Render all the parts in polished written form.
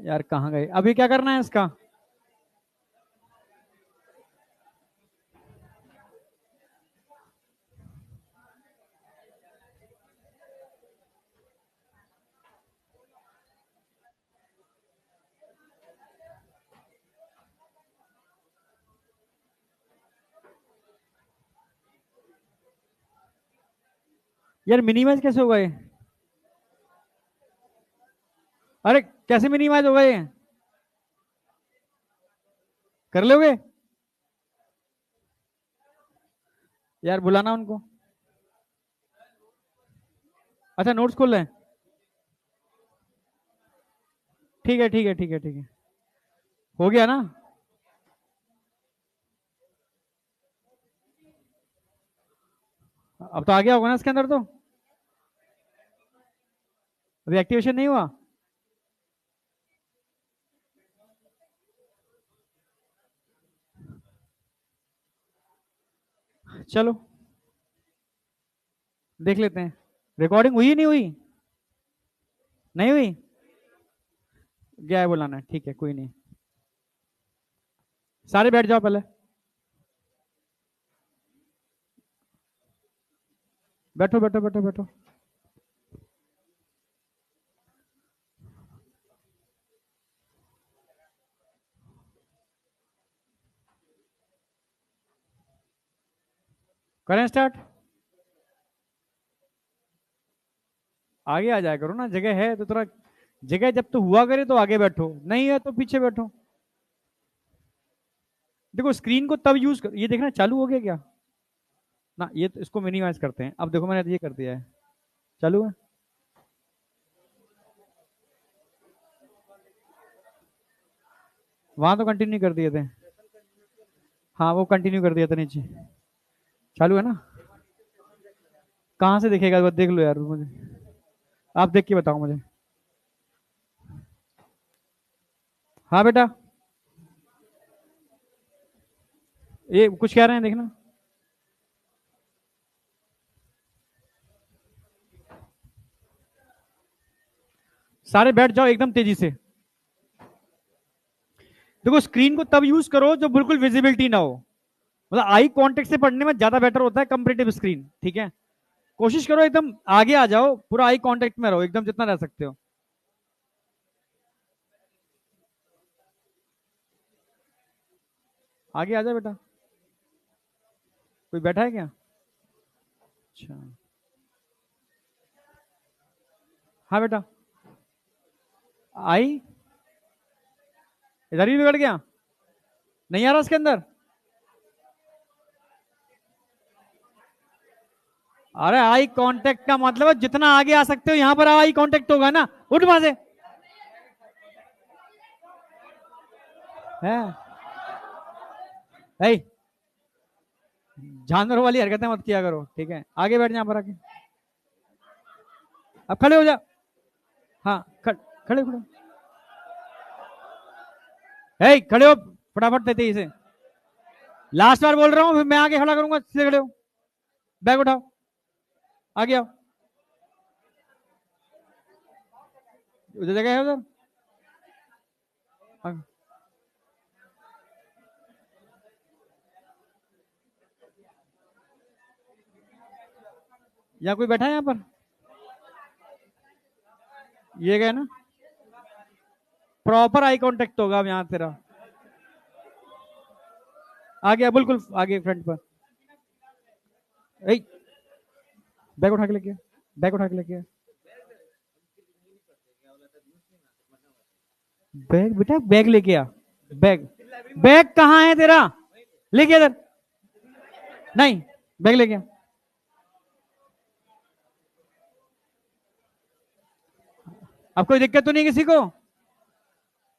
यार कहाँ गए, अभी क्या करना है इसका? यार मिनिमाइज कैसे हो गए? अरे कैसे मिनिमाइज हो गए? कर लोगे? यार बुलाना उनको। अच्छा नोट्स खोल रहे हैं। ठीक है ठीक है ठीक है ठीक है। हो गया ना? अब तो आ गया होगा ना इसके अंदर तो। अभी एक्टिवेशन नहीं हुआ? चलो देख लेते हैं। रिकॉर्डिंग हुई नहीं हुई? नहीं हुई? क्या है बुलाना है, ठीक है कोई नहीं। सारे बैठ जाओ पहले। बैठो बैठो बैठो बैठो। करें स्टार्ट। आगे आ जाया करो ना, जगह है तो थोड़ा। जगह जब तो हुआ करे तो आगे बैठो, नहीं है तो पीछे बैठो। देखो स्क्रीन को तब यूज कर, ये देखना चालू हो गया क्या? ना ये तो इसको मिनिमाइज करते हैं, अब देखो मैंने ये कर दिया है। चालू है? वहां तो कंटिन्यू कर दिए थे। हाँ वो कंटिन्यू कर दिया था नीचे। चालू है ना? कहाँ से दिखेगा, वो देख लो यार मुझे। आप देख के बताओ मुझे। हाँ बेटा। ये कुछ कह रहे हैं देखना। सारे बैठ जाओ एकदम तेजी से। देखो स्क्रीन को तब यूज करो जब बिल्कुल विजिबिलिटी ना हो। मतलब आई कांटेक्ट से पढ़ने में ज्यादा बेटर होता है कंपेरेटिव स्क्रीन, ठीक है? कोशिश करो एकदम आगे आ जाओ, पूरा आई कांटेक्ट में रहो एकदम जितना रह सकते हो। आगे आ जाओ बेटा। कोई बैठा है क्या? अच्छा। हाँ बेटा। आई। इधर भी बिगड़ गया? नहीं आ रहा इसके अंदर? अरे आई कांटेक्ट का मतलब है जितना आगे आ सकते हो, यहां पर आई कांटेक्ट होगा ना। उठ वहां से। है। है। जानवर वाली हरकतें मत किया करो, ठीक है? आगे बैठ, यहां पर आके। अब खड़े हो जा। हाँ खड़े खड़े। है खड़े हो फटाफट देते इसे। लास्ट बार बोल रहा हूँ, फिर मैं आगे खड़ा करूंगा, सीधे खड़े हो। बैग उठाओ। आगे आओ। उधर जगह है उधर। यहाँ कोई बैठा है यहाँ पर? ये गए ना? प्रॉपर आई कांटेक्ट होगा अब यहाँ तेरा। आ गया बिल्कुल आगे फ्रंट पर। बैग उठा के लेके। बैग उठा के लेके। बैग बेटा, बैग लेके आ। बैग। बैग कहाँ है तेरा? लेके इधर। नहीं। बैग लेके आ। अब कोई दिक्कत तो नहीं किसी को?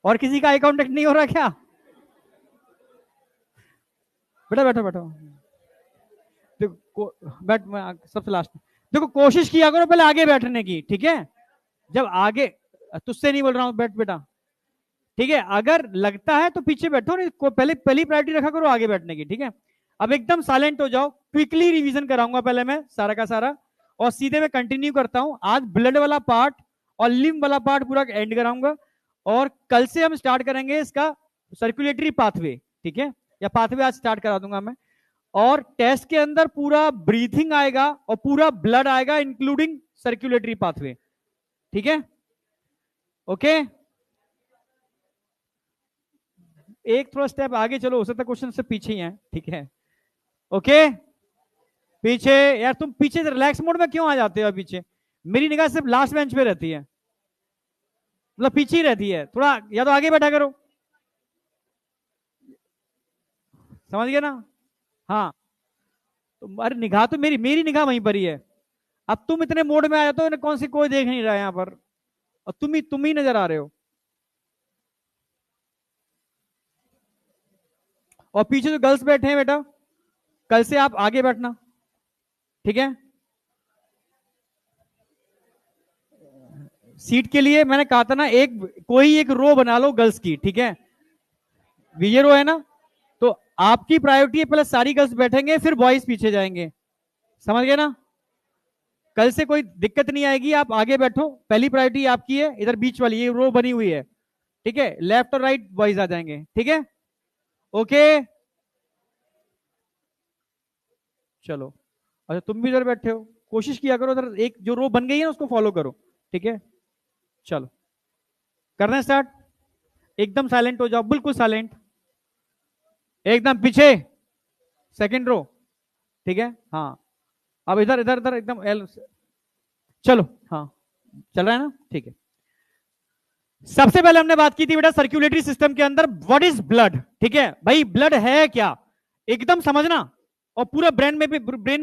और किसी का आई कांटेक्ट नहीं हो रहा क्या? बेटा बैठो बैठो। देखो बैठ, मैं सबसे लास्ट। देखो कोशिश किया करो पहले आगे बैठने की, ठीक है? जब आगे, तुझसे नहीं बोल रहा हूँ, बैठ बेटा। ठीक है, अगर लगता है तो पीछे बैठो, नहीं को पहले पहली प्रायोरिटी रखा करो आगे बैठने की, ठीक है? अब एकदम साइलेंट हो जाओ, क्विकली रिवीजन कराऊंगा पहले मैं सारा का सारा, और सीधे मैं कंटिन्यू करता हूं। आज ब्लड वाला पार्ट और लिम्ब वाला पार्ट पूरा एंड कराऊंगा, और कल से हम स्टार्ट करेंगे इसका सर्कुलेटरी पाथवे, ठीक है, या पाथवे आज स्टार्ट करा दूंगा मैं। और टेस्ट के अंदर पूरा ब्रीथिंग आएगा और पूरा ब्लड आएगा इंक्लूडिंग सर्कुलेटरी पाथवे, ठीक है। ओके, एक थोड़ा स्टेप आगे चलो, हो सकता है क्वेश्चन से पीछे ही है, ठीक है। ओके, पीछे यार, तुम पीछे रिलैक्स मोड में क्यों आ जाते हो पीछे? मेरी निगाह सिर्फ लास्ट बेंच पे रहती है, मतलब पीछे ही रहती है, थोड़ा या तो आगे बैठा करो, समझ गए ना? हाँ, तो अरे निगाह तो मेरी निगाह वहीं पर ही है। अब तुम इतने मोड में आए तो कौन सी कोई देख नहीं रहा है यहाँ पर, और तुम ही नजर आ रहे हो। और पीछे जो गर्ल्स बैठे हैं बेटा, कल से आप आगे बैठना, ठीक है। सीट के लिए मैंने कहा था ना, कोई एक रो बना लो गर्ल्स की, ठीक है, ये रो है ना, तो आपकी प्रायोरिटी है, पहले सारी गर्ल्स बैठेंगे फिर बॉयज पीछे जाएंगे, समझ गए ना? कल से कोई दिक्कत नहीं आएगी, आप आगे बैठो, पहली प्रायोरिटी आपकी है, इधर बीच वाली ये रो बनी हुई है, ठीक है, लेफ्ट और राइट बॉयज आ जाएंगे, ठीक है। ओके, चलो, अच्छा तुम भी इधर बैठे हो, कोशिश किया करो उधर एक जो रो बन गई है ना उसको फॉलो करो, ठीक है। चलो, करना है स्टार्ट। एकदम साइलेंट हो जाओ, बिल्कुल साइलेंट, एकदम पीछे, सेकंड रो, ठीक है। हाँ, अब इधर इधर इधर एकदम चलो, हाँ चल रहा है ना, ठीक है। सबसे पहले हमने बात की थी बेटा सर्कुलेटरी सिस्टम के अंदर व्हाट इज ब्लड, ठीक है भाई, ब्लड है क्या, एकदम समझना, और पूरा ब्रेन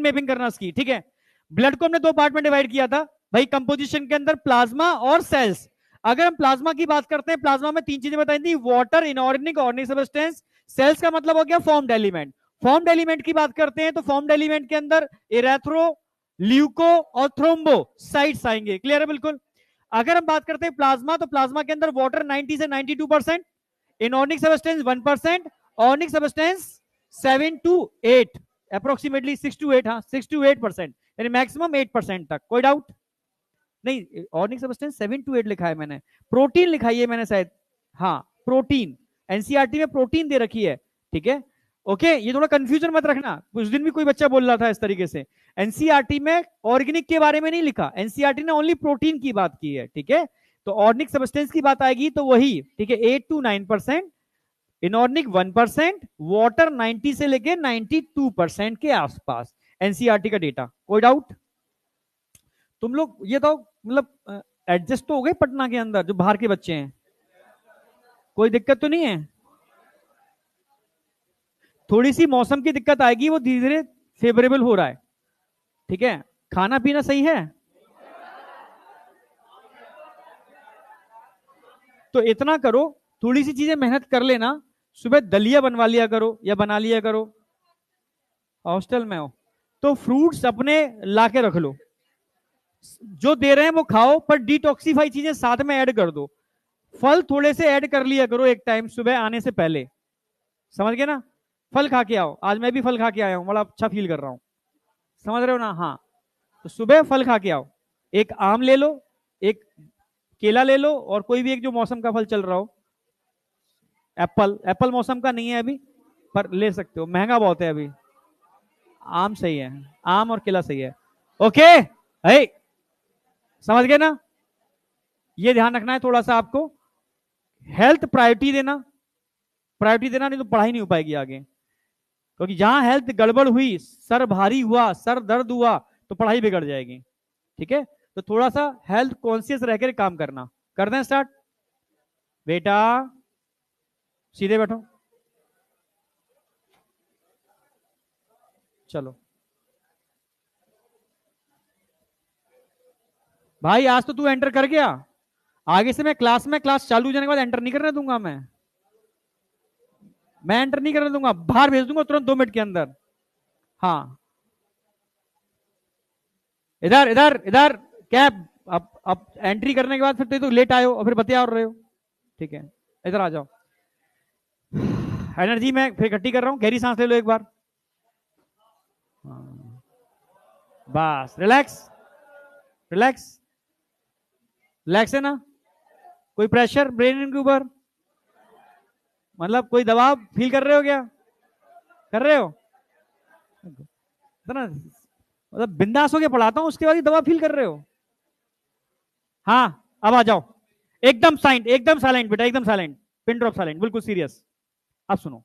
मैपिंग करना इसकी, ठीक है। ब्लड को हमने दो पार्ट में डिवाइड किया था भाई, कंपोजिशन के अंदर प्लाज्मा और सेल्स। अगर हम प्लाज्मा की बात करते हैं, प्लाज्मा में तीन चीजें बताई थी, water, inorganic, organic substance. Cells का मतलब हो गया फॉर्म्ड एलिमेंट। फॉर्म्ड एलिमेंट की बात करते हैं तो फॉर्म्ड एलिमेंट के अंदर इरेथ्रो, ल्यूको और थ्रोम्बो साइट्स आएंगे, क्लियर है बिल्कुल। अगर हम बात करते हैं प्लाज्मा, तो प्लाज्मा के अंदर वाटर 90 से 92%, inorganic substance 1%, organic substance 7 to 8, approximately 6 to 8, हाँ 6 टू 8%, यानी मैक्सिमम 8% तक, कोई डाउट नहीं। ऑर्गेनिक सब्सटेंस 7 टू 8 लिखा है मैंने, प्रोटीन लिखाई है मैंने शायद, हाँ प्रोटीन, एनसीईआरटी में प्रोटीन दे रखी है, ठीक है। ओके, ये थोड़ा कंफ्यूजन मत रखना, उस दिन भी कोई बच्चा बोल रहा था इस तरीके से, एनसीईआरटी में ऑर्गेनिक के बारे में नहीं लिखा, एनसीईआरटी ने ओनली प्रोटीन की बात की है, ठीक है। तो ऑर्गेनिक सब्सटेंस की बात आएगी तो वही, ठीक है, 8 to 9%, इनऑर्गेनिक 1%, वाटर 90 से लेके 92% के आसपास, एनसीईआरटी का डेटा, कोई डाउट? तुम लोग ये तो मतलब एडजस्ट तो हो गए पटना के अंदर, जो बाहर के बच्चे हैं, कोई दिक्कत तो नहीं है? थोड़ी सी मौसम की दिक्कत आएगी, वो धीरे धीरे फेवरेबल हो रहा है, ठीक है। खाना पीना सही है, तो इतना करो, थोड़ी सी चीजें मेहनत कर लेना, सुबह दलिया बनवा लिया करो या बना लिया करो, हॉस्टल में हो तो फ्रूट्स अपने ला के रख लो, जो दे रहे हैं वो खाओ, पर डिटॉक्सिफाई चीजें साथ में ऐड कर दो, फल थोड़े से ऐड कर लिया करो एक टाइम सुबह आने से पहले, समझ गए ना? फल खा के आओ, आज मैं भी फल खा के आया हूं, बड़ा अच्छा फील कर रहा हूं, समझ रहे हो ना? हाँ, तो सुबह फल खा के आओ, एक आम ले लो, एक केला ले लो, और कोई भी एक जो मौसम का फल चल रहा हो, एप्पल, एप्पल मौसम का नहीं है अभी, पर ले सकते हो, महंगा बहुत है अभी। आम सही है, आम और केला सही है, ओके है, समझ गए ना? ये ध्यान रखना है थोड़ा सा आपको, हेल्थ प्रायोरिटी देना, प्रायोरिटी देना, नहीं तो पढ़ाई नहीं हो पाएगी आगे, क्योंकि जहां हेल्थ गड़बड़ हुई, सर भारी हुआ, सर दर्द हुआ, तो पढ़ाई बिगड़ जाएगी, ठीक है। तो थोड़ा सा हेल्थ कॉन्शियस रहकर काम करना, कर दें स्टार्ट बेटा, सीधे बैठो, चलो भाई, आज तो तू एंटर कर गया, आगे से मैं क्लास चालू होने के बाद एंटर नहीं करने दूंगा, मैं एंटर नहीं करने दूंगा, बाहर भेज दूंगा तुरंत 2 मिनट के अंदर। हाँ, इधर इधर इधर, क्या, अब एंट्री करने के बाद फिर तो लेट आए हो और फिर बतिया और रहे हो, ठीक है, इधर आ जाओ। एनर्जी मैं फिर इकट्ठी कर रहा हूं, गहरी सांस ले लो एक बार, बस रिलैक्स, रिलैक्स, रिलैक्स है ना? कोई प्रेशर ब्रेन के ऊपर, मतलब कोई दबाव फील कर रहे हो क्या? कर रहे हो ना? मतलब बिंदास होके पढ़ाता हूं, उसके बाद ही दबाव फील कर रहे हो? हाँ, अब आ जाओ। एकदम साइलेंट, एकदम साइलेंट बेटा, एकदम साइलेंट, पिन ड्रॉप साइलेंट, बिल्कुल सीरियस। अब सुनो,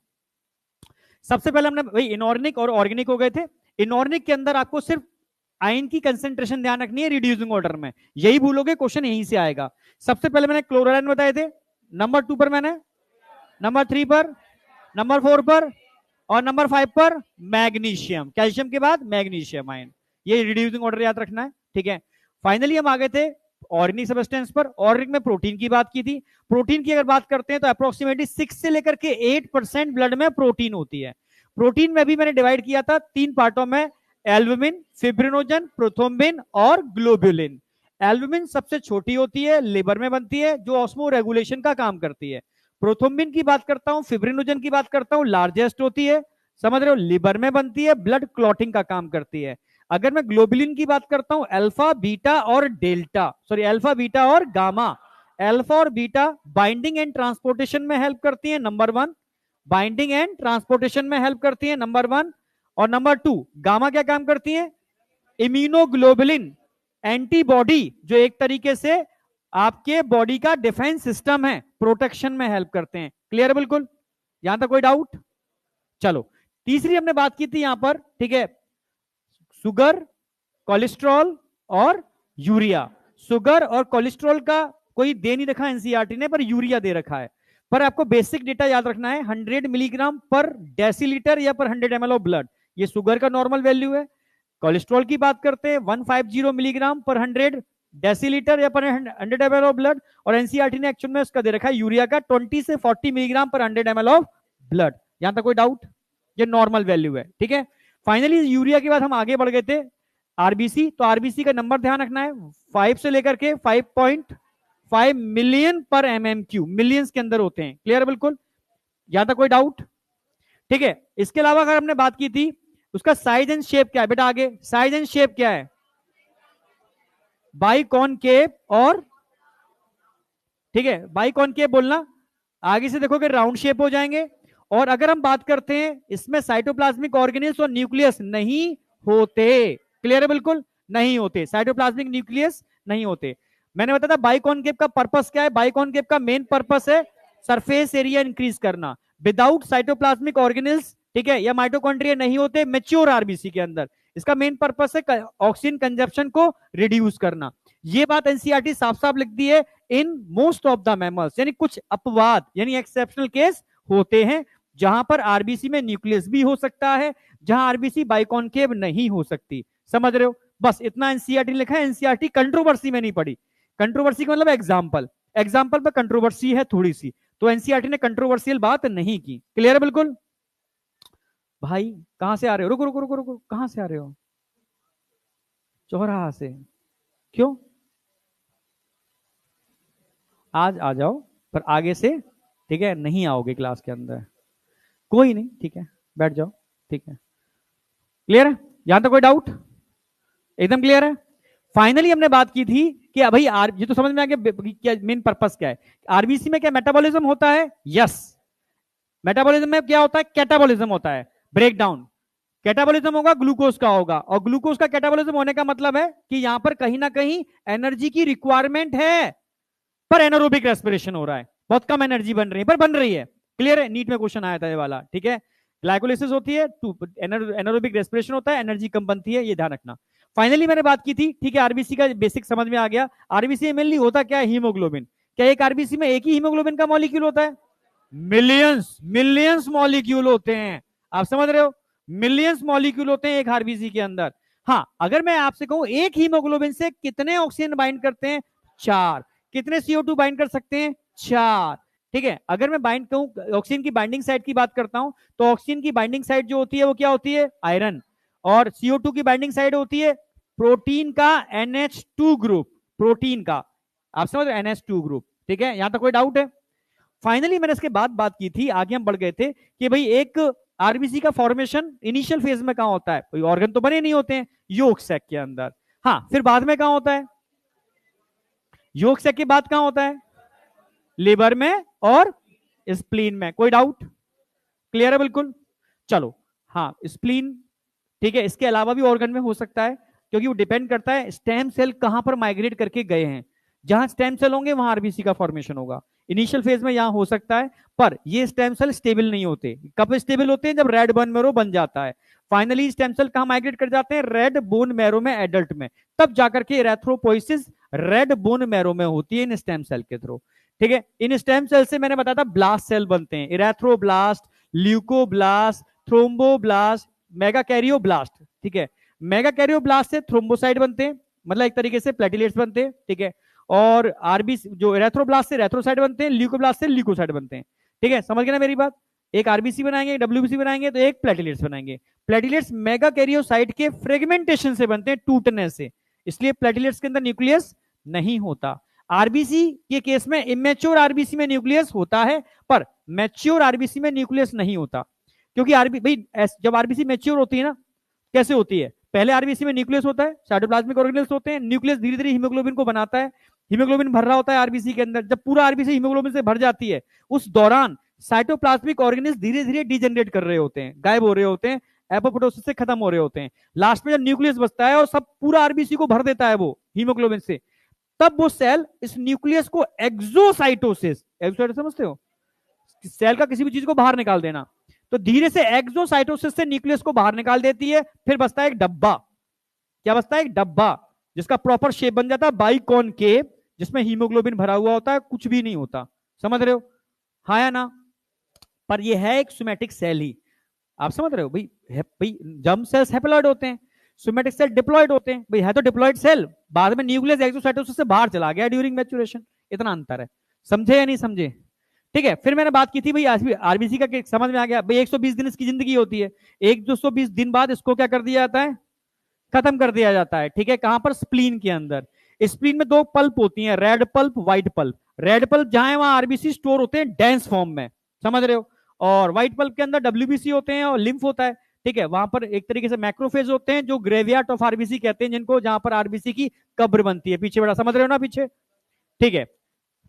सबसे पहले हमने भाई इनऑर्गेनिक और ऑर्गेनिक हो गए थे। इनऑर्गेनिक के अंदर आपको सिर्फ आयन की कंसेंट्रेशन ध्यान रखनी है रिड्यूसिंग ऑर्डर में, यही भूलोगे क्वेश्चन यहीं से आएगा। सबसे पहले मैंने क्लोराइड बताए थे, नंबर 2 पर मैंने, नंबर 3 पर, नंबर 4 पर, और नंबर 5 पर मैग्नीशियम। कैल्शियम के बाद मैग्नीशियम आयन, ये रिड्यूसिंग ऑर्डर याद रखना है, ठीक है। फाइनली हम आ गए थे ऑर्गेनिक सब्सटेंस पर। ऑर्गेनिक में प्रोटीन की बात की थी। प्रोटीन की अगर बात करते हैं तो अप्रोक्सीमेटली 6 से लेकर के 8% ब्लड में प्रोटीन होती है। प्रोटीन में भी मैंने डिवाइड किया था 3 पार्टों में, एल्बुमिन, फिब्रिनोजन, प्रोथ्रोम्बिन और ग्लोबुलिन। एल्बुमिन सबसे छोटी होती है, लिवर में बनती है, जो ऑस्मो रेगुलेशन का काम करती है। प्रोथ्रोम्बिन की बात करता हूं, फिब्रिनोजन की बात करता हूं, लार्जेस्ट होती है, समझ रहे हो, लिवर में बनती है, ब्लड क्लॉटिंग का काम करती है। अगर मैं ग्लोबुलिन की बात करता हूं, अल्फा, बीटा और डेल्टा, सॉरी अल्फा, बीटा और गामा। अल्फा और बीटा बाइंडिंग एंड ट्रांसपोर्टेशन में हेल्प करती है, नंबर 1। बाइंडिंग एंड ट्रांसपोर्टेशन में हेल्प करती है, नंबर 1। और नंबर 2, गामा क्या काम करती है? इम्यूनोग्लोबुलिन एंटीबॉडी, जो एक तरीके से आपके बॉडी का डिफेंस सिस्टम है, प्रोटेक्शन में हेल्प करते हैं। क्लियर बिल्कुल? यहां तक कोई डाउट? चलो, तीसरी हमने बात की थी यहां पर, ठीक है, शुगर, कोलेस्ट्रॉल और यूरिया। शुगर और कोलेस्ट्रॉल का कोई दे नहीं रखा एनसीईआरटी ने, पर यूरिया दे रखा है। पर आपको बेसिक डेटा याद रखना है, 100 मिलीग्राम पर डेसीलीटर या पर 100 ml ऑफ ब्लड, ये शुगर का नॉर्मल वैल्यू है। कोलेस्ट्रॉल की बात करते हैं 150 मिलीग्राम पर 100 डेसीलीटर या पर 100 ml ऑफ ब्लड। और एनसीईआरटी ने एक्चुअल में उसका दे रखा है यूरिया का 20 से 40 मिलीग्राम पर 100 ml ऑफ ब्लड। यहां तक कोई डाउट? ये नॉर्मल वैल्यू है, ठीक है। फाइनली यूरिया के बाद हम आगे बढ़ गए थे आरबीसी। तो आरबीसी का नंबर ध्यान रखना है, 5 से लेकर के 5.5 मिलियन पर MMQ, मिलियंस के अंदर होते हैं। क्लियर बिल्कुल? यहां तक कोई डाउट? ठीक है। इसके अलावा अगर हमने बात की थी उसका साइज एंड शेप क्या है बेटा, आगे साइज एंड शेप क्या है? बाइकॉनकेव और, ठीक है, बाइकॉनकेव बोलना, आगे से देखोगे राउंड शेप हो जाएंगे। और अगर हम बात करते हैं इसमें साइटोप्लाज्मिक ऑर्गेनेल्स और न्यूक्लियस नहीं होते। क्लियर है बिल्कुल? नहीं होते, साइटोप्लाज्मिक न्यूक्लियस नहीं होते। मैंने बताया था बाइकॉनकेव का पर्पस क्या है। बाइकॉनकेव का मेन पर्पस है सरफेस एरिया इंक्रीज करना। विदाउट साइटोप्लाज्मिक ऑर्गेनेल्स, ठीक है, या माइटोकॉन्ड्रिया नहीं होते मेच्योर आरबीसी के अंदर, इसका मेन पर्पस है ऑक्सीजन कंजप्शन को रिड्यूस करना। ये बात एनसीईआरटी साफ साफ लिखती है, in most of the mammals, यानी कुछ अपवाद यानी एक्सेप्शनल केस होते हैं जहां पर आरबीसी में न्यूक्लियस भी हो सकता है, जहां आरबीसी बाइकॉनकेव नहीं हो सकती। समझ रहे हो? बस इतना एनसीईआरटी लिखा है। एनसीईआरटी कंट्रोवर्सी में नहीं पड़ी। कंट्रोवर्सी का मतलब एग्जाम्पल, एग्जाम्पल पर कंट्रोवर्सी है थोड़ी सी, तो एनसीईआरटी ने कंट्रोवर्शियल बात नहीं की। क्लियर है बिल्कुल? भाई कहां से आ रहे हो? रुको रुको रुको रुको, कहां से आ रहे हो? चौराहा से? क्यों? आज आ जाओ, पर आगे से, ठीक है, नहीं आओगे क्लास के अंदर। कोई नहीं, ठीक है, बैठ जाओ, ठीक है। क्लियर है? यहां तक कोई डाउट? एकदम क्लियर है। फाइनली हमने बात की थी कि भाई ये तो समझ में आ गया क्या मेन पर्पस क्या है। आरबीसी में क्या मेटाबॉलिज्म होता है? यस। मेटाबॉलिज्म में क्या होता है? कैटाबॉलिज्म होता है, ब्रेक डाउन। कैटाबॉलिज्म होगा, ग्लूकोज का होगा, और ग्लूकोज का कैटाबॉलिज्म होने का मतलब है कि यहां पर कहीं ना कहीं एनर्जी की रिक्वायरमेंट है, पर एनारोबिक रेस्पिरेशन हो रहा है, बहुत कम एनर्जी बन रही है, पर बन रही है। क्लियर है? नीट में क्वेश्चन आया था ये वाला, ठीक है। ग्लाइकोलिसिस होती है, एनारोबिक रेस्पिरेशन होता है, एनर्जी कम बनती है, ये ध्यान रखना। फाइनली मैंने बात की थी, ठीक है, आरबीसी का बेसिक समझ में आ गया। आरबीसी में मेनली होता क्या है? हीमोग्लोबिन। क्या एक आरबीसी में एक ही हीमोग्लोबिन का मॉलिक्यूल होता है? मिलियंस, मिलियंस मॉलिक्यूल होते हैं। आप समझ रहे हो? मिलियंस मॉलिक्यूल होते हैं एक आरबीसी के अंदर। हाँ, अगर मैं आपसे कहूं एक हीमोग्लोबिन से कितने ऑक्सीजन बाइंड करते हैं? 4। कितने CO2 बाइंड कर सकते हैं? 4। ठीक है। अगर मैं बाइंड कहूं ऑक्सीजन की बाइंडिंग साइड की बात करता हूं, तो ऑक्सीजन की बाइंडिंग साइड जो होती है वो क्या होती है? आयरन। और CO2 की बाइंडिंग साइड होती है प्रोटीन का NH2 ग्रुप, प्रोटीन का, आप समझ रहे? NH2 group. ठीक है, यहां तक कोई डाउट है? फाइनली मैंने इसके बाद बात की थी, आगे हम बढ़ गए थे कि भाई एक आरबीसी का फॉर्मेशन इनिशियल फेज में कहां होता है? कोई ऑर्गन तो बने नहीं होते हैं, योक सैक के अंदर। हाँ, फिर बाद में कहां होता है? योक सैक के बाद कहां होता है? लीवर में और स्प्लीन में। कोई डाउट? क्लियर है बिल्कुल? चलो, हाँ स्प्लीन, ठीक है, इसके अलावा भी ऑर्गन में हो सकता है, क्योंकि वो डिपेंड करता है स्टेम सेल कहां पर माइग्रेट करके गए हैं। जहां स्टेम सेल होंगे वहां आरबीसी का फॉर्मेशन होगा। इनिशियल फेज में यहां हो सकता है, पर ये स्टेम सेल स्टेबल नहीं होते। कब स्टेबल होते हैं? जब रेड बोन मैरो बन जाता है। फाइनली स्टेम सेल कहां माइग्रेट कर जाते हैं? रेड बोन मैरो में, एडल्ट में। तब जाकर के इरेथ्रोपोइसिस रेड बोन मैरो में होती है इन स्टेम सेल के थ्रू। ठीक है, इन स्टेम सेल से मैंने बताया था ब्लास्ट सेल बनते हैं, इरेथ्रोब्लास्ट, ल्यूकोब्लास्ट, थ्रोम्बोब्लास्ट, मेगाकैरियोब्लास्ट। ठीक है, मेगाकैरियोब्लास्ट से थ्रोम्बोसाइट बनते हैं, मतलब एक तरीके से प्लेटिलेट्स बनते हैं। ठीक है, और आरबीसी जो इरेथ्रोब्लास्ट से इरेथ्रोसाइट बनते हैं, ल्यूकोब्लास्ट से ल्यूकोसाइट बनते हैं। ठीक है, समझ गए ना मेरी बात? एक आरबीसी बनाएंगे, डब्ल्यूबीसी बनाएंगे, तो एक प्लेटिलेट्स बनाएंगे। प्लेटिलेट्स मेगाकैरियोसाइट के फ्रेगमेंटेशन से बनते हैं, टूटने से, इसलिए प्लेटिलेट्स के अंदर न्यूक्लियस नहीं होता। आरबीसी के केस में इमेच्योर आरबीसी में न्यूक्लियस होता है, पर मैच्योर आरबीसी में न्यूक्लियस नहीं होता। क्योंकि भाई जब आरबीसी मैच्योर होती है ना, कैसे होती है? पहले आरबीसी में न्यूक्लियस होता है, साइटोप्लाज्मिक ऑर्गेनेल्स होते हैं, न्यूक्लियस धीरे धीरे हीमोग्लोबिन को बनाता है, हीमोग्लोबिन भर रहा होता है आरबीसी के अंदर। जब पूरा आरबीसी हीमोग्लोबिन से भर जाती है, उस दौरान साइटोप्लाज्मिक ऑर्गेनेल्स धीरे धीरे डिजेनरेट कर रहे होते हैं, गायब हो रहे होते हैं, एपोप्टोसिस से खत्म हो रहे होते हैं। लास्ट में जब न्यूक्लियस बचता है और सब पूरा आरबीसी को भर देता है वो हीमोग्लोबिन से, तब वो सेल इस न्यूक्लियस को एक्सोसाइटोसिस, एक्सोसाइटोसिस समझते हो? सेल का किसी भी चीज को बाहर निकाल देना, तो धीरे से एक्सोसाइटोसिस से न्यूक्लियस को बाहर निकाल देती है। फिर बचता है एक डब्बा। क्या बचता है? एक डब्बा, जिसका प्रॉपर शेप बन जाता है बाइकॉनकेव, जिसमें हीमोग्लोबिन भरा हुआ होता है, कुछ भी नहीं होता। समझ रहे हो? हाँ या ना? पर ये है एक सोमैटिक सेल ही। आप समझ रहे हो भाई? भाई जर्म सेल्स हैप्लॉइड होते हैं, सोमैटिक सेल डिप्लॉइड होते हैं। भाई है तो डिप्लॉइड सेल, बाद में न्यूक्लियस एक्सोसाइटोसिस से बाहर चला गया ड्यूरिंग मैच्योरेशन। इतना अंतर है, समझे या नहीं समझे? ठीक है, फिर मैंने बात की थी भाई आरबीसी का, समझ में आ गया भाई? 120 दिन इसकी जिंदगी होती है, 120 दिन बाद इसको क्या कर दिया जाता है? खत्म कर दिया जाता है। ठीक है, कहां पर? स्प्लीन के अंदर। स्प्लीन में दो पल्प होती हैं, red pulp, white pulp. Red pulp जहां है वहां आरबीसी स्टोर होते हैं डेंस फॉर्म में, समझ रहे हो? और व्हाइट पल्प के अंदर डब्ल्यूबीसी होते हैं और लिम्फ होता है। ठीक है, वहां पर एक तरीके से मैक्रोफेज होते हैं, जो ग्रेवियार्ड ऑफ आरबीसी कहते हैं जिनको, जहां पर आरबीसी की कब्र बनती है पीछे बड़ा, समझ रहे हो ना पीछे? ठीक है,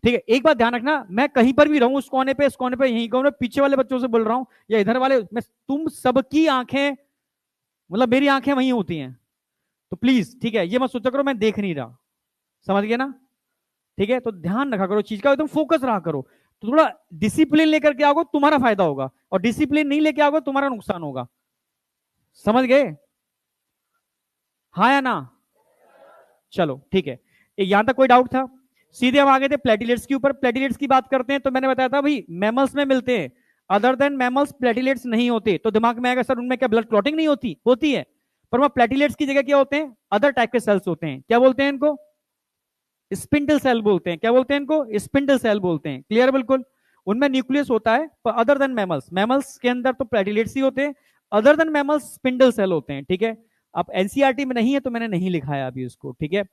ठीक है, एक बात ध्यान रखना, मैं कहीं पर भी रहूं, उस कोने पे, इस कोने पे, यहीं कहूं, पीछे वाले बच्चों से बोल रहा हूं या इधर वाले, मैं तुम सबकी आंखें, मतलब मेरी आंखें वहीं होती हैं, तो प्लीज ठीक है, ये मत सोचा करो मैं देख नहीं रहा। समझ गए ना? ठीक है, तो ध्यान रखा करो चीज का, एकदम फोकस रहा करो। तो थोड़ा डिसिप्लिन लेकर के आओगे, तुम्हारा फायदा होगा, और डिसिप्लिन नहीं लेके आओगे तुम्हारा नुकसान होगा। समझ गए? हाँ या ना? चलो ठीक है, यहां तक कोई डाउट था? सीधे हम आगे थे प्लेटिलेट्स के ऊपर। प्लेटिलेट्स की बात करते हैं, तो मैंने बताया था भाई मैमल्स में मिलते हैं, अदर देन मैमल्स प्लेटिलेट्स नहीं होते। तो दिमाग में आएगा सर उनमें क्या ब्लड क्लॉटिंग नहीं होती? होती है, पर वह प्लेटिलेट्स की जगह क्या होते हैं? अदर टाइप के सेल्स होते हैं। क्या बोलते हैं इनको? स्पिंडल सेल बोलते हैं। क्या बोलते हैं इनको? स्पिंडल सेल बोलते हैं। क्लियर? बिल्कुल। उनमें न्यूक्लियस होता है, पर अदर देन मैमल्स, मैमल्स के अंदर तो प्लेटिलेट्स ही होते हैं, other than mammals spindle cell होते हैं। ठीक है, अब एनसीईआरटी में नहीं है तो मैंने नहीं लिखा है अभी उसको। ठीक है,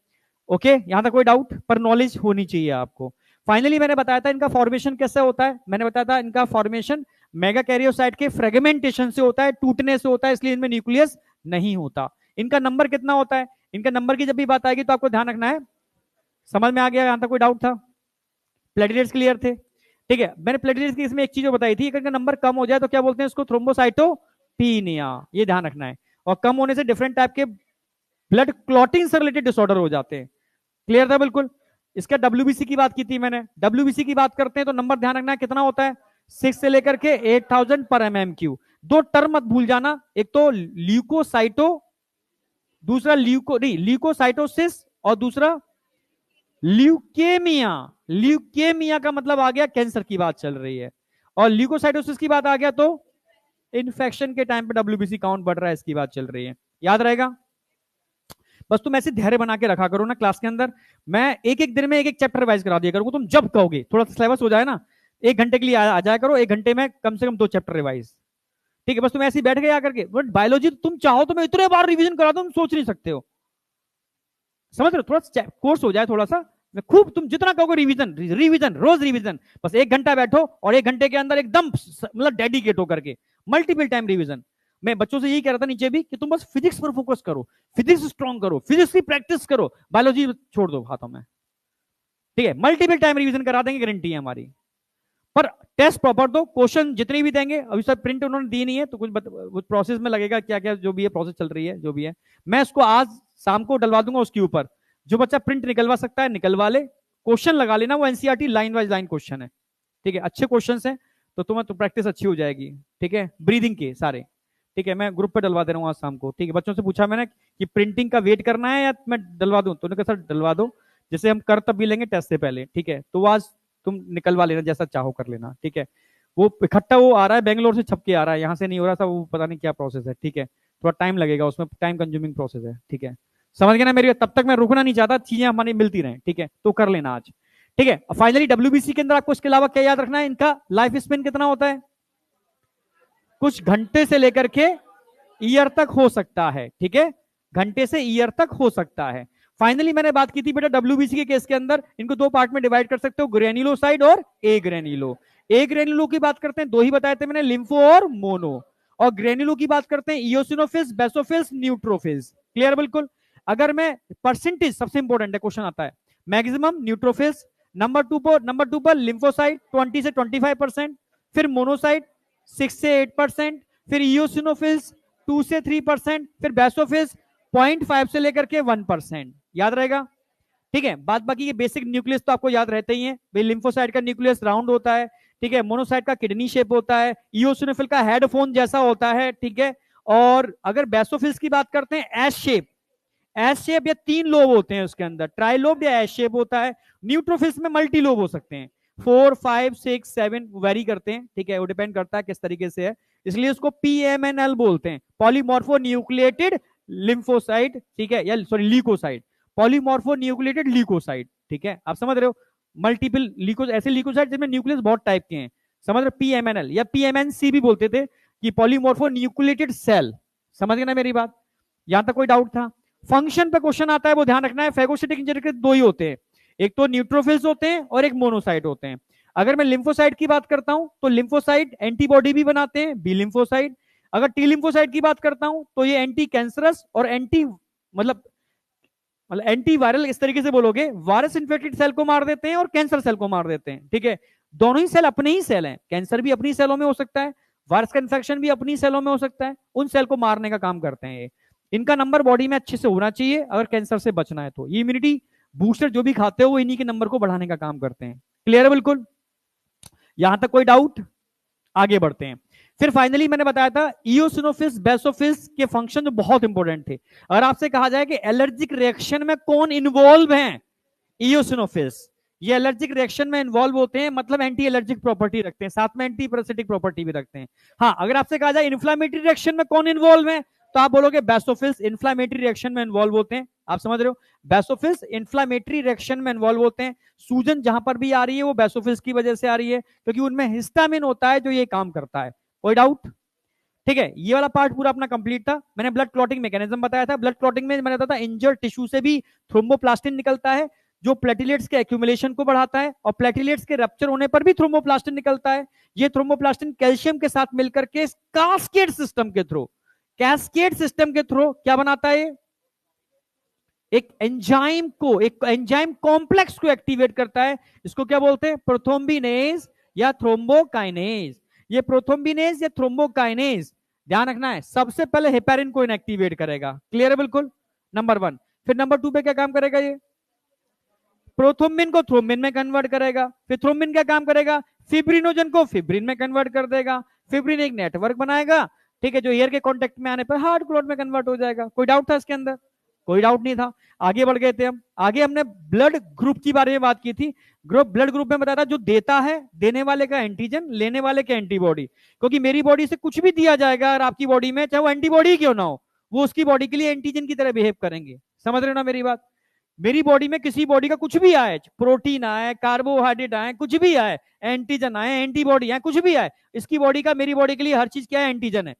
ओके, यहां तक कोई डाउट? पर नॉलेज होनी चाहिए आपको। फाइनली मैंने बताया था इनका फॉर्मेशन कैसे होता है। मैंने बताया था इनका फॉर्मेशन मेगाकैरियोसाइट के फ्रेगमेंटेशन से होता है, टूटने से होता है, इसलिए इनमें न्यूक्लियस नहीं होता। इनका नंबर कितना होता है? इनका नंबर की जब भी बात आएगी तो आपको ध्यान रखना है। समझ में आ गया? यहां तक कोई डाउट था? प्लेटलेट्स क्लियर थे? ठीक है, मैंने प्लेटलेट्स की इसमें एक चीज बताई थी, अगर नंबर कम हो जाए तो क्या बोलते हैं इसको? थ्रोम्बोसाइटोपीनिया, ये ध्यान रखना है। और कम होने से डिफरेंट टाइप के ब्लड क्लॉटिंग से रिलेटेड डिसऑर्डर हो जाते हैं। क्लियर था? बिल्कुल। इसका डब्ल्यूबीसी की बात की थी मैंने। डब्ल्यूबीसी की बात करते हैं तो नंबर ध्यान रखना है कितना होता है? 6 से लेकर के 8000 पर एमएमक्यू। दो टर्म मत भूल जाना, एक तो ल्यूकोसाइटो, दूसरा ल्यूकोसाइटोसिस, और दूसरा ल्यूकेमिया। ल्यूकेमिया का मतलब आ गया कैंसर की बात चल रही है, और ल्यूकोसाइटोसिस की बात आ गया तो इन्फेक्शन के टाइम पे डब्ल्यूबीसी काउंट बढ़ रहा है, इसकी बात चल रही है। याद रहेगा? बस तुम ऐसे धैर्य बना के रखा करो ना क्लास के अंदर। मैं एक एक दिन में एक एक चैप्टर रिवाइज करा दिया करूंगा, तुम जब कहोगे। थोड़ा सा सिलेबस हो जाए ना, 1 घंटे के लिए आ जाया करो, 1 घंटे में कम से कम 2 चैप्टर रिवाइज। ठीक है, बस तुम ऐसे ही बैठ गए आकर के। बट बायोलॉजी तुम चाहो तो मैं इतने बार रिवीजन करा दूं, तुम सोच नहीं सकते हो। समझ रहे हो? थोड़ा कोर्स हो जाए थोड़ा सा, मैं खूब, तुम जितना कहोगे रिवीजन रिवीजन, रोज रिवीजन। बस 1 घंटा बैठो और 1 घंटे के अंदर एकदम मतलब डेडिकेट होकर के मल्टीपल टाइम रिवीजन। मैं बच्चों से यही कह रहा था नीचे भी कि तुम बस फिजिक्स पर फोकस करो, फिजिक्स स्ट्रॉन्ग करो, फिजिक्स की प्रैक्टिस करो, बायोलॉजी छोड़ दो हाथों में। ठीक है, मल्टीपल टाइम रिवीजन करा देंगे, गारंटी है हमारी। पर टेस्ट प्रॉपर दो, क्वेश्चन जितने भी देंगे, अभी सब प्रिंट उन्होंने दी नहीं है तो कुछ प्रोसेस में लगेगा, क्या क्या जो भी है प्रोसेस चल रही है जो भी है, मैं इसको आज शाम को डलवा दूंगा उसके ऊपर। जो बच्चा प्रिंट निकलवा सकता है निकलवा ले, क्वेश्चन लगा लेना, वो NCERT line wise line question है, ठीक है, अच्छे क्वेश्चन है, तो तुम्हें तो प्रैक्टिस अच्छी हो जाएगी, ठीक है, ब्रीदिंग के सारे, ठीक है, मैं ग्रुप पे डलवा दे रहा हूँ आज शाम को, ठीक है। बच्चों से पूछा मैंने कि प्रिंटिंग का वेट करना है या मैं डलवा दूं, तो उन्होंने कहा सर डलवा दो, जैसे हम कर तब भी लेंगे टेस्ट से पहले, ठीक है, तो आज तुम निकलवा लेना, जैसा चाहो कर लेना, ठीक है। वो इकट्ठा वो आ रहा है बेंगलोर से छप के आ रहा है, यहाँ से नहीं हो रहा था, वो पता नहीं क्या प्रोसेस है, ठीक है, थोड़ा टाइम लगेगा उसमें, टाइम कंज्यूमिंग प्रोसेस है, ठीक है, समझ गए ना मेरी, तब तक मैं रुकना नहीं चाहता, चीजें हमारी मिलती रहें, ठीक है, तो कर लेना आज, ठीक है। फाइनली डब्ल्यूबीसी के अंदर आपको इसके अलावा क्या याद रखना है, इनका लाइफ स्पेन कितना होता है, कुछ घंटे से लेकर के ईयर तक हो सकता है, ठीक है, घंटे से ईयर तक हो सकता है। फाइनली मैंने बात की थी बेटा डब्ल्यूबीसी के केस के अंदर इनको दो पार्ट में डिवाइड कर सकते हो, ग्रेन्युलोसाइड और ए ग्रेन्युलो। ए ग्रेन्युलो की बात करते हैं, दो ही बताए थे मैंने, लिम्फो और मोनो, और ग्रेन्युलो की बात करते हैं इयोसिनोफिल्स, बेसोफिल्स, न्यूट्रोफिल्स, क्लियर बिल्कुल। अगर मैं परसेंटेज, सबसे इंपॉर्टेंट है, क्वेश्चन आता है, मैक्सिमम न्यूट्रोफिल्स, नंबर टू पर लिम्फोसाइट 20 से 25%, फिर मोनोसाइट 6 से 8%, फिर इयोसिनोफिल्स 2 से 3%, फिर बेसोफिल्स 0.5 से लेकर के 1%, याद रहेगा, ठीक है। बाद बाकी के बेसिक न्यूक्लियस तो आपको याद रहते ही हैं भाई, लिम्फोसाइट का न्यूक्लियस राउंड होता है, ठीक है, मोनोसाइट का किडनी शेप होता है, इयोसिनोफिल का हेडफोन जैसा होता है, ठीक है, और अगर बेसोफिल्स की बात करते हैं एस शेप, एस शेप या 3 लोब होते हैं उसके अंदर, ट्राइलोब या एस शेप होता है। न्यूट्रोफिल्स में मल्टी लोब हो सकते हैं, 4, 5, 6, 7 वेरी करते हैं, ठीक है, वो डिपेंड करता है किस तरीके से है, इसलिए उसको पीएमएनएल बोलते हैं, पॉलीमॉर्फो न्यूक्लिएटेड लिम्फोसाइट, ठीक है, या sorry leucocyte, polymorphonucleated leucocyte, ठीक है, आप समझ रहे हो, मल्टीपल ल्यूको, ऐसे ल्यूकोसाइट जिसमें न्यूक्लियस बहुत टाइप के हैं, समझ रहे, पीएमएनएल या पीएमएनसी भी बोलते थे कि पॉलीमॉर्फो न्यूक्लिएटेड सेल, समझ गए ना मेरी बात, यहां तक कोई डाउट था। फंक्शन पे क्वेश्चन आता है, वो ध्यान रखना है, फेगोसिटिक इंजरी दो ही होते हैं, एक तो न्यूट्रोफिल्स होते हैं और एक मोनोसाइट होते हैं। अगर मैं लिम्फोसाइट की बात करता हूं तो लिम्फोसाइट एंटीबॉडी भी बनाते हैं, बी लिम्फोसाइट। अगर टी लिम्फोसाइट की बात करता हूं तो ये एंटी कैंसरस और एंटी मतलब एंटी वायरल, इस तरीके से बोलोगे, वायरस इन्फेक्टेड सेल को मार देते हैं और कैंसर सेल को मार देते हैं, ठीक है, दोनों ही सेल अपने ही सेल हैं, कैंसर भी अपनी सेलों में हो सकता है, वायरस का इन्फेक्शन भी अपनी सेलों में हो सकता है, उन सेल को मारने का काम करते हैं ये। इनका नंबर बॉडी में अच्छे से होना चाहिए अगर कैंसर से बचना है तो, ये इम्यूनिटी बूस्टर जो भी खाते हो वो इन्हीं के नंबर को बढ़ाने का काम करते हैं, क्लियर है बिल्कुल, यहां तक कोई डाउट, आगे बढ़ते हैं। फिर फाइनली मैंने बताया था इयोसिनोफिल्स बेसोफिल्स के फंक्शन जो बहुत इंपॉर्टेंट थे, अगर आपसे कहा जाए कि एलर्जिक रिएक्शन में कौन इन्वॉल्व है, इयोसिनोफिल्स, ये एलर्जिक रिएक्शन में इन्वॉल्व होते हैं, मतलब एंटी एलर्जिक प्रॉपर्टी रखते हैं, साथ में एंटी पैरासिटिक प्रॉपर्टी भी रखते हैं। हाँ, अगर आपसे कहा जाए इन्फ्लामेटरी रिएक्शन में कौन इन्वॉल्व है, तो आप बोलोगे बेसोफिल्स इन्फ्लामेटरी रिएक्शन में इन्वॉल्व होते हैं, आप समझ रहे हो, बेसोफिल्स इन्फ्लामेटरी रिएक्शन में इन्वॉल्व होते हैं, सूजन जहां पर भी आ रही है वो बेसोफिल्स की वजह से आ रही है, क्योंकि उनमें हिस्टामिन होता है जो ये काम करता है, कोई डाउट, ठीक है। ये वाला पार्ट पूरा अपना कंप्लीट था। मैंने ब्लड क्लॉटिंग मैकेनिज्म बताया था, ब्लड क्लॉटिंग में मैंने बताया था इंजर्ड टिश्यू से भी थ्रोम्बोप्लास्टिन निकलता है जो प्लेटिलेट्स के एक्यूमुलेशन को बढ़ाता है, और प्लेटिलेट्स के रप्चर होने पर भी थ्रोम्बोप्लास्टिन निकलता है। ये थ्रोम्बोप्लास्टिन कैल्शियम के साथ मिलकर के कास्केड सिस्टम के थ्रू, कैस्केड सिस्टम के थ्रू क्या बनाता है, एक एंजाइम को, एक एंजाइम कॉम्प्लेक्स को एक्टिवेट करता है, इसको क्या बोलते हैं, प्रोथ्रोम्बिनेज या थ्रोम्बोकाइनेज। ये प्रोथ्रोम्बिनेज या थ्रोम्बोकाइनेज ध्यान रखना है, सबसे पहले हेपेरिन को इनएक्टिवेट करेगा, क्लियर है बिल्कुल, नंबर 1। फिर नंबर 2 पे क्या काम करेगा, ये प्रोथ्रोम्बिन को थ्रोम्बिन में कन्वर्ट करेगा, फिर थ्रोम्बिन क्या काम करेगा, फिब्रिनोजन को फिब्रिन में कन्वर्ट कर देगा, फिब्रिन एक नेटवर्क बनाएगा, ठीक है, जो एयर के कांटेक्ट में आने पर हार्ड क्लॉट में कन्वर्ट हो जाएगा। कोई डाउट था इसके अंदर, कोई डाउट नहीं था। आगे बढ़ गए थे हम, आगे हमने ब्लड ग्रुप की बारे में बात की थी। ब्लड ग्रुप में बताया था जो देता है, देने वाले का एंटीजन, लेने वाले का एंटीबॉडी, क्योंकि मेरी बॉडी से कुछ भी दिया जाएगा और आपकी बॉडी में, चाहे वो एंटीबॉडी क्यों ना हो, वो उसकी बॉडी के लिए एंटीजन की तरह बिहेव करेंगे, समझ रहे हो ना मेरी बात। मेरी बॉडी में किसी बॉडी का कुछ भी आए, प्रोटीन आए, कार्बोहाइड्रेट आए, कुछ भी आए, एंटीजन आए, एंटीबॉडी आए, कुछ भी आए, इसकी बॉडी का मेरी बॉडी के लिए हर चीज क्या है, एंटीजन है।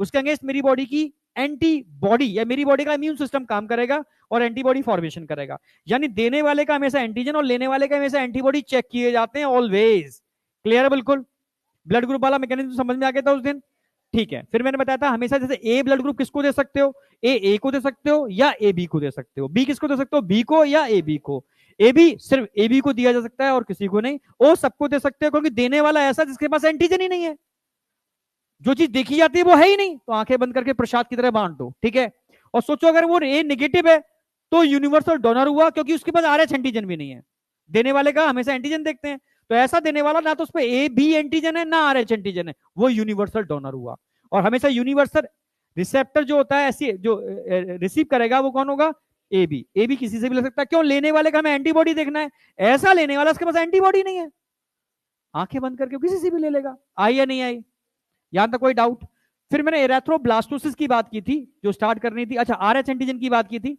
उसके अगेंस्ट मेरी बॉडी की एंटीबॉडी या मेरी बॉडी का इम्यून सिस्टम काम करेगा और एंटीबॉडी फॉर्मेशन करेगा। यानी देने वाले का हमेशा एंटीजन और लेने वाले का हमेशा एंटीबॉडी चेक किए जाते हैं ऑलवेज, क्लियर है बिल्कुल। ब्लड ग्रुप वाला मैकेनिज्म समझ में आ गया था उस दिन, ठीक है। फिर मैंने बताया था हमेशा जैसे ए ब्लड ग्रुप किसको दे सकते हो, ए को दे सकते हो या ए बी को दे सकते हो, बी किसको दे सकते हो, बी को या ए बी को। ए बी सिर्फ ए बी को दिया जा सकता है और किसी को नहीं, ओ सबको दे सकते हैं, क्योंकि देने वाला ऐसा जिसके पास एंटीजन ही नहीं है। जो चीज देखी जाती है वो है ही नहीं, तो आंखें बंद करके प्रसाद की तरह बांट दो, ठीक है। और सोचो अगर वो ए नेगेटिव है तो यूनिवर्सल डोनर हुआ, क्योंकि उसके पास आर एच एंटीजन भी नहीं है। देने वाले का हमेशा एंटीजन देखते हैं, तो ऐसा देने वाला ना तो उस पर ए बी एंटीजन है ना आर एच एंटीजन है, वो यूनिवर्सल डोनर हुआ। और हमेशा यूनिवर्सल रिसेप्टर जो होता है, ऐसी जो रिसीव करेगा वो कौन होगा, ए बी। ए बी किसी से भी ले सकता है, क्यों, लेने वाले का हमें एंटीबॉडी देखना है, ऐसा लेने वाला उसके पास एंटीबॉडी नहीं है, आंखें बंद करके किसी से भी ले लेगा। आई या नहीं आई, यहां तक कोई डाउट? फिर मैंने एरेथ्रोब्लास्टोसिस की बात की थी जो स्टार्ट करनी थी। अच्छा, आर एच एंटीजन की बात की थी।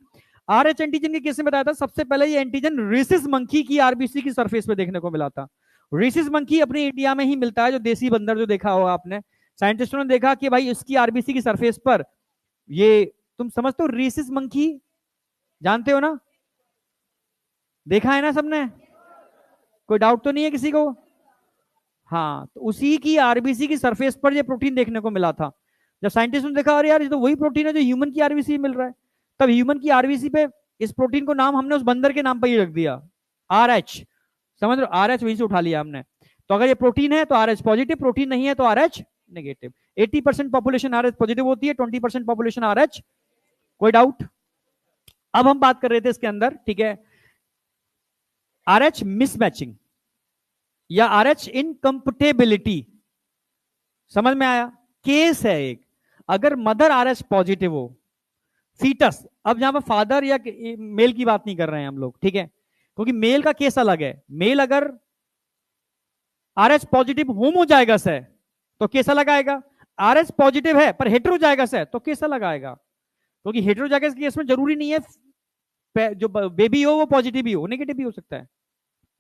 आर एच एंटीजन के केस में बताया था सबसे पहले ये एंटीजन रेसिस मंकी की आरबीसी की सरफेस पे देखने को मिला था। रेसिस मंकी अपने इंडिया में ही मिलता है, जो देसी बंदर जो देखा होगा आपने, साइंटिस्टों ने देखा कि भाई इसकी आरबीसी की सरफेस पर ये, तुम समझते हो रेसिस मंकी, जानते हो ना, देखा है ना सबने, कोई डाउट तो नहीं है किसी को? हाँ, तो उसी की आरबीसी की सरफेस पर ये प्रोटीन देखने को मिला था। जब साइंटिस्ट ने देखा अरे यार ये तो वही प्रोटीन है जो ह्यूमन की आरबीसी में मिल रहा है, तब ह्यूमन की आरबीसी पे इस प्रोटीन को नाम हमने उस बंदर के नाम पर ही रख दिया, आर एच। समझ रहे हो, आर एच वहीं से उठा लिया हमने। तो अगर ये प्रोटीन है तो आर एच पॉजिटिव, प्रोटीन नहीं है तो are H negative. 80% population R H positive होती है, 20% पॉपुलेशन आर एच। कोई डाउट? अब हम बात कर रहे थे इसके अंदर, ठीक है, आर एच मिसमैचिंग या आर एच इनकम्पेटेबिलिटी। समझ में आया? केस है एक, अगर मदर आर एच पॉजिटिव हो, फीटस, अब यहां पर फादर या मेल की बात नहीं कर रहे हैं हम लोग, ठीक है, क्योंकि मेल का केस अलग है। मेल अगर आर एच पॉजिटिव होमोजाइगस है तो केस अलग आएगा, आर एच पॉजिटिव है पर हेटेरोजाइगस है तो केस अलग आएगा, क्योंकि हेटेरोजाइगस के केस में जरूरी नहीं है जो बेबी हो वो पॉजिटिव भी हो, नेगेटिव भी हो सकता है।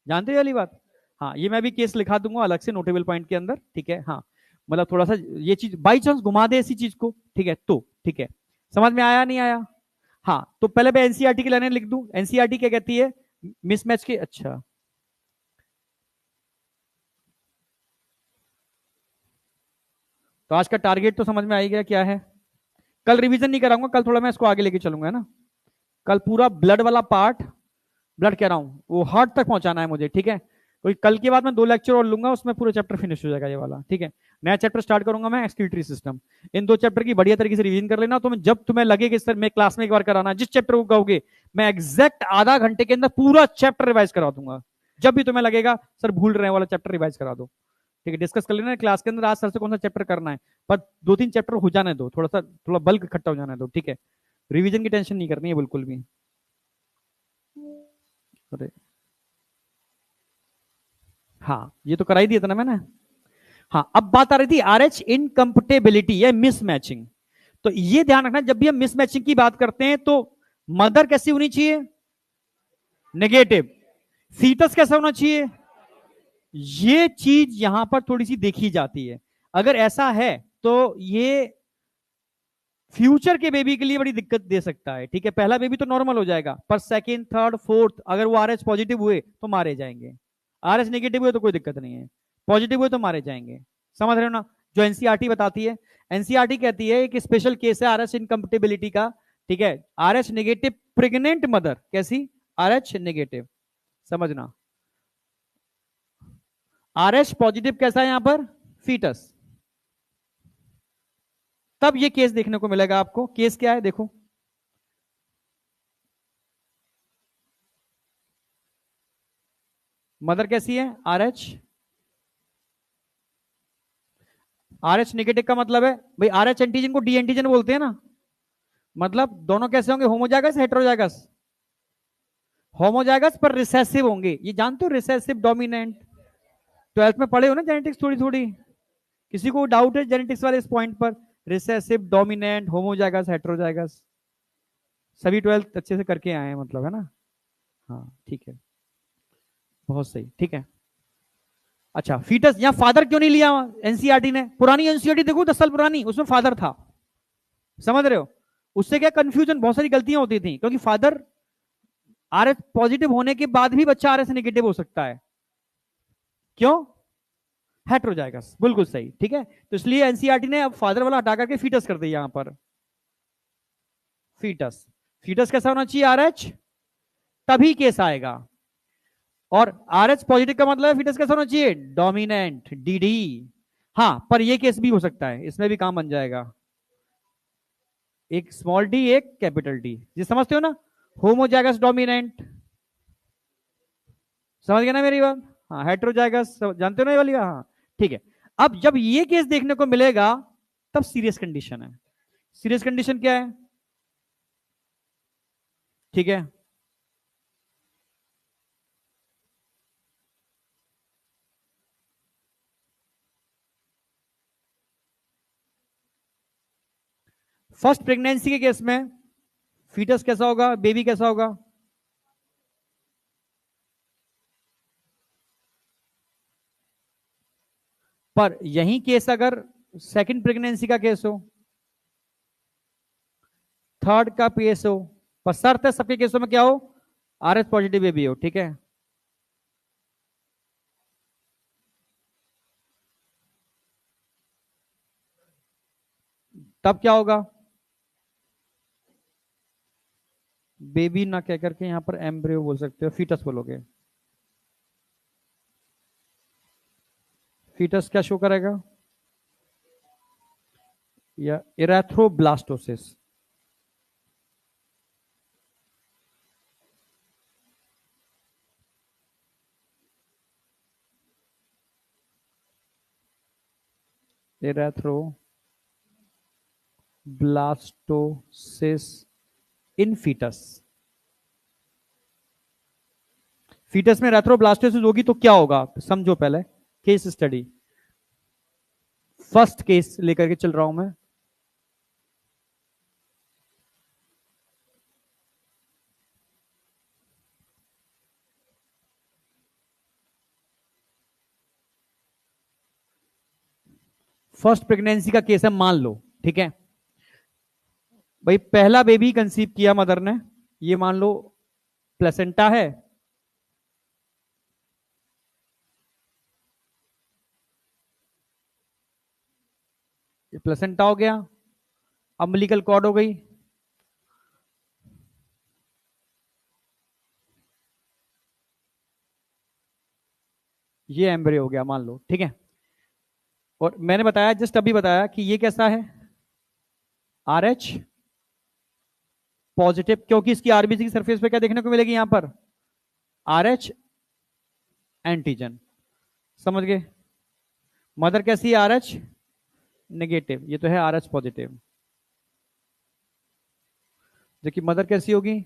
जानते हो वाली बात? हाँ, ये मैं भी केस लिखा दूंगा अलग से नोटेबल पॉइंट के अंदर, ठीक है। हाँ, मतलब थोड़ा सा ये चीज बाई चांस घुमा दे ऐसी चीज को, ठीक है, तो ठीक है, समझ में आया नहीं आया? हाँ, तो पहले मैं एनसीईआरटी की लाइनें लिख दूं। एनसीईआरटी क्या कहती है मिसमैच के, अच्छा तो आज का टारगेट तो समझ में आ ही गया क्या है। कल रिवीजन नहीं कराऊंगा, कल थोड़ा मैं इसको आगे लेके चलूंगा, है ना। कल पूरा ब्लड वाला पार्ट, ब्लड कह रहा हूं, वो हार्ट तक पहुंचाना है मुझे, ठीक है। कोई कल के बाद मैं 2 लेक्चर और लूंगा, उसमें पूरा चैप्टर फिनिश हो जाएगा ये वाला, ठीक है। नया चैप्टर स्टार्ट करूंगा मैं, एक्सक्रीटरी सिस्टम। इन 2 चैप्टर की बढ़िया तरीके से रिवीजन कर लेना, तो मैं जब तुम्हें लगे कि सर मैं क्लास में एक बार कराना, जिस चैप्टर को कहोगे मैं एग्जैक्ट आधा घंटे के अंदर पूरा चैप्टर रिवाइज करा दूंगा। जब भी तुम्हें लगेगा सर भूल रहे हैं वाला चैप्टर रिवाइज करा दो, ठीक है। डिस्कस कर लेना क्लास के अंदर आज सर से कौन सा चैप्टर करना है, पर 2-3 चैप्टर हो जाने दो, थोड़ा बल्क इकट्ठा हो जाने दो, ठीक है। रिवीजन की टेंशन नहीं करनी है बिल्कुल भी। अरे हाँ, ये तो करा ही दिया था ना मैंने। हाँ, अब बात आ रही थी आर एच इनकम्पेटेबिलिटी या मिसमैचिंग। तो ये ध्यान रखना, जब भी हम मिसमैचिंग की बात करते हैं तो मदर कैसी होनी चाहिए, नेगेटिव, फीटस कैसा होना चाहिए, ये चीज यहां पर थोड़ी सी देखी जाती है। अगर ऐसा है तो ये फ्यूचर के बेबी के लिए बड़ी दिक्कत दे सकता है, ठीक है। पहला बेबी तो नॉर्मल हो जाएगा, पर सेकंड, थर्ड, फोर्थ अगर वो आर एच पॉजिटिव हुए तो मारे जाएंगे, आर एच नेगेटिव हुए तो कोई दिक्कत नहीं है, पॉजिटिव हुए तो मारे जाएंगे। समझ रहे हो ना, जो एनसीईआरटी बताती है। एनसीईआरटी कहती है एक स्पेशल केस है आर एच इनकम्पेटेबिलिटी का, ठीक है, are H negative pregnant mother, कैसी, आर एच नेगेटिव, समझना। आर एच पॉजिटिव कैसा है यहां पर, फीटस, तब ये केस देखने को मिलेगा आपको। केस क्या है देखो, मदर कैसी है, R H, are H negative का मतलब है भाई आर एच एंटीजन को डी एंटीजन बोलते हैं ना, मतलब दोनों कैसे होंगे, होमोजाइगस हेटेरोजाइगस, होमोजाइगस पर रिसेसिव होंगे, ये जानते हो, रिसेसिव डोमिनेंट, 12th में पढ़े हो ना जेनेटिक्स थोड़ी थोड़ी, किसी को डाउट है जेनेटिक्स वाले इस पॉइंट पर, रिसेसिव डोमिनेंट होमोजाइगस हेटेरोजाइगस, सभी 12th अच्छे से करके आए हैं मतलब, है ना। हाँ ठीक है, बहुत सही, ठीक है। अच्छा, फीटस, यहां फादर क्यों नहीं लिया एनसीईआरटी ने, पुरानी एनसीईआरटी देखो 10 साल पुरानी, उसमें फादर था, समझ रहे हो। उससे क्या कंफ्यूजन, बहुत सारी गलतियां होती थी, क्योंकि फादर आर एस पॉजिटिव होने के बाद भी बच्चा आर एस नेगेटिव हो सकता है, क्यों, हेटेरोजाइगस, बिल्कुल सही, ठीक है। तो इसलिए एनसीईआरटी ने अब फादर वाला हटा करके फीटस कर दिया यहां पर, फीटस। फीटस कैसा होना चाहिए, आर एच, तभी केस आएगा और आर एच पॉजिटिव का मतलब है फीटस कैसा होना चाहिए, डोमिनेंट, डीडी। हाँ, पर ये केस भी हो सकता है, इसमें भी काम बन जाएगा, एक स्मॉल डी एक कैपिटल डी, जी समझते हो ना, होमोजाइगस डोमिनेंट, समझ गए ना मेरी बात। हाँ, हेटेरोजाइगस जानते हो ना ये वाली, हाँ ठीक है। अब जब ये केस देखने को मिलेगा तब सीरियस कंडीशन है। सीरियस कंडीशन क्या है, ठीक है, फर्स्ट प्रेगनेंसी के केस में फीटस कैसा होगा, बेबी कैसा होगा, पर यही केस अगर सेकंड प्रेगनेंसी का केस हो, थर्ड का पीएस हो, पर शर्त है सबके केसों में क्या हो, आर एच पॉजिटिव बेबी हो, ठीक है। तब क्या होगा, बेबी ना कह करके यहां पर एम्ब्रियो बोल सकते हो, फीटस बोलोगे। फीटस क्या शो करेगा, या इरेथ्रोब्लास्टोसिस, इरेथ्रोब्लास्टोसिस इन फीटस। फीटस में इरेथ्रोब्लास्टोसिस होगी तो क्या होगा, समझो पहले केस स्टडी, फर्स्ट केस लेकर के चल रहा हूं मैं। फर्स्ट प्रेगनेंसी का केस है, मान लो, ठीक है भाई, पहला बेबी कंसीव किया मदर ने, ये मान लो प्लेसेंटा है, ये प्लेसेंटा हो गया, अम्बिलिकल कॉर्ड हो गई, ये एम्ब्रियो हो गया मान लो, ठीक है। और मैंने बताया, जस्ट अभी बताया कि ये कैसा है, आर एच पॉजिटिव, क्योंकि इसकी आरबीसी की सरफेस पे क्या देखने को मिलेगी, यहां पर आर एच एंटीजन, समझ गए। मदर कैसी है, आर एच नेगेटिव, ये तो है आर एच पॉजिटिव, जबकि मदर कैसी होगी,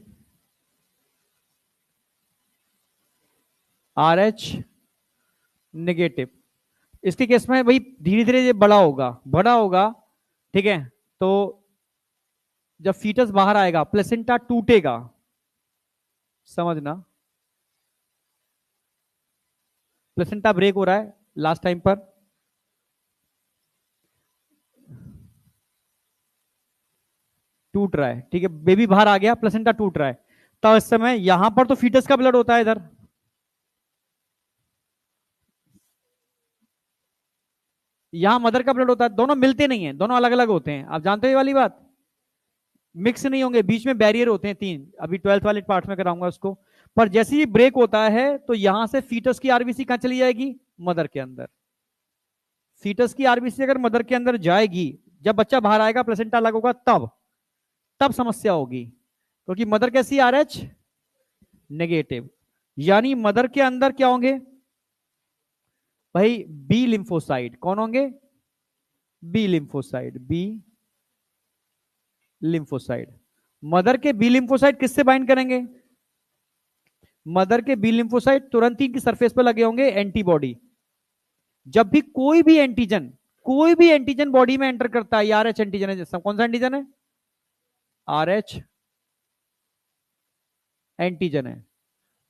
आर एच नेगेटिव। इसके केस में भाई धीरे धीरे ये बड़ा होगा, बड़ा होगा, ठीक है। तो जब फीटस बाहर आएगा प्लेसेंटा टूटेगा, समझना, प्लेसेंटा ब्रेक हो रहा है लास्ट टाइम पर, टूट रहा है, ठीक है, बेबी बाहर आ गया, प्लेसेंटा टूट रहा है, तो इस समय यहां पर तो फीटस का ब्लड होता है इधर, यहां मदर का ब्लड होता है, दोनों मिलते नहीं है, दोनों अलग अलग होते हैं, आप जानते हो ये वाली बात, मिक्स नहीं होंगे, बीच में बैरियर होते हैं तीन, अभी 12th वाले पार्ट में कराऊंगा उसको। पर जैसे ही ब्रेक होता है तो यहां से फीटस की आरबीसी कहां चली जाएगी, मदर के अंदर। फीटस की आरबीसी अगर मदर के अंदर जाएगी, जब बच्चा बाहर आएगा प्लेसेंटा अलग होगा, तब तब समस्या होगी, क्योंकि मदर कैसी, आर एच नेगेटिव, यानी मदर के अंदर क्या होंगे भाई, बी लिम्फोसाइड, कौन होंगे, B lymphocyte, B lymphocyte. Mother के बी लिम्फोसाइड किससे बाइंड करेंगे, मदर के बी लिम्फोसाइड तुरंत ही की सरफेस पर लगे होंगे एंटीबॉडी। जब भी कोई भी एंटीजन बॉडी में एंटर करता है, आर एच एंटीजन है, कौन सा एंटीजन है, आर एच एंटीजन है,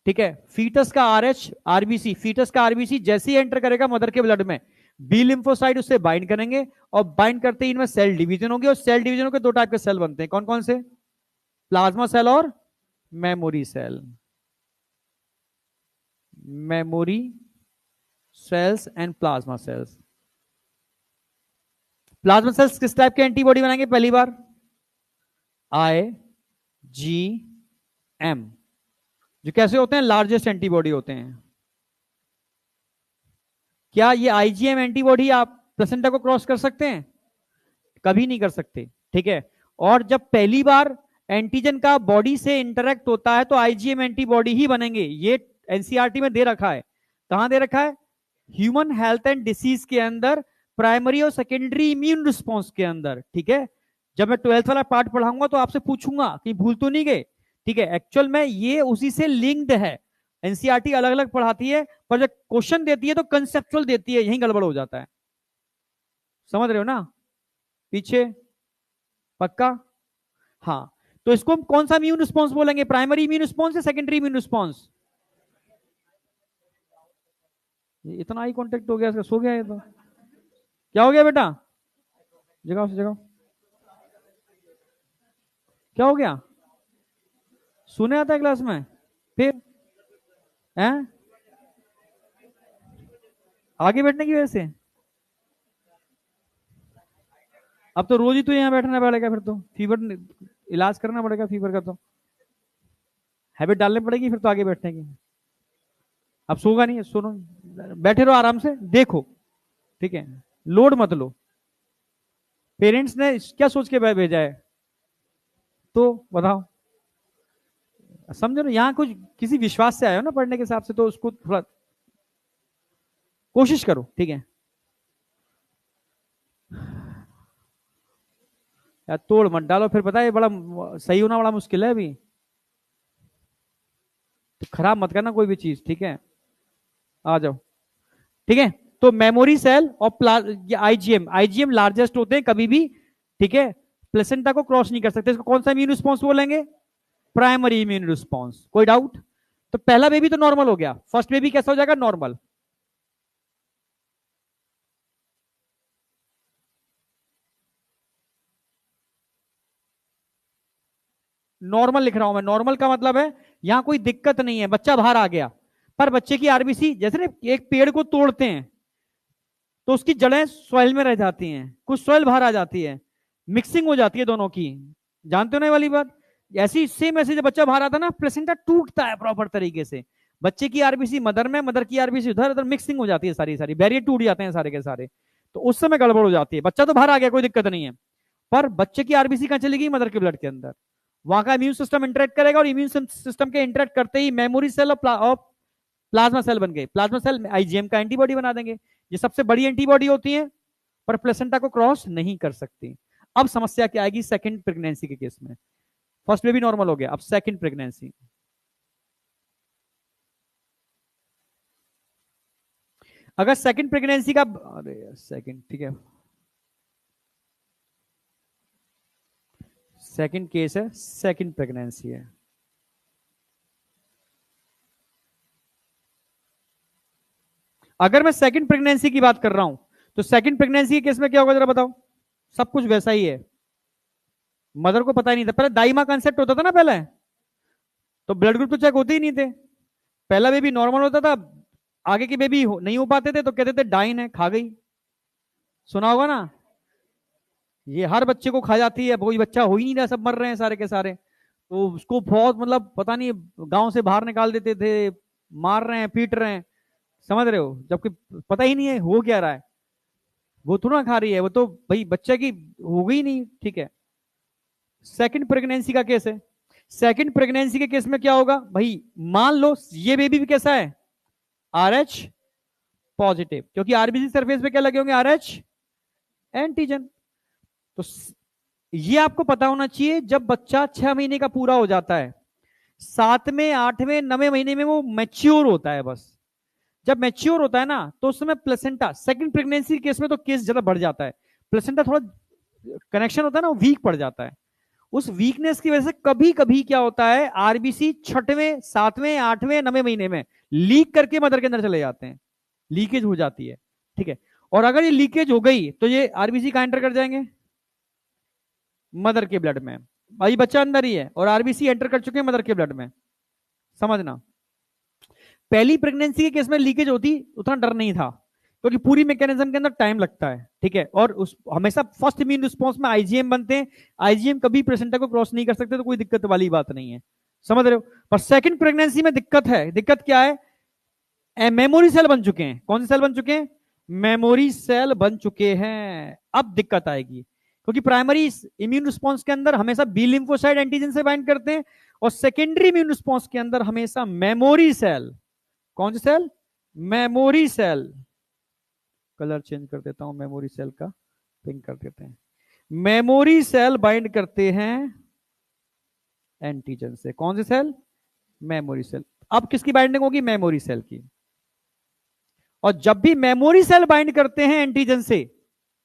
ठीक है। फीटस का आर एच आरबीसी, फीटस का आरबीसी जैसे ही एंटर करेगा मदर के ब्लड में, बी लिम्फोसाइड उससे बाइंड करेंगे, और बाइंड करते ही इनमें सेल डिवीजन होगी, और सेल डिवीजन के दो टाइप के सेल बनते हैं, कौन कौन से, प्लाज्मा सेल और memory cell, memory cells and plasma cells. Plasma cells किस टाइप के एंटीबॉडी बनाएंगे, पहली बार आई जी एम, जो कैसे होते हैं, लार्जेस्ट एंटीबॉडी होते हैं, क्या ये आईजीएम एंटीबॉडी आप प्लेसेंटा को क्रॉस कर सकते हैं? कभी नहीं कर सकते, ठीक है। और जब पहली बार एंटीजन का बॉडी से इंटरेक्ट होता है तो आईजीएम एंटीबॉडी ही बनेंगे। ये एनसीईआरटी में दे रखा है। कहां दे रखा है? ह्यूमन हेल्थ एंड डिसीज के अंदर, प्राइमरी और सेकेंडरी इम्यून रिस्पॉन्स के अंदर, ठीक है। जब मैं 12th वाला पार्ट पढ़ाऊंगा तो आपसे पूछूंगा कि भूल तो नहीं गए, ठीक है। एक्चुअल में ये उसी से लिंक्ड है। एनसीईआरटी अलग अलग पढ़ाती है, पर जब क्वेश्चन देती है तो कंसेप्चुअल देती है, यही गड़बड़ हो जाता है। समझ रहे हो ना? पीछे पक्का? हाँ। तो इसको हम कौन सा इम्यून रिस्पॉन्स बोलेंगे? प्राइमरी इम्यून रिस्पॉन्स या सेकेंडरी इम्यून रिस्पॉन्स? इतना आई कांटेक्ट हो गया इसका, सो गया ये तो। क्या हो गया बेटा? जगाओ से जगाओ। क्या हो गया? सुने आता है क्लास में? फिर हैं? आगे बैठने की वजह से? अब तो रोज ही तो यहाँ बैठना पड़ेगा, फिर तो फीवर इलाज करना पड़ेगा फीवर का, तो हैबिट डालनी पड़ेगी फिर तो आगे बैठने की। अब सोगा नहीं, सुनो, बैठे रहो आराम से, देखो, ठीक है। लोड मत लो। पेरेंट्स ने क्या सोच के भेजा है तो बताओ? समझो ना, यहाँ कुछ किसी विश्वास से आए हो ना पढ़ने के हिसाब से, तो उसको थोड़ा कोशिश करो, ठीक है। यार तोड़ मत डालो, फिर पता है बड़ा सही होना बड़ा मुश्किल है अभी। तो खराब मत करना कोई भी चीज, ठीक है। आ जाओ, ठीक है। तो मेमोरी सेल और आईजीएम, आईजीएम लार्जेस्ट होते हैं कभी भी, ठीक है। प्लेसेंटा को क्रॉस नहीं कर सकते। इसको कौन सा इम्यून रिस्पॉन्स बोलेंगे? Primary immune response. कोई डाउट? तो पहला बेबी तो नॉर्मल हो गया, फर्स्ट बेबी कैसा हो जाएगा? नॉर्मल। नॉर्मल लिख रहा हूं मैं। नॉर्मल का मतलब है यहां कोई दिक्कत नहीं है, बच्चा बाहर आ गया, पर बच्चे की आरबीसी, जैसे ना एक पेड़ को तोड़ते हैं तो उसकी जड़ें सॉइल में रह जाती हैं, कुछ सॉइल बाहर आ जाती है, मिक्सिंग हो जाती है दोनों की। जानते हो ना ये वाली बात? ऐसी सेम ऐसे जब बच्चा बाहर आता है ना, प्लेसेंटा टूटता है प्रॉपर तरीके से। बच्चे की आरबीसी मदर में, मदर की आरबीसी उधर, उधर मिक्सिंग हो जाती है, सारी सारी बैरियर टूट जाते हैं सारे के सारे। तो उस समय गड़बड़ हो जाती है। बच्चा तो बाहर आ गया, कोई दिक्कत नहीं है, पर बच्चे की आरबीसी कहां चली गई? मदर के ब्लड के अंदर। वहां का इम्यून सिस्टम इंटरेक्ट करेगा, और इम्यून सिस्टम के इंटरेक्ट करते ही मेमोरी सेल और प्लाज्मा सेल बन गए। प्लाज्मा सेल आईजीएम का एंटीबॉडी बना देंगे। ये सबसे बड़ी एंटीबॉडी होती है, पर प्लेसेंटा को क्रॉस नहीं कर सकती। अब समस्या क्या आएगी सेकंड प्रेगनेंसी के केस में? फर्स्ट में भी नॉर्मल हो गया, अब सेकंड प्रेगनेंसी। अगर सेकंड प्रेगनेंसी का, अरे सेकंड, ठीक है, सेकंड केस है, सेकंड प्रेगनेंसी है। अगर मैं सेकंड प्रेगनेंसी की बात कर रहा हूं, तो सेकंड प्रेगनेंसी के केस में क्या होगा जरा बताओ? सब कुछ वैसा ही है। मदर को पता ही नहीं था, पहले दाई मां कंसेप्ट होता था ना पहले, तो ब्लड ग्रुप तो चेक होते ही नहीं थे। पहला बेबी नॉर्मल होता था, आगे के बेबी नहीं हो पाते थे तो कहते थे डाइन है, खा गई। सुना होगा ना? ये हर बच्चे को खा जाती है, कोई बच्चा हो ही नहीं रहा, सब मर रहे हैं सारे के सारे। तो उसको बहुत मतलब पता नहीं, गांव से बाहर निकाल देते थे, मार रहे हैं, पीट रहे हैं, समझ रहे हो, जबकि पता ही नहीं है हो क्या रहा है। वो थोड़ा खा रही है, वो तो भाई बच्चे की हो गई नहीं, ठीक है। सेकंड प्रेगनेंसी का केस है। सेकंड प्रेगनेंसी के केस में क्या होगा भाई? मान लो ये बेबी भी कैसा है? RH पॉजिटिव, क्योंकि आरबीसी सरफेस पे क्या लगे होंगे? RH antigen. तो ये आपको पता होना चाहिए, जब बच्चा 6 महीने का पूरा हो जाता है, 7वें 8वें 9वें महीने में वो मैच्योर होता है बस। जब मैच्योर होता है ना, तो उस समय प्लेसेंटा, सेकंड प्रेगनेंसी केस में तो केस ज्यादा बढ़ जाता है, प्लेसेंटा थोड़ा कनेक्शन होता है ना, वीक पड़ जाता है। उस वीकनेस की वजह से कभी कभी क्या होता है, आरबीसी 6वें 7वें 8वें 9वें महीने में लीक करके मदर के अंदर चले जाते हैं, लीकेज हो जाती है, ठीक है। और अगर ये लीकेज हो गई तो ये आरबीसी कहां एंटर कर जाएंगे? मदर के ब्लड में। भाई बच्चा अंदर ही है और आरबीसी एंटर कर चुके हैं मदर के ब्लड में, समझना। पहली प्रेगनेंसी के केस में लीकेज होती उतना डर नहीं था, क्योंकि पूरी मैकेनिज्म के अंदर टाइम लगता है, ठीक है। और उस हमेशा फर्स्ट इम्यून रिस्पॉन्स में आईजीएम बनते हैं, आईजीएम कभी प्लेसेंटा को क्रॉस नहीं कर सकते, तो कोई दिक्कत वाली बात नहीं है, समझ रहे हो। पर सेकंड प्रेगनेंसी में दिक्कत है। दिक्कत क्या है? मेमोरी सेल बन चुके हैं। कौन से सेल बन चुके हैं? मेमोरी सेल बन चुके हैं। अब दिक्कत आएगी, क्योंकि प्राइमरी इम्यून रिस्पॉन्स के अंदर हमेशा बी लिम्फोसाइट एंटीजन से बाइंड करते हैं, और सेकेंडरी इम्यून रिस्पॉन्स के अंदर हमेशा मेमोरी सेल, कौन सी cell, memory cell, colour change कर देता हूं मेमोरी सेल का, पिंक कर देते हैं, मेमोरी सेल बाइंड करते हैं एंटीजन से। कौन सी सेल, मेमोरी सेल। अब किसकी बाइंडिंग होगी, मेमोरी सेल की। और जब भी मेमोरी सेल बाइंड करते हैं एंटीजन से,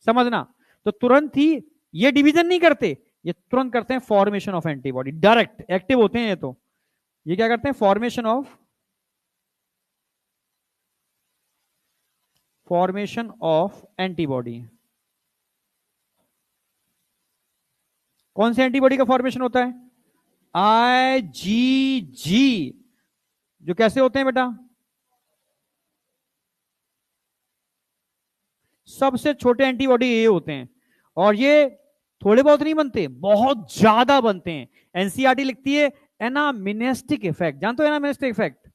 समझना, तो तुरंत ही ये डिवीजन नहीं करते, ये तुरंत करते हैं formation of antibody, direct active होते हैं ये। तो ये क्या करते हैं, फॉर्मेशन ऑफ एंटीबॉडी। कौन से एंटीबॉडी का फॉर्मेशन होता है, IgG, जो कैसे होते हैं बेटा, सबसे छोटे एंटीबॉडी ये होते हैं, और ये थोड़े बहुत नहीं बनते, बहुत ज्यादा बनते हैं। एनसीईआरटी लिखती है एनामिनेस्टिक इफेक्ट, जानते हो एनामिनेस्टिक इफेक्ट,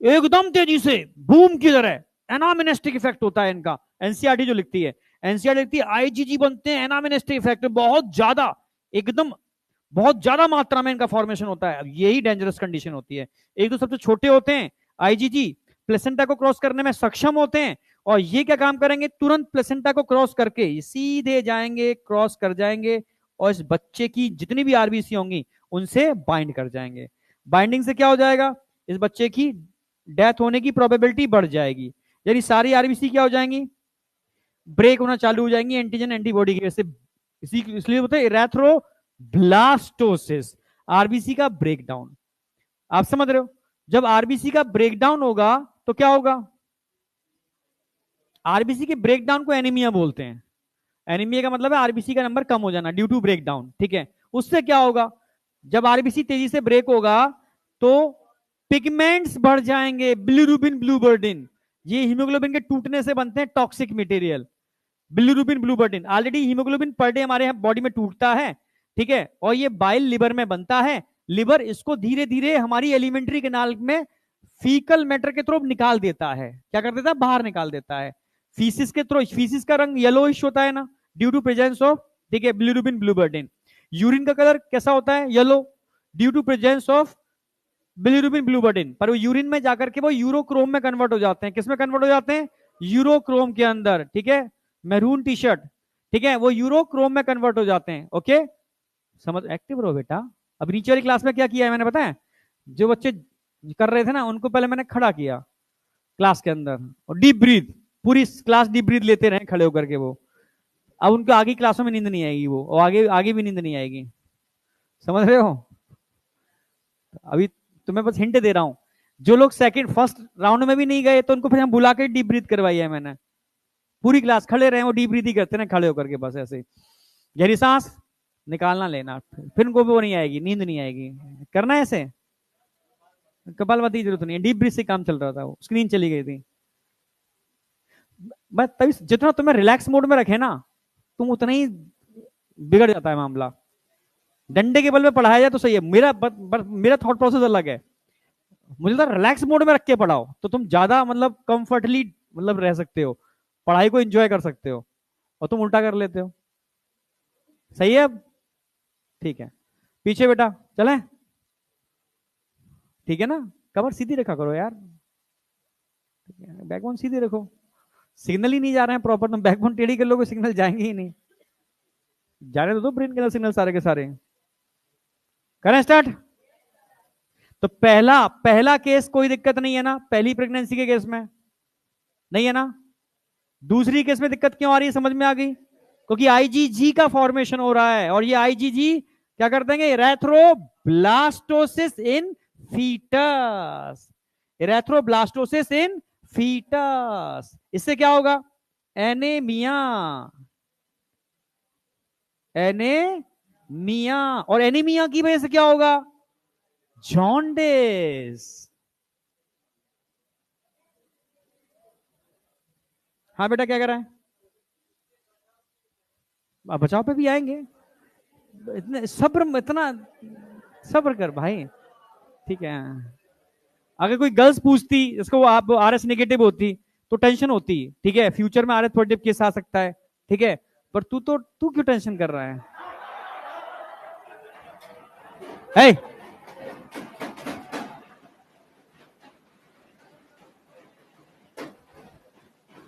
एकदम तेजी से बूम की तरह एनामिनेस्टिक इफेक्ट होता है इनका। एनसीईआरटी जो लिखती है, एनसीईआरटी लिखती है आईजीजी बनते हैं एनामिनेस्टिक इफेक्ट, बहुत ज्यादा, एकदम बहुत ज्यादा मात्रा में इनका फॉर्मेशन होता है। यही डेंजरस कंडीशन होती है। एक तो सबसे छोटे होते हैं आईजीजी, प्लेसेंटा को क्रॉस करने में सक्षम होते हैं, और ये क्या काम करेंगे, तुरंत प्लेसेंटा को क्रॉस करके सीधे जाएंगे, क्रॉस कर जाएंगे, और इस बच्चे की जितनी भी आरबीसी होंगी उनसे बाइंड कर जाएंगे। बाइंडिंग से क्या हो जाएगा, इस बच्चे की डेथ होने की प्रोबेबिलिटी बढ़ जाएगी, यानी सारी आरबीसी क्या हो जाएंगी, ब्रेक होना चालू हो जाएंगी एंटीजन एंटीबॉडी की वजह से। इसलिए होता है इरेथ्रोब्लास्टोसिस, आरबीसी का ब्रेकडाउन। आप समझ रहे हो, जब आरबीसी का ब्रेकडाउन होगा तो क्या होगा, आरबीसी के ब्रेकडाउन को एनीमिया बोलते हैं। एनीमिया का मतलब है आरबीसी का नंबर कम हो जाना ड्यू टू ब्रेकडाउन, ठीक है। उससे क्या होगा, जब आरबीसी तेजी से ब्रेक होगा तो पिगमेंट्स बढ़ जाएंगे, बिलिरुबिन, ब्लूबर्डिन, ये हीमोग्लोबिन के टूटने से बनते हैं toxic material, bilirubin, biliverdin. Already haemoglobin per day हमारे बॉडी में टूटता है, ठीक है, और ये बाइल लिवर में बनता है। लिवर इसको धीरे धीरे हमारी एलिमेंट्री कैनाल में फीकल मैटर के थ्रू निकाल देता है, क्या कर देता है, बाहर निकाल देता है। फीसिस के थ्रू, फीसिस का रंग येलोइश होता है ना, ड्यू टू प्रेजेंस ऑफ, ठीक है, बिलिरुबिन, ब्लूबर्डिन। यूरिन का कलर कैसा होता है, yellow, due to presence of bilirubin, biliverdin. पर वो यूरिन में जाकर के वो यूरोक्रोम में कन्वर्ट हो जाते हैं। किस में कन्वर्ट हो जाते हैं, यूरोक्रोम के अंदर, ठीक है, मैरून टी शर्ट, ठीक है, वो यूरोक्रोम में कन्वर्ट हो जाते हैं। ओके, समझ, एक्टिव रहो बेटा। अब नीचे वाली क्लास में क्या किया है मैंने, पता है, जो बच्चे कर रहे थे ना उनको पहले मैंने खड़ा किया क्लास के अंदर, और डीप ब्रीथ, पूरी क्लास डीप ब्रीथ लेते रहे खड़े होकर के वो। अब उनको आगे क्लासों में नींद नहीं आएगी वो, और आगे आगे भी नींद नहीं आएगी, समझ रहे हो। अभी तुम्हें बस हिंट दे रहा हूं, जो लोग सेकंड फर्स्ट राउंड में भी नहीं गए तो उनको फिर हम बुला के डीप ब्रीथ करवाई है मैंने। पूरी क्लास खड़े रहे, वो डीप ब्रीथ ही करते ना खड़े होकर के, बस ऐसे गहरी सांस निकालना लेना, फिर उनको वो नहीं आएगी, नींद नहीं आएगी, करना है ऐसे। कपालभाति की जरूरत नहीं है, डीप ब्रीथ से काम चल रहा था, वो स्क्रीन चली गई थी। बस तभी जितना तुम्हें रिलैक्स मोड में रखे ना, तुम उतना ही बिगड़ जाता है मामला। डंडे के बल में पढ़ाया जाए तो सही है, मेरा थॉट प्रोसेस अलग है। मुझे तो रिलैक्स मोड में रख के पढ़ाओ तो तुम ज्यादा मतलब कंफर्टली मतलब रह सकते हो, पढ़ाई को एंजॉय कर सकते हो, और तुम उल्टा कर लेते हो। सही है, अब ठीक है, पीछे बेटा चले, ठीक है ना, कमर सीधी रखा करो यार, बैकबोन सीधी रखो। सिग्नल ही नहीं जा रहे हैं प्रॉपर, तुम बैकबोन टेढ़ी कर लोगे सिग्नल जाएंगे ही नहीं, जाने तो दो ब्रेन के अंदर सिग्नल सारे के सारे। करें स्टार्ट। तो पहला केस कोई दिक्कत नहीं है ना, पहली प्रेगनेंसी के केस में नहीं है ना। दूसरी केस में दिक्कत क्यों आ रही है, समझ में आ गई, क्योंकि आईजीजी का फॉर्मेशन हो रहा है, और ये आईजीजी क्या कर देंगे, इरेथ्रोब्लास्टोसिस इन फीटस, इरेथ्रोब्लास्टोसिस इन फीटस। इससे क्या होगा, एनेमिया, एनेमिया, और एनीमिया की वजह से क्या होगा, जॉन्डिस। हाँ बेटा क्या कर रहा है, बचाव पे भी आएंगे, इतने सब्र, इतना सब्र कर भाई, ठीक है। अगर कोई गर्ल्स पूछती, इसको आप आरएस नेगेटिव होती तो टेंशन होती है, ठीक है, फ्यूचर में आर्थराइटिस केस आ सकता है, ठीक है, पर तू क्यों टेंशन कर रहा है? hey!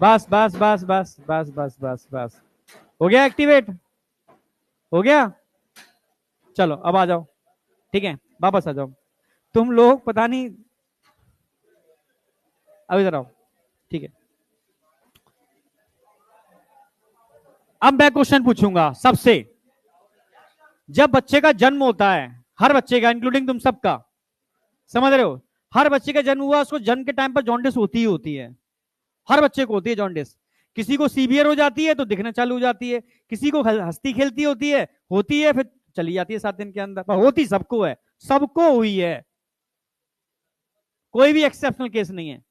बस बस बस बस बस बस बस बस, हो गया एक्टिवेट, हो गया, चलो अब आ जाओ, ठीक है, वापस आ जाओ, तुम लोग पता नहीं, अब इधर आओ, ठीक है। अब मैं क्वेश्चन पूछूंगा सबसे, जब बच्चे का जन्म होता है, हर बच्चे का इंक्लूडिंग तुम सबका, समझ रहे हो, हर बच्चे का जन्म हुआ, उसको जन्म के टाइम पर जॉन्डिस होती ही होती है, हर बच्चे को होती है जॉन्डिस, किसी को सीवियर हो जाती है तो दिखना चालू हो जाती है, किसी को हंसती खेलती होती है फिर चली जाती है 7 दिन के अंदर, पर होती सबको है, सबको हुई है, कोई भी एक्सेप्शनल केस नहीं है।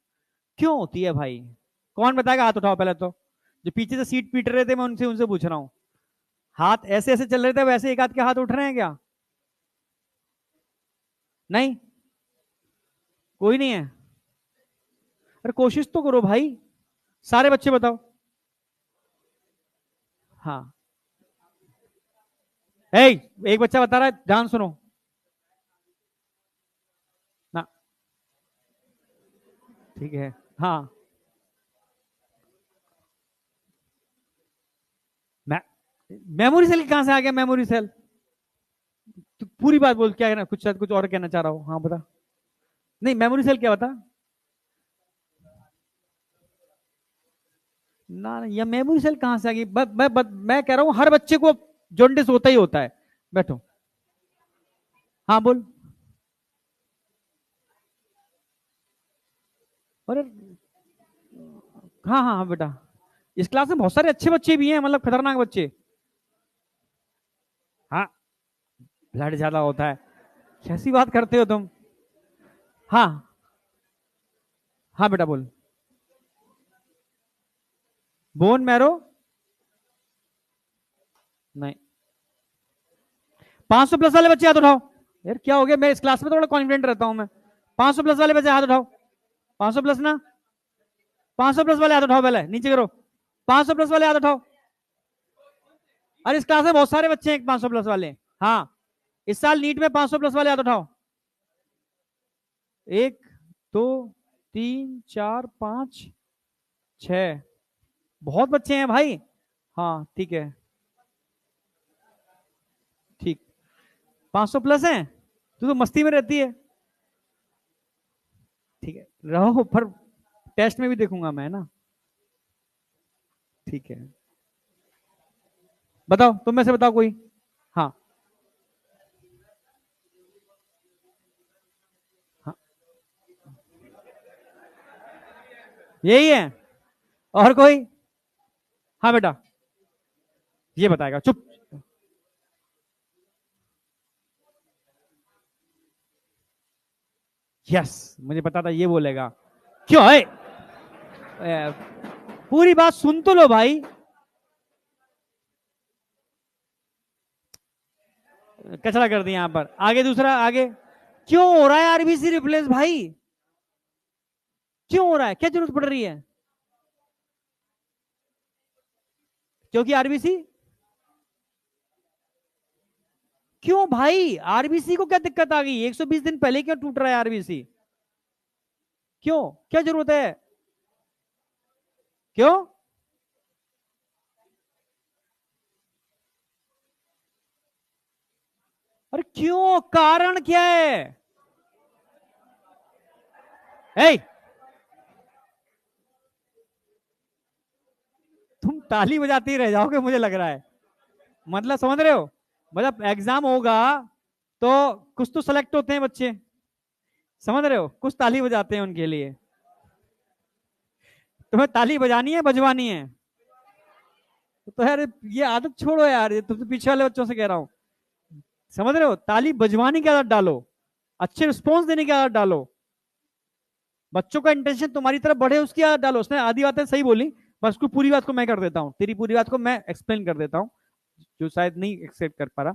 क्यों होती है भाई? कौन बताएगा? हाथ उठाओ पहले तो, जो पीछे से सीट पीट रहे थे मैं उनसे उनसे पूछ रहा हूं, हाथ ऐसे ऐसे चल रहे थे वैसे एक हाथ के हाथ उठ रहे हैं क्या? नहीं, कोई नहीं है? अरे कोशिश तो करो भाई, सारे बच्चे बताओ। हाँ, एक बच्चा बता रहा है, ध्यान सुनो ना, ठीक है, हाँ, मेमोरी सेल कहां से आ गया? मेमोरी सेल, तो पूरी बात बोल, क्या है ना, कुछ शायद कुछ और कहना चाह रहा हूं, हाँ बता। नहीं, मेमोरी सेल क्या बता ना, ये मेमोरी सेल कहां से आ गई? मैं कह रहा हूं हर बच्चे को जॉन्डिस होता ही होता है, बैठो, हाँ बोल। अरे हाँ हाँ हाँ बेटा, इस क्लास में बहुत सारे अच्छे बच्चे भी हैं, मतलब खतरनाक बच्चे, हाँ, ब्लड ज्यादा होता है, कैसी बात करते हो तुम? हाँ हाँ बेटा बोल। बोन मैरो, नहीं, 500 प्लस वाले बच्चे हाथ उठाओ। यार क्या हो गया, मैं इस क्लास में थोड़ा कॉन्फिडेंट रहता हूं मैं। 500 प्लस वाले बच्चे हाथ उठाओ, 500 प्लस ना, 500 प्लस वाले हाथ उठाओ, पहले नीचे करो, 500 प्लस वाले हाथ उठाओ। अरे इस क्लास में बहुत सारे बच्चे हैं 500 प्लस वाले, हाँ, इस साल नीट में 500 प्लस वाले हाथ उठाओ। 1 2 3 4 5 6, बहुत बच्चे हैं भाई, हाँ ठीक है, ठीक, 500 प्लस है, तू तो मस्ती में रहती है, ठीक है, रहो, पर टेस्ट में भी देखूंगा मैं ना, ठीक है, बताओ तुम में से बताओ कोई, हाँ हाँ, यही है, और कोई? हाँ बेटा, ये बताएगा, चुप, यस, मुझे पता था ये बोलेगा, क्यों है? पूरी बात सुन तो लो भाई, कचरा कर दिया यहाँ पर, आगे दूसरा, आगे, क्यों हो रहा है आरबीसी रिप्लेस भाई? क्यों हो रहा है, क्या जरूरत पड़ रही है? क्योंकि आरबीसी, क्यों भाई, आरबीसी को क्या दिक्कत आ गई? 120 दिन पहले क्यों टूट रहा है आरबीसी? क्यों, क्या जरूरत है? क्यों? अरे क्यों, कारण क्या है? ए, तुम ताली बजाते ही रह जाओगे मुझे लग रहा है, मतलब समझ रहे हो, मतलब एग्जाम होगा तो कुछ तो सेलेक्ट होते हैं बच्चे, समझ रहे हो, कुछ ताली बजाते हैं उनके लिए, तुम्हें ताली बजानी है बजवानी है? तो यार ये आदत छोड़ो यार, ये तुम तो पीछे वाले बच्चों से कह रहा हूं, समझ रहे हो, ताली बजवाने की आदत डालो, अच्छे रिस्पॉन्स देने की आदत डालो, बच्चों का इंटेंशन तुम्हारी तरफ बढ़े उसकी आदत डालो। उसने आधी बातें सही बोली, बस उसको पूरी बात को मैं कर देता हूँ, तेरी पूरी बात को मैं एक्सप्लेन कर देता हूँ, जो शायद नहीं एक्सेप्ट कर पा रहा।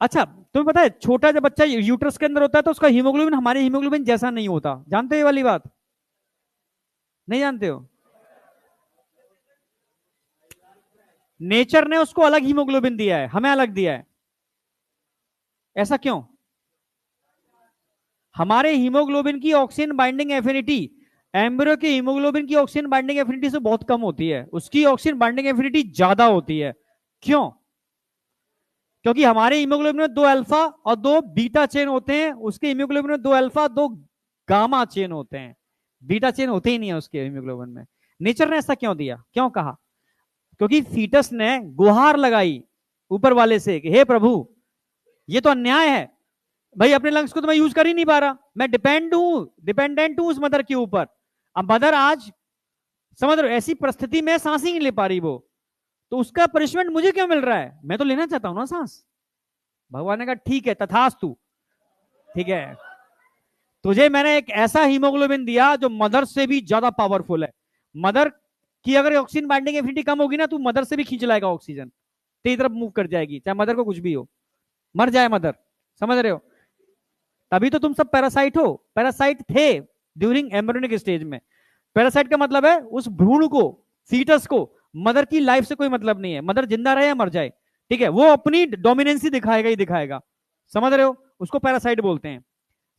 अच्छा, तुम्हें पता है छोटा जब बच्चा यूट्रस के अंदर होता है तो उसका हीमोग्लोबिन हमारे हीमोग्लोबिन जैसा नहीं होता, जानते हो ये वाली बात? नहीं जानते हो? नेचर ने उसको अलग हीमोग्लोबिन दिया है, हमें अलग दिया है। ऐसा क्यों? हमारे हीमोग्लोबिन की ऑक्सीजन बाइंडिंग एफिनिटी एम्ब्रियो के हीमोग्लोबिन की ऑक्सीजन बाइंडिंग एफिनिटी से बहुत कम होती है, उसकी ऑक्सीजन बाइंडिंग एफिनिटी ज्यादा होती है। क्यों? क्योंकि हमारे हीमोग्लोबिन में 2 अल्फा और 2 बीटा चेन होते हैं, उसके हीमोग्लोबिन में 2 अल्फा 2 गामा चेन होते हैं, बीटा चेन होते ही नहीं है उसके हीमोग्लोबिन में। नेचर ने ऐसा क्यों दिया, क्यों कहा? क्योंकि फीटस ने गुहार लगाई ऊपर वाले से कि हे प्रभु, ये तो अन्याय है भाई, अपने लंग्स को तो मैं यूज कर ही नहीं पा रहा, मैं डिपेंडेंट हूं उस मदर के ऊपर। अब मदर आज, समझ रहे हो, ऐसी परिस्थिति में सांस ही नहीं ले पा रही वो, तो उसका पनिशमेंट मुझे क्यों मिल रहा है? मैं तो लेना चाहता हूं ना सांस। भगवान ने कहा ठीक है, तथास्तु, ठीक है, तुझे मैंने एक ऐसा हीमोग्लोबिन दिया जो मदर से भी ज्यादा पावरफुल है। मदर की अगर ऑक्सीजन बाइंडिंग एफिनिटी कम होगी ना, तू मदर से भी खींच लाएगा ऑक्सीजन, तेरी तरफ मूव कर जाएगी, चाहे मदर को कुछ भी हो, मर जाए मदर। समझ रहे हो? तभी तो तुम सब पैरासाइट हो, पैरासाइट थे ड्यूरिंग एम्ब्रियोनिक स्टेज में। पैरासाइट का मतलब है उस भ्रूण को, फीटस को, मदर की लाइफ से कोई मतलब नहीं है, मदर जिंदा रहे या मर जाए, ठीक है, वो अपनी डोमिनेंसी दिखाएगा ही दिखाएगा। समझ रहे हो? उसको पैरासाइट बोलते हैं।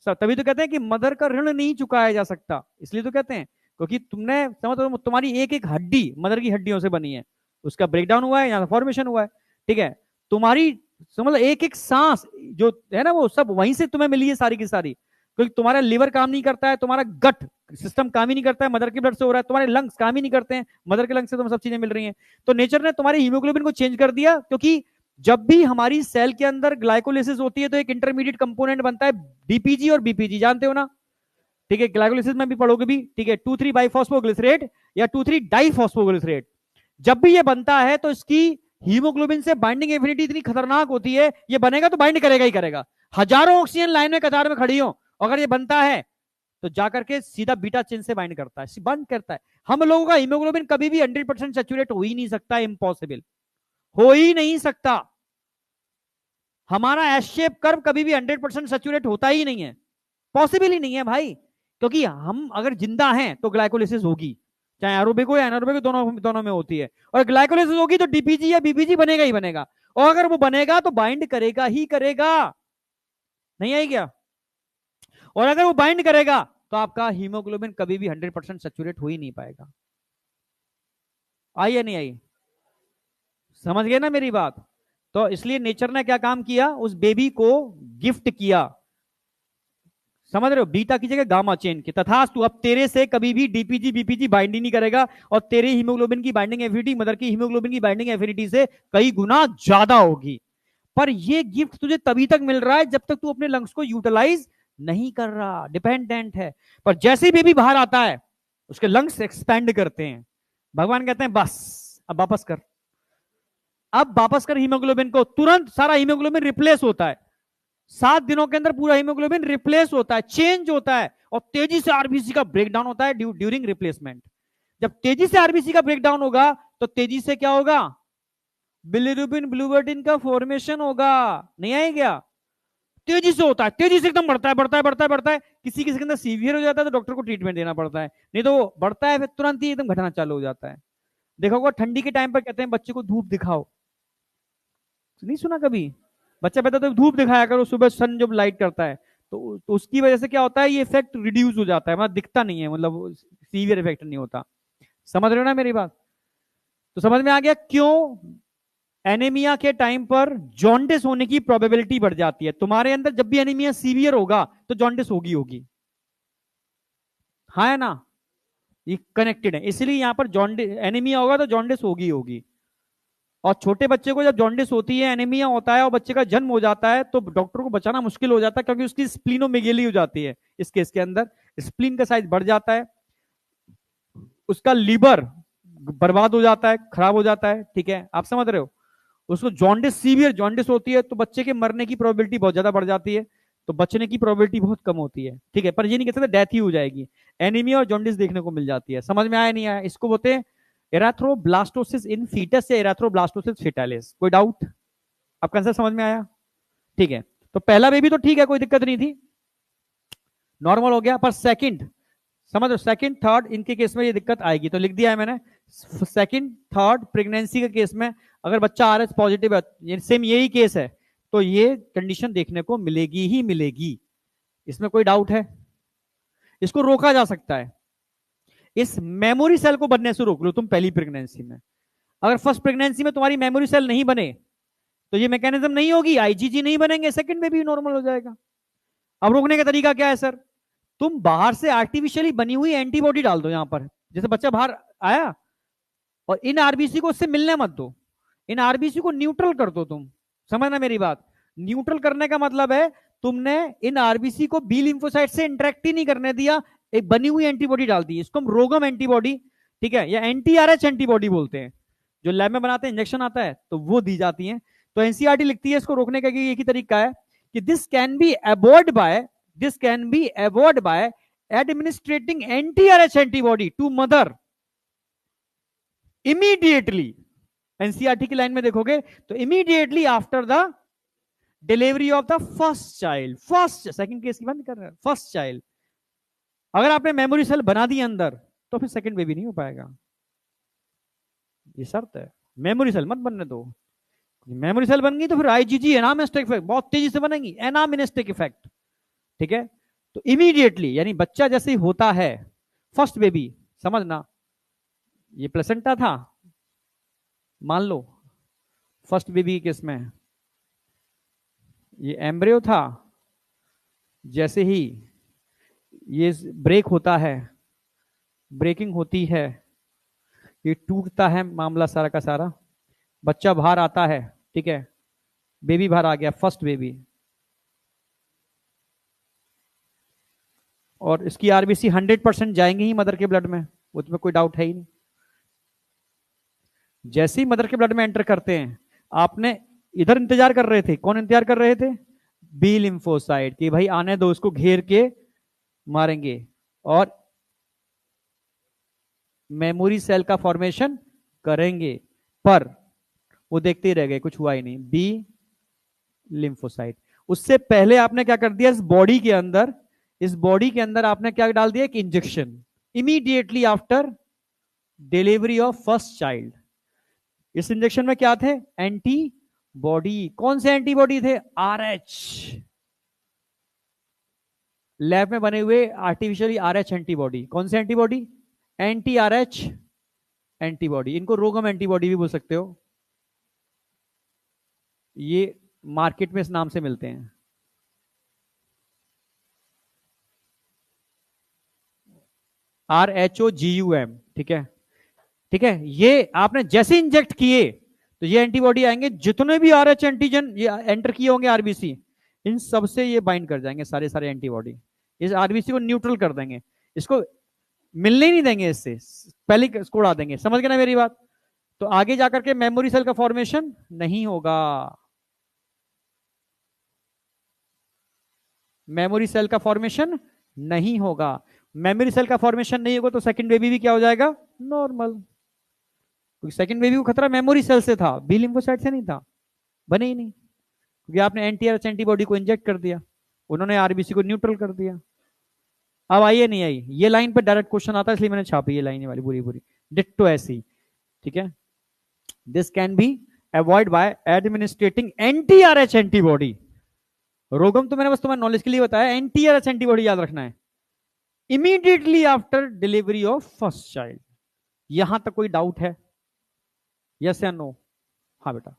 तभी तो कहते हैं कि मदर का ऋण नहीं चुकाया जा सकता, इसलिए तो कहते हैं, क्योंकि तुमने, समझ रहे हो, तुम्हारी एक एक हड्डी मदर की हड्डियों से बनी है, उसका ब्रेकडाउन हुआ है या फॉर्मेशन हुआ है, ठीक है, तुम्हारी, समझ एक एक सांस जो है ना, वो सब वहीं से तुम्हें मिली है सारी की सारी। क्योंकि तुम्हारा लिवर काम नहीं करता है, तुम्हारा गट सिस्टम काम ही नहीं करता है, मदर के ब्लड से हो रहा है, तुम्हारे लंग्स काम ही नहीं करते हैं, मदर के लंग्स से तुम्हें सब चीजें मिल रही हैं। तो नेचर ने तुम्हारे हीमोग्लोबिन को चेंज कर दिया, क्योंकि जब भी हमारी सेल के अंदर ग्लाइकोलिसिस होती है तो एक इंटरमीडिएट कंपोनेंट बनता है डीपीजी और बीपीजी, जानते हो ना? ठीक है, ग्लाइकोलिसिस में भी पढ़ोगे भी, ठीक है, 2,3 बाइफॉस्फोग्लिसरेट या 2,3 डाइफॉस्फोग्लिसरेट। जब भी ये बनता है तो इसकी हीमोग्लोबिन से बाइंडिंग एफिनिटी इतनी खतरनाक होती है, ये बनेगा तो बाइंड करेगा ही करेगा, हजारों ऑक्सीजन लाइन में कतार में खड़ी हो, अगर ये बनता है तो जाकर के सीधा बीटा चेन से बाइंड करता है, बंद करता है। हम लोगों का हीमोग्लोबिन कभी भी 100% सेचुरेट हो ही नहीं सकता, इम्पॉसिबल, हो ही नहीं सकता। हमारा एस शेप कर्व कभी भी 100% सेचुरेट होता ही नहीं है, पॉसिबल ही नहीं है भाई, क्योंकि हम अगर जिंदा हैं तो ग्लाइकोलिसिस होगी, चाहे एरोबिक हो या एनारोबिक, दोनों दोनों में होती है, और ग्लाइकोलिसिस होगी तो डीपीजी या बीपीजी बनेगा ही बनेगा, और अगर वो बनेगा तो बाइंड करेगा ही करेगा, नहीं आई क्या? और अगर वो बाइंड करेगा तो आपका हीमोग्लोबिन कभी भी 100% सेचुरेट हो ही नहीं पाएगा। आई या नहीं आई? समझ गए ना मेरी बात? तो इसलिए नेचर ने क्या काम किया, उस बेबी को गिफ्ट किया, समझ रहे हो, बीटा की जगह गामा चेन की, तथास्तु, अब तेरे से कभी भी डीपीजी बीपीजी बाइंड ही नहीं करेगा, और तेरे हीमोग्लोबिन की बाइंडिंग एफिनिटी मदर की हीमोग्लोबिन की बाइंडिंग एफिनिटी से कई गुना ज्यादा होगी। पर ये गिफ्ट तुझे तभी तक मिल रहा है जब तक तू अपने लंग्स को यूटिलाइज नहीं कर रहा, डिपेंडेंट है। पर जैसे ही बेबी बाहर आता है उसके लंग्स एक्सपैंड करते हैं, भगवान कहते हैं बस अब वापस कर, अब वापस कर हीमोग्लोबिन को, तुरंत सारा हीमोग्लोबिन रिप्लेस होता है, 7 दिनों के अंदर पूरा हीमोग्लोबिन रिप्लेस होता है, चेंज होता है, और तेजी से आरबीसी का ब्रेकडाउन होता है ड्यूरिंग रिप्लेसमेंट। जब तेजी से आरबीसी का ब्रेकडाउन होगा तो तेजी से क्या होगा, बिलिरुबिन ब्लूबिन का फॉर्मेशन होगा, नहीं आए क्या? तेजी से होता है, तेजी से एकदम बढ़ता है बढ़ता है बढ़ता है बढ़ता है, किसी किसी के अंदर सीवियर हो जाता है तो डॉक्टर को ट्रीटमेंट देना पड़ता है, नहीं तो वो बढ़ता है फिर तुरंत ही एकदम घटना चालू हो जाता है। देखोगे ठंडी के टाइम पर कहते हैं बच्चे को धूप दिखाओ, नहीं सुना कभी? बच्चा पैदा तो धूप दिखाया करो, सुबह सन जब लाइट करता है तो उसकी वजह से क्या होता है, ये इफेक्ट रिड्यूस हो जाता है, मतलब दिखता नहीं है, मतलब सीवियर इफेक्ट नहीं होता। समझ रहे हो ना मेरी बात? तो समझ में आ गया क्यों एनीमिया के टाइम पर जॉन्डिस होने की प्रोबेबिलिटी बढ़ जाती है। तुम्हारे अंदर जब भी एनीमिया सीवियर होगा तो जॉन्डिस होगी होगी, हाँ है ना, ये कनेक्टेड है, इसलिए यहां पर जॉन्डिस, एनीमिया होगा तो जॉन्डिस होगी होगी। और छोटे बच्चे को जब जॉन्डिस होती है, एनीमिया होता है और बच्चे का जन्म हो जाता है तो डॉक्टर को बचाना मुश्किल हो जाता है, क्योंकि उसकी स्प्लीनोमेगेली हो जाती है, इस केस के अंदर स्प्लीन का साइज बढ़ जाता है, उसका लीवर बर्बाद हो जाता है, खराब हो जाता है, ठीक है, आप समझ रहे हो? उसको जॉन्डिस, सीवियर जॉन्डिस होती है तो बच्चे के मरने की प्रोबेबिलिटी बहुत ज्यादा बढ़ जाती है, तो बचने की प्रोबेबिलिटी बहुत कम होती है, ठीक है, पर ये नहीं कह सकते डेथ ही हो जाएगी, एनीमिया और जॉन्डिस देखने को मिल जाती है। समझ में आया नहीं आया? इसको बोलते हैं एराथ्रोब्लास्टोसिस इन फीटस या एराथ्रोब्लास्टोसिस फेटालिस। कोई डाउट? आपका आंसर समझ में आया? ठीक है, तो पहला बेबी तो ठीक है, कोई दिक्कत नहीं थी, नॉर्मल हो गया, पर सेकंड समझ लो, सेकंड थर्ड इनके केस में ये दिक्कत आएगी, तो लिख दिया है मैंने। सेकंड थर्ड प्रेगनेंसी के केस में अगर बच्चा आरएच पॉजिटिव है, सेम यही केस है, तो ये कंडीशन देखने को मिलेगी ही मिलेगी, इसमें कोई डाउट है? इसको रोका जा सकता है, इस मेमोरी सेल को बनने से रोक लो तुम पहली प्रेगनेंसी में। अगर फर्स्ट प्रेगनेंसी में तुम्हारी मेमोरी सेल नहीं बने तो ये मैकेनिज्म नहीं होगी, आईजीजी नहीं बनेंगे, सेकंड में भी नॉर्मल हो जाएगा। अब रोकने का तरीका क्या है सर? तुम बाहर से आर्टिफिशियली बनी हुई एंटीबॉडी डाल दो यहां पर, जैसे बच्चा बाहर आया और इन आरबीसी को उससे मिलने मत दो, इन आरबीसी को न्यूट्रल कर दो तुम। समझना मेरी बात, न्यूट्रल करने का मतलब है तुमने इन आरबीसी को बी लिम्फोसाइट से इंटरेक्ट ही नहीं करने दिया, एक बनी हुई एंटीबॉडी डाल दी, इसको हम रोगम एंटीबॉडी, ठीक है, या एंटीआरएच एंटीबॉडी बोलते हैं, जो लैब में बनाते हैं, इंजेक्शन आता है तो वो दी जाती है। तो एनसीईआरटी लिखती है इसको रोकने का एक ही तरीका है कि this can be avoid by administrating anti Rh antibody to mother immediately. NCERT की लाइन में देखोगे तो immediately after the delivery of the first child, first, second case की बात नहीं कर रहे हैं, फर्स्ट चाइल्ड। अगर आपने मेमोरी सेल बना दी अंदर तो फिर सेकंड बेबी नहीं हो पाएगा, ये शर्त है, मेमोरी सेल मत बनने दो। मेमोरी सेल बन गई तो फिर आईजीजी एनामिनेस्टिक इफेक्ट बहुत तेजी से बनेगी, एनामिनेस्टिक इफेक्ट, ठीक है। तो इमीडिएटली यानी बच्चा जैसे ही होता है, फर्स्ट बेबी, समझना ये प्लेसेंटा था, मान लो फर्स्ट बेबी केस में ये एम्ब्रियो था, जैसे ही ये ब्रेक होता है, ब्रेकिंग होती है, ये टूटता है मामला सारा का सारा, बच्चा बाहर आता है, ठीक है, बेबी बाहर आ गया, फर्स्ट बेबी, और इसकी आरबीसी 100% जाएंगे ही मदर के ब्लड में, उसमें कोई डाउट है ही नहीं। जैसे ही मदर के ब्लड में एंटर करते हैं, आपने इधर इंतजार कर रहे थे, कौन इंतजार कर रहे थे? बी लिम्फोसाइट, कि भाई आने दो, उसको घेर के मारेंगे, और मेमोरी सेल का फॉर्मेशन करेंगे, पर वो देखते ही रह गए, कुछ हुआ ही नहीं, बी लिम्फोसाइट। उससे पहले आपने क्या कर दिया, इस बॉडी के अंदर आपने क्या डाल दिया, एक injection, immediately after delivery of first child. इस इंजेक्शन में क्या थे? एंटीबॉडी। कौन से एंटीबॉडी थे? आरएच, लैब में बने हुए आर्टिफिशियली आरएच एंटीबॉडी। कौन से एंटीबॉडी? एंटी आरएच एंटीबॉडी, इनको रोगम एंटीबॉडी भी बोल सकते हो, ये मार्केट में इस नाम से मिलते हैं। RHOGUM, ठीक है, ठीक है। ये आपने जैसे इंजेक्ट किए तो ये एंटीबॉडी आएंगे, जितने भी आरएच एंटीजन ये एंटर किए होंगे आरबीसी, इन सब से ये बाइंड कर जाएंगे, सारे सारे एंटीबॉडी इस आरबीसी को न्यूट्रल कर देंगे, इसको मिलने ही नहीं देंगे, इससे पहले इसको उड़ा देंगे। समझ गए ना मेरी बात? तो आगे जाकर के मेमोरी सेल का फॉर्मेशन नहीं होगा, मेमोरी सेल का फॉर्मेशन नहीं होगा। मेमोरी सेल का फॉर्मेशन नहीं होगा तो सेकंड बेबी भी क्या हो जाएगा? नॉर्मल, क्योंकि सेकंड बेबी को खतरा मेमोरी सेल से था, बी लिम्फोसाइट से नहीं था, बने ही नहीं, क्योंकि आपने एंटीआरएच एंटीबॉडी को इंजेक्ट कर दिया, उन्होंने आरबीसी को न्यूट्रल कर दिया। अब आइए, नहीं आई, ये लाइन पे डायरेक्ट क्वेश्चन आता है इसलिए मैंने छापी ये लाइन वाली पूरी पूरी, डिट्टो ऐसी, ठीक है। This can be avoid by administrating anti Rh antibody. रोगम तो मैंने बस तुम्हारे नॉलेज के लिए बताया, एंटीआरएच एंटीबॉडी याद रखना है, immediately after delivery of first child. यहां तक कोई डाउट है? यस या नो? हाँ बेटा।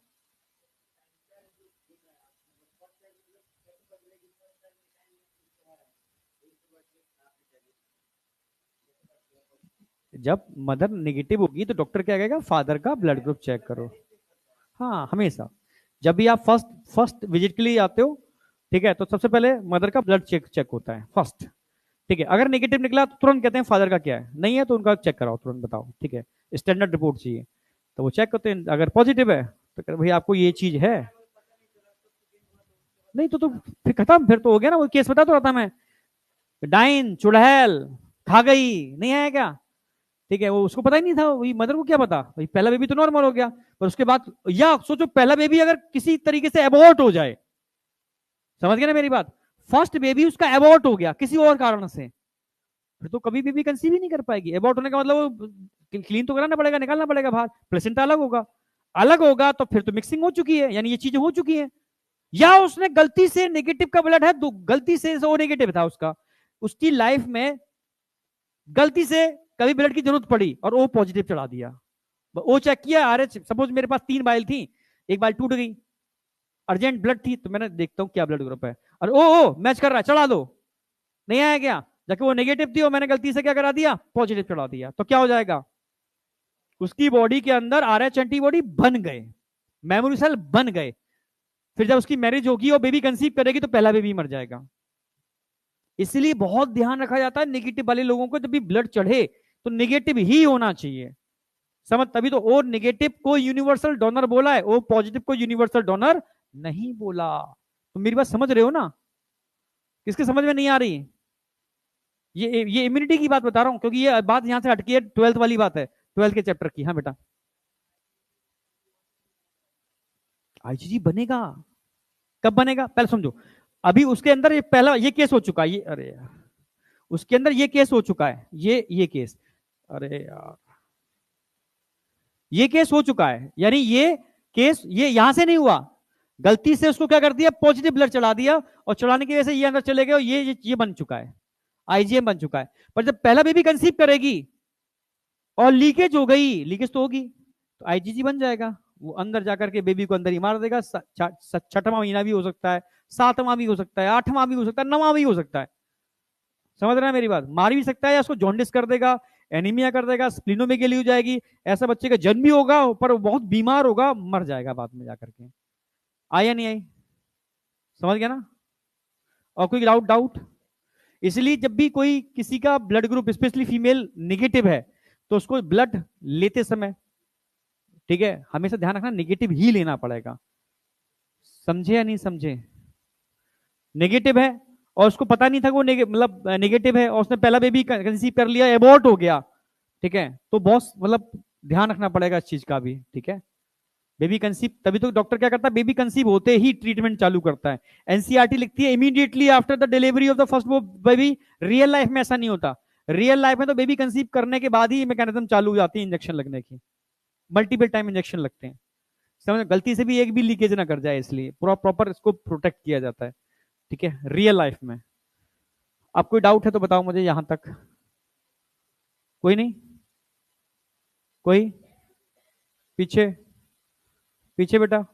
जब मदर नेगेटिव होगी तो डॉक्टर क्या कहेगा? फादर का ब्लड ग्रुप चेक करो। हाँ, हमेशा जब भी आप फर्स्ट विजिट के लिए आते हो, ठीक है, तो सबसे पहले मदर का ब्लड चेक होता है फर्स्ट, ठीक है। अगर नेगेटिव निकला तो तुरंत कहते हैं फादर का क्या है, नहीं है तो उनका चेक कराओ, तुरंत बताओ, ठीक है, स्टैंडर्ड रिपोर्ट चाहिए, तो वो चेक करते हैं। अगर पॉजिटिव है तो भाई आपको ये चीज है, नहीं तो फिर खत्म, फिर तो हो गया ना, वो केस बता तो रहा था मैं, डाइन चुड़ैल खा गई, नहीं आया क्या, ठीक है, वो उसको पता ही नहीं था, वही मदर को क्या पता, भाई पहला बेबी तो नॉर्मल हो गया, पर उसके बाद, या सोचो पहला बेबी अगर किसी तरीके से एबॉर्ट हो जाए, समझ गए ना मेरी बात, फर्स्ट बेबी उसका एबॉर्ट हो गया किसी और कारण से, फिर तो कभी बेबी कंसीव ही नहीं कर पाएगी। एबॉर्ट होने का मतलब वो क्लीन तो कराना पड़ेगा, निकालना पड़ेगा बाहर, प्लेसेंटा अलग होगा। अलग होगा तो फिर तो मिक्सिंग हो चुकी है, यानी ये चीजें हो चुकी हैं। या उसने गलती से नेगेटिव का ब्लड है, तो गलती से ओ नेगेटिव था उसका, उसकी लाइफ में गलती से कभी ब्लड की जरूरत पड़ी और ओ पॉजिटिव चढ़ा दिया। ओ चेक किया, आरएच सपोज मेरे पास 3 बाइल थी, एक बाइल टूट गई, अर्जेंट ब्लड थी, तो मैंने देखता हूँ क्या ब्लड ग्रुप है, और ओ मैच कर रहा है, चढ़ा दो। नहीं आया क्या, जाके वो नेगेटिव थी और मैंने गलती से क्या करा दिया, पॉजिटिव चढ़ा दिया, तो क्या हो जाएगा, उसकी बॉडी के अंदर आरएच एंटीबॉडी बन गए, मेमोरी सेल बन गए। फिर जब उसकी मैरिज होगी और बेबी कंसीव करेगी तो पहला बेबी मर जाएगा। इसलिए बहुत ध्यान रखा जाता है नेगेटिव वाले लोगों को, जब भी ब्लड चढ़े तो नेगेटिव ही होना चाहिए, समझ। तभी तो ओ नेगेटिव को यूनिवर्सल डोनर बोला है, ओ पॉजिटिव को यूनिवर्सल डोनर नहीं बोला। तो मेरी बात समझ रहे हो ना, किसके समझ में नहीं आ रही, ये इम्यूनिटी की बात बता रहा हूं, क्योंकि ये बात यहां से हटकी है, 12th वाली बात है, 12th के चैप्टर की। हाँ बेटा, आईजीजी बनेगा, कब बनेगा पहले समझो। अभी उसके अंदर ये पहला ये केस हो चुका है, ये अरे यार, उसके अंदर ये केस हो चुका है, ये केस, अरे यार, ये केस हो चुका है, यानी ये केस ये यहां से नहीं हुआ, गलती से उसको क्या कर दिया, पॉजिटिव ब्लड चढ़ा दिया, और चढ़ाने की वजह से ये अंदर चले गए और ये बन चुका है, आईजीएम बन चुका है। पर जब पहला बेबी कंसीव करेगी और लीकेज हो गई, लीकेज तो होगी, तो आईजीजी बन जाएगा, वो अंदर जाकर के बेबी को अंदर ही मार देगा। छठवां महीना भी हो सकता है, 7वां भी हो सकता है, 8वां भी हो सकता है, 9वां भी हो सकता है, समझ रहे हैं मेरी बात, मार भी सकता है, या उसको जॉन्डिस कर देगा, एनीमिया कर देगा, स्प्लिनोमेगेली हो जाएगी, ऐसा बच्चे का जन्म भी होगा पर वो बहुत बीमार होगा, मर जाएगा बाद में जाकर के। आई या नहीं आई, समझ गया ना। और कोई डाउट डाउट, इसलिए जब भी कोई किसी का blood group specially female negative है, तो उसको ब्लड लेते समय, ठीक है, हमेशा ध्यान रखना नेगेटिव ही लेना पड़ेगा, समझे या नहीं समझे। नेगेटिव है और उसको पता नहीं था कि वो मतलब नेगेटिव है, और उसने पहला बेबी कंसीव कर लिया, एबॉर्ट हो गया, ठीक है, तो बहुत मतलब ध्यान रखना पड़ेगा इस चीज का भी, ठीक है। बेबी कंसीव, तभी तो डॉक्टर क्या करता है, बेबी कंसीव होते ही ट्रीटमेंट चालू करता है। एनसीईआरटी लिखती है immediately after the delivery of the first baby. Real life में ऐसा नहीं होता, रियल लाइफ में तो बेबी कंसीव करने के बाद ही मैकेनिज्म चालू हो जाती है इंजेक्शन लगने की, मल्टीपल टाइम इंजेक्शन लगते हैं, समझ, गलती से भी एक भी लीकेज ना कर जाए, इसलिए पूरा प्रॉपर इसको प्रोटेक्ट किया जाता है, ठीक है, रियल लाइफ में। अब कोई डाउट है तो बताओ मुझे यहां तक, कोई नहीं, कोई पीछे, पीछे बेटा,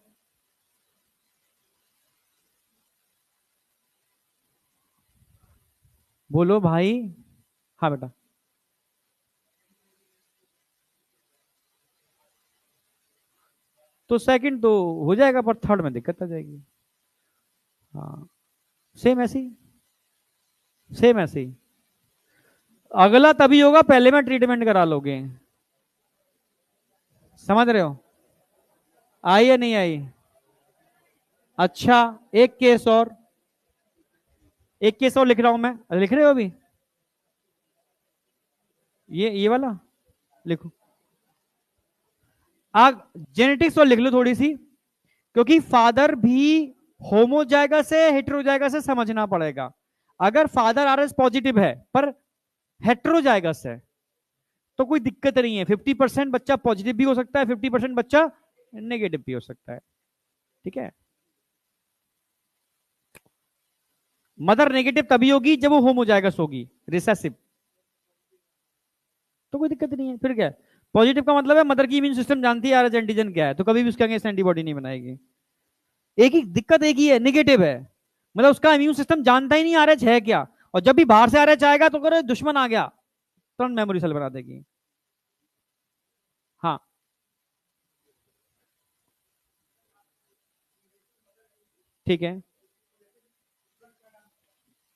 बोलो भाई। हाँ बेटा, तो सेकंड तो हो जाएगा पर थर्ड में दिक्कत आ जाएगी। हाँ, सेम ऐसे ही, सेम ऐसे ही, अगला तभी होगा पहले में ट्रीटमेंट करा लोगे, समझ रहे हो, आई या नहीं आई। अच्छा, एक केस और, एक केस और लिख रहा हूं मैं, लिख रहे हो अभी, ये वाला लिखो, आग जेनेटिक्स और लिख लो थोड़ी सी, क्योंकि फादर भी होमोजाइगस है हेटेरोजाइगस है समझना पड़ेगा। अगर फादर आरएस पॉजिटिव है पर हेटेरोजाइगस है तो कोई दिक्कत नहीं है, 50% बच्चा पॉजिटिव भी हो सकता है, 50% बच्चा नेगेटिव भी हो सकता है, ठीक है। मदर नेगेटिव तभी होगी जब वो होमोजाइगस होगी, रिसेसिव, तो कोई दिक्कत नहीं है। फिर क्या है, पॉजिटिव का मतलब है मदर की इम्यून सिस्टम जानती है आरएच एंटीजन क्या है, तो कभी भी उसके अगेंस्ट एंटीबॉडी नहीं बनाएगी। एक ही दिक्कत एक ही है, नेगेटिव है, मतलब उसका इम्यून सिस्टम जानता ही नहीं आरएच है क्या, और जब भी बाहर से आरएच आएगा तो करे दुश्मन आ गया, तुरंत मेमोरी सेल बना देगी। हाँ, ठीक है,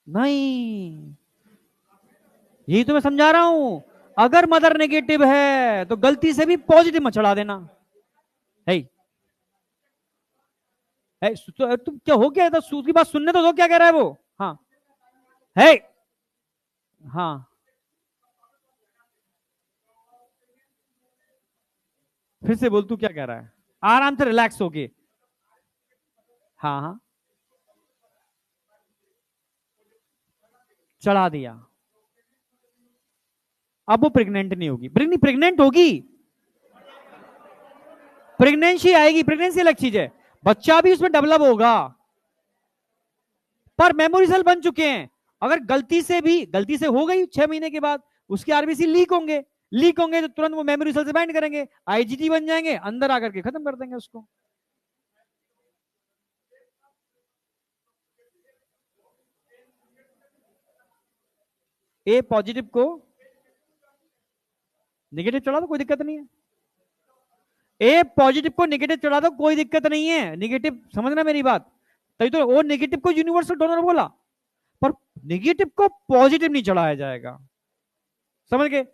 नहीं, यही तो मैं समझा रहा हूं, अगर मदर नेगेटिव है तो गलती से भी पॉजिटिव मत चढ़ा देना है, तो तुम क्या हो गया, तो सूद की बात सुनने तो दो, क्या कह रहा है वो। हाँ है, हाँ, फिर से बोल, तू क्या कह रहा है, आराम से रिलैक्स होके। हाँ हाँ, चढ़ा दिया, अब वो प्रेग्नेंट नहीं होगी, प्रेग्नेंट होगी, प्रेगनेंसी आएगी, प्रेगनेंसी अलग चीज है, बच्चा भी उसमें डेवलप होगा, पर मेमोरी सेल बन चुके हैं। अगर गलती से हो गई 6 महीने के बाद, उसके आरबीसी लीक होंगे तो तुरंत वो मेमोरी सेल से बाइंड करेंगे, आईजीटी बन जाएंगे, अंदर आकर के खत्म कर देंगे उसको। ए पॉजिटिव को नेगेटिव चढ़ा दो, कोई दिक्कत नहीं है। ए पॉजिटिव को नेगेटिव चढ़ा दो, कोई दिक्कत नहीं है। नेगेटिव, समझना मेरी बात, तभी तो वो नेगेटिव को यूनिवर्सल डोनर बोला, पर नेगेटिव को पॉजिटिव नहीं चढ़ाया जाएगा, समझ गए।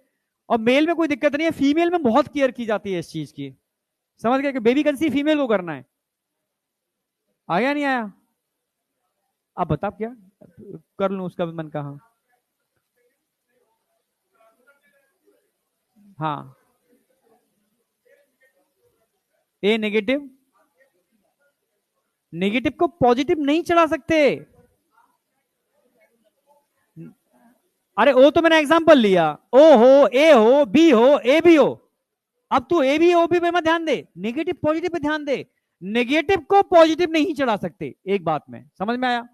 और मेल में कोई दिक्कत नहीं है, फीमेल में बहुत केयर की जाती है इस चीज की, समझ गए, कि बेबी कंसीव फीमेल को करना है। आया नहीं आया? आप बता क्या कर लूं उसका भी मन कहा। हाँ, ए नेगेटिव, नेगेटिव को पॉजिटिव नहीं चढ़ा सकते। अरे ओ तो मैंने एग्जांपल लिया, ओ हो, ए हो, बी हो, ए बी हो। अब तू ए बी ओ बी पे मत ध्यान दे, नेगेटिव पॉजिटिव पे ध्यान दे। नेगेटिव को पॉजिटिव नहीं चढ़ा सकते, एक बात में समझ में आया।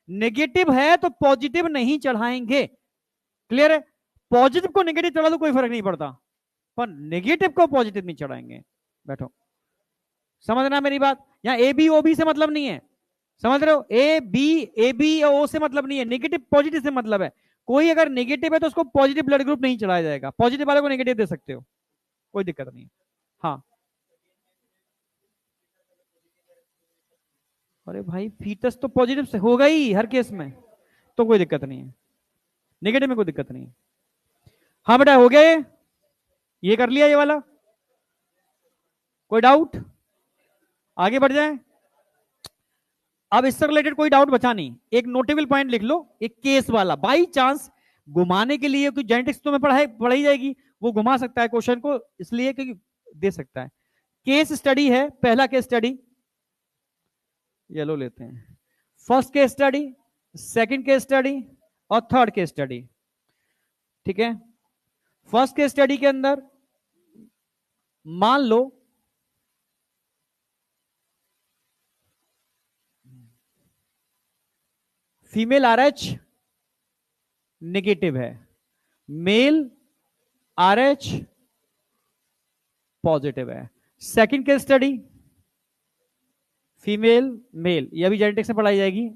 नेगेटिव है तो पॉजिटिव नहीं चढ़ाएंगे, क्लियर है। पॉजिटिव को नेगेटिव चढ़ा दो कोई फर्क नहीं पड़ता, पर नेगेटिव को पॉजिटिव नहीं चढ़ाएंगे। बैठो, समझना मेरी बात। यहां ए बी ओ बी से मतलब नहीं है, समझ रहे हो, ए बी ओ से मतलब नहीं है, नेगेटिव पॉजिटिव से मतलब है। कोई अगर नेगेटिव है तो उसको पॉजिटिव ब्लड ग्रुप नहीं चढ़ाया जाएगा, पॉजिटिव वाले को नेगेटिव दे सकते हो, कोई दिक्कत नहीं है। हाँ, अरे भाई फीटस तो पॉजिटिव से होगा ही हर केस में, तो कोई दिक्कत नहीं है, नेगेटिव में कोई दिक्कत नहीं है। हाँ बेटा, हो गया ये कर लिया ये वाला, कोई डाउट? आगे बढ़ जाए। अब इससे रिलेटेड कोई डाउट बचा नहीं, एक नोटेबल पॉइंट लिख लो, एक केस वाला, बाई चांस घुमाने के लिए, क्योंकि जेनेटिक्स तो में पढ़ाई जाएगी, वो घुमा सकता है क्वेश्चन को, इसलिए क्योंकि दे सकता है। केस स्टडी है, पहला केस स्टडी, येलो लेते हैं, first case study, second case study और थर्ड केस स्टडी, ठीक है। फर्स्ट केस स्टडी के अंदर मान लो फीमेल आरएच नेगेटिव है, मेल आरएच पॉजिटिव है। Second case study, female male, ये भी जेनेटिक्स में पढ़ाई जाएगी,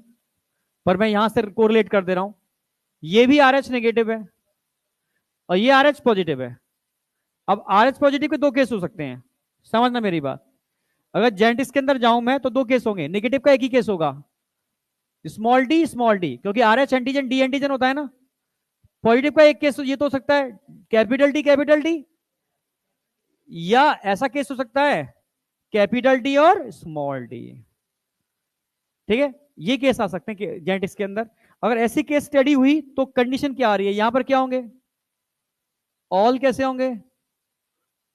पर मैं यहां से कोरिलेट कर दे रहा हूं, ये भी आरएच नेगेटिव है और ये आरएच पॉजिटिव है। अब आरएच पॉजिटिव के दो केस हो सकते हैं, समझना मेरी बात। अगर जेनेटिक्स के अंदर जाऊं मैं तो दो केस होंगे, नेगेटिव का एक ही केस होगा, स्मॉल डी, क्योंकि आरएच एंटीजन डी एंटीजन होता है ना। पॉजिटिव का एक केस ये तो हो सकता है कैपिटल डी, या ऐसा केस हो सकता है कैपिटल डी और स्मॉल डी, ठीक है। ये केस आ सकते हैं जेनेटिक्स के अंदर। अगर ऐसी केस स्टडी हुई तो कंडीशन क्या आ रही है, यहां पर क्या होंगे, ऑल कैसे होंगे,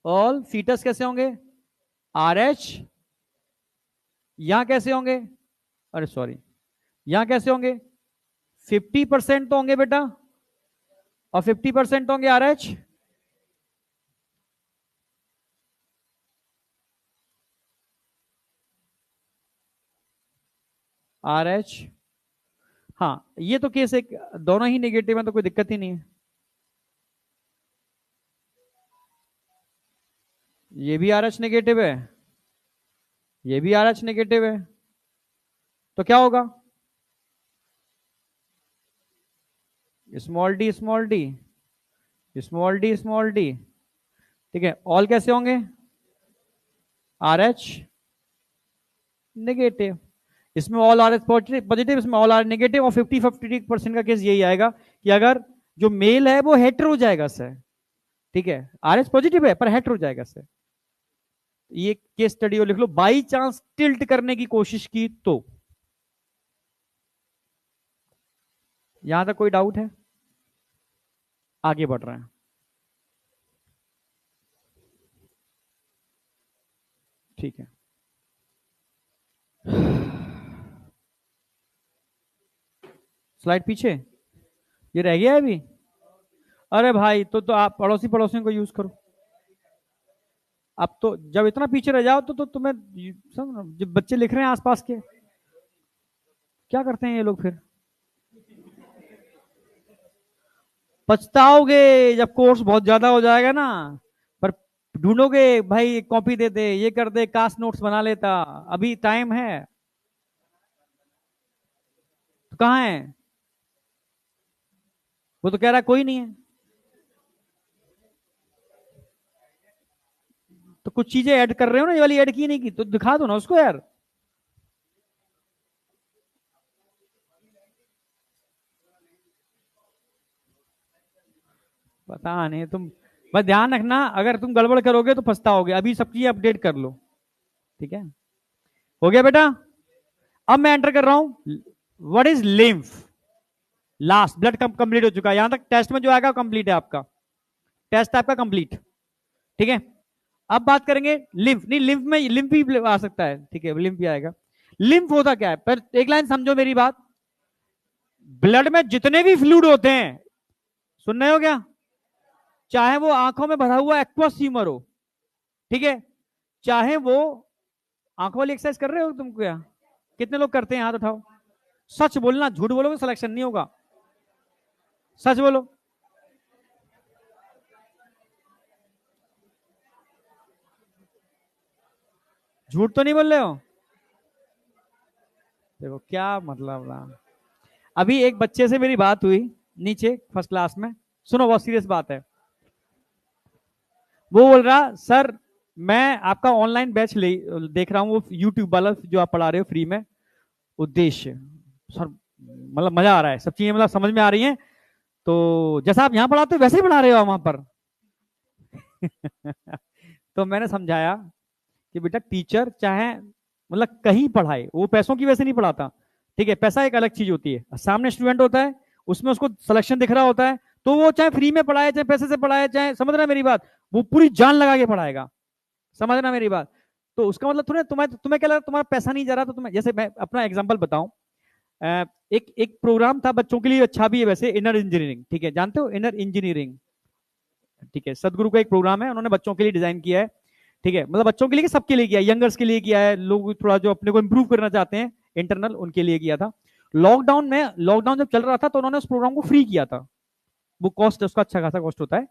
ऑल फीटस कैसे होंगे, आरएच, यहां कैसे होंगे, अरे सॉरी, यहां कैसे होंगे, 50% तो होंगे बेटा और 50% होंगे आरएच। आरएच, हाँ ये तो केस एक, दोनों ही नेगेटिव है तो कोई दिक्कत ही नहीं है। ये भी आरएच नेगेटिव है, ये भी आरएच नेगेटिव है, तो क्या होगा, small D small D small D small D, ठीक है। ऑल कैसे होंगे, आरएच नेगेटिव, इसमें ऑल आर एच पॉजिटिव, इसमें ऑल आर नेगेटिव, और 50-50% का केस यही आएगा कि अगर जो मेल है वो हेटर हो जाएगा सर, ठीक है, आर एच पॉजिटिव है पर हेटर हो जाएगा सर। ये केस स्टडी को लिख लो, बाई चांस टिल्ट करने की कोशिश की तो। यहां तक कोई डाउट है? आगे बढ़ रहे हैं, ठीक है। स्लाइड पीछे, ये रह गया है अभी, अरे भाई तो आप पड़ोसी पड़ोसियों को यूज करो। अब तो जब इतना पीछे रह जाओ तो तुम्हें जब बच्चे लिख रहे हैं आसपास के, क्या करते हैं ये लोग फिर? पछताओगे जब कोर्स बहुत ज्यादा हो जाएगा ना। पर ढूंढोगे भाई कॉपी दे दे, ये कर दे, कास्ट नोट्स बना लेता। अभी टाइम है। तो कहाँ है? वो तो कह रहा है कोई नहीं है। तो कुछ चीजें ऐड कर रहे हो ना, ये वाली ऐड की नहीं की तो दिखा दो ना उसको यार। पता नहीं तुम, बस ध्यान रखना अगर तुम गड़बड़ करोगे तो पछताओगे। अभी सब चीजें अपडेट कर लो, ठीक है? हो गया बेटा? अब मैं एंटर कर रहा हूं, what is lymph. Last blood complete हो चुका है, यहां तक टेस्ट में जो आएगा कंप्लीट है आपका, टेस्ट आपका कंप्लीट, ठीक है? अब बात करेंगे लिम्फ। नहीं, लिम्फ में लिम्फ भी आ सकता है, ठीक है, लिम्फ भी आएगा। लिम्फ होता क्या है? पर एक लाइन समझो मेरी बात। ब्लड में जितने भी फ्लूइड होते हैं, सुन रहे हो क्या? चाहे वो आंखों में भरा हुआ एक्वस ह्यूमर हो, ठीक है, चाहे वो आंखों वाली एक्सरसाइज कर रहे हो तुम क्या? कितने लोग करते हैं? हाथ उठाओ। सच बोलना, झूठ बोलोगे सिलेक्शन नहीं होगा। सच बोलो। झूठ तो नहीं बोल रहे हो? देखो क्या मतलब रहा। अभी एक बच्चे से मेरी बात हुई नीचे फर्स्ट क्लास में, सुनो बहुत सीरियस बात है। वो बोल रहा सर मैं आपका ऑनलाइन बैच देख रहा हूँ, वो यूट्यूब वाला जो आप पढ़ा रहे हो फ्री में, उद्देश्य सर मतलब मजा आ रहा है, सब चीजें मतलब समझ में आ रही हैं, तो जैसा आप यहाँ पढ़ाते हो वैसे ही पढ़ा रहे हो वहां पर। तो मैंने समझाया कि बेटा टीचर चाहे मतलब कहीं पढ़ाए, वो पैसों की वजह से नहीं पढ़ाता, ठीक है? पैसा एक अलग चीज होती है, सामने स्टूडेंट होता है, उसमें उसको सिलेक्शन दिख रहा होता है, तो वो चाहे फ्री में पढ़ाए चाहे पैसे से पढ़ाए, चाहे, समझ रहा है मेरी बात, वो पूरी जान लगा के पढ़ाएगा। समझना मेरी बात। तो उसका मतलब तुम्हें तुम्हें तुम्हें क्या लगा तुम्हारा पैसा नहीं जा रहा? तो तुम्हें, जैसे मैं अपना एग्जांपल बताऊं, एक एक प्रोग्राम था बच्चों के लिए, अच्छा भी है वैसे, इनर इंजीनियरिंग, ठीक है, जानते हो इनर इंजीनियरिंग? ठीक है, सदगुरु का एक प्रोग्राम है, उन्होंने बच्चों के लिए डिजाइन किया है, ठीक है, मतलब बच्चों के लिए, सबके लिए किया है, यंगर्स के लिए किया है, लोग थोड़ा जो अपने को इंप्रूव करना चाहते हैं इंटरनल, उनके लिए किया था। लॉकडाउन में, लॉकडाउन जब चल रहा था तो उन्होंने उस प्रोग्राम को फ्री किया था। वो कॉस्ट उसका अच्छा खासा कॉस्ट होता है,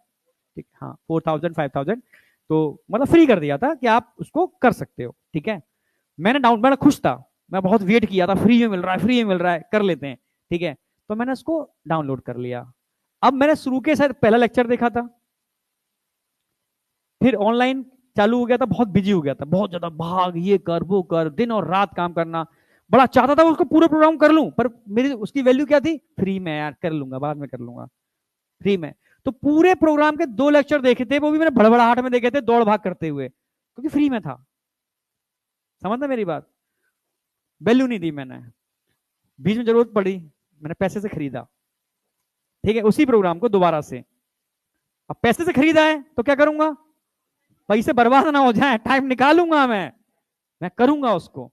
ठीक, हाँ 4000 5000, तो मतलब फ्री कर दिया था कि आप उसको कर सकते हो, ठीक है? मैंने खुश था, मैं बहुत वेट किया था, फ्री में मिल रहा है, फ्री में मिल रहा है, कर लेते हैं, ठीक है? तो मैंने उसको डाउनलोड कर लिया। अब मैंने शुरू के शायद पहला लेक्चर देखा था, फिर ऑनलाइन चालू हो गया था, बहुत बिजी हो गया था, बहुत ज्यादा भाग, ये कर वो कर, दिन और रात काम करना, बड़ा चाहता था उसको पूरा प्रोग्राम कर लूं, पर मेरी उसकी वैल्यू क्या थी? फ्री में यार, कर लूंगा बाद में कर लूंगा, फ्री में। तो पूरे प्रोग्राम के 2 लेक्चर देखे थे, वो भी मैंने भड़बड़ाहट में देखे थे, दौड़ भाग करते हुए, क्योंकि फ्री में था। समझना मेरी बात? वैल्यू नहीं दी मैंने, बीच में जरूरत पड़ी, मैंने पैसे से खरीदा, ठीक है, उसी प्रोग्राम को दोबारा से। अब पैसे से खरीदा है तो क्या करूंगा? पैसे बर्बाद ना हो जाए, टाइम निकालूंगा मैं करूंगा उसको।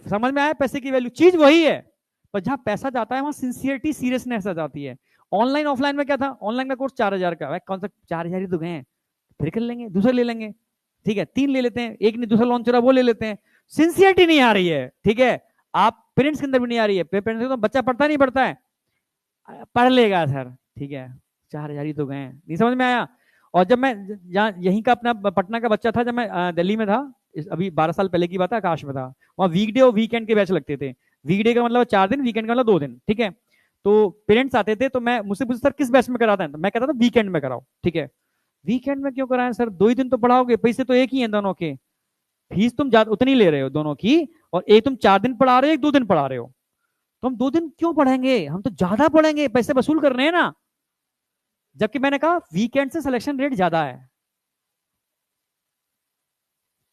समझ में आया? पैसे की वैल्यू, चीज वही है, पर जहां पैसा जाता है वहां सिंसियरिटी, सीरियसनेस आ जाती है। ऑनलाइन ऑफलाइन में क्या था? ऑनलाइन का कोर्स 4000 का, कौन सा 4000 ही तो गए, फिर कर लेंगे, दूसरा ले लेंगे, ठीक है, 3 ले लेते हैं, एक नहीं दूसरा लॉन्च हो रहा वो ले लेते हैं। सिंसियरिटी नहीं आ रही है, ठीक है? आप पेरेंट्स के अंदर भी नहीं आ रही है, पेरेंट्स तो बच्चा पढ़ता नहीं पढ़ता है, पढ़ लेगा सर, ठीक है, 4000 ही तो गए, नहीं समझ में आया? और जब मैं यहीं का अपना पटना का बच्चा था, जब मैं दिल्ली में था, अभी 12 साल पहले की बात है, आकाश में था, वहाँ वीकडे और वीकेंड के बैच लगते थे। वीकडे का मतलब 4 दिन, वीकेंड का मतलब 2 दिन, ठीक है? तो पेरेंट्स आते थे, तो मैं मुझसे पूछते सर किस बैच में कराते हैं, तो मैं कहता था वीकेंड में कराओ, ठीक है? वीकेंड में क्यों कराएं सर, 2 ही दिन तो पढ़ाओगे, पैसे तो एक ही हैं दोनों के, फीस तुम उतनी ले रहे हो दोनों की, और एक तुम 4 दिन पढ़ा रहे हो, एक 2 दिन पढ़ा रहे हो, तो हम 2 दिन क्यों पढ़ेंगे, हम तो ज्यादा पढ़ेंगे, पैसे वसूल कर रहे हैं ना। जबकि मैंने कहा वीकेंड से सिलेक्शन रेट ज्यादा है।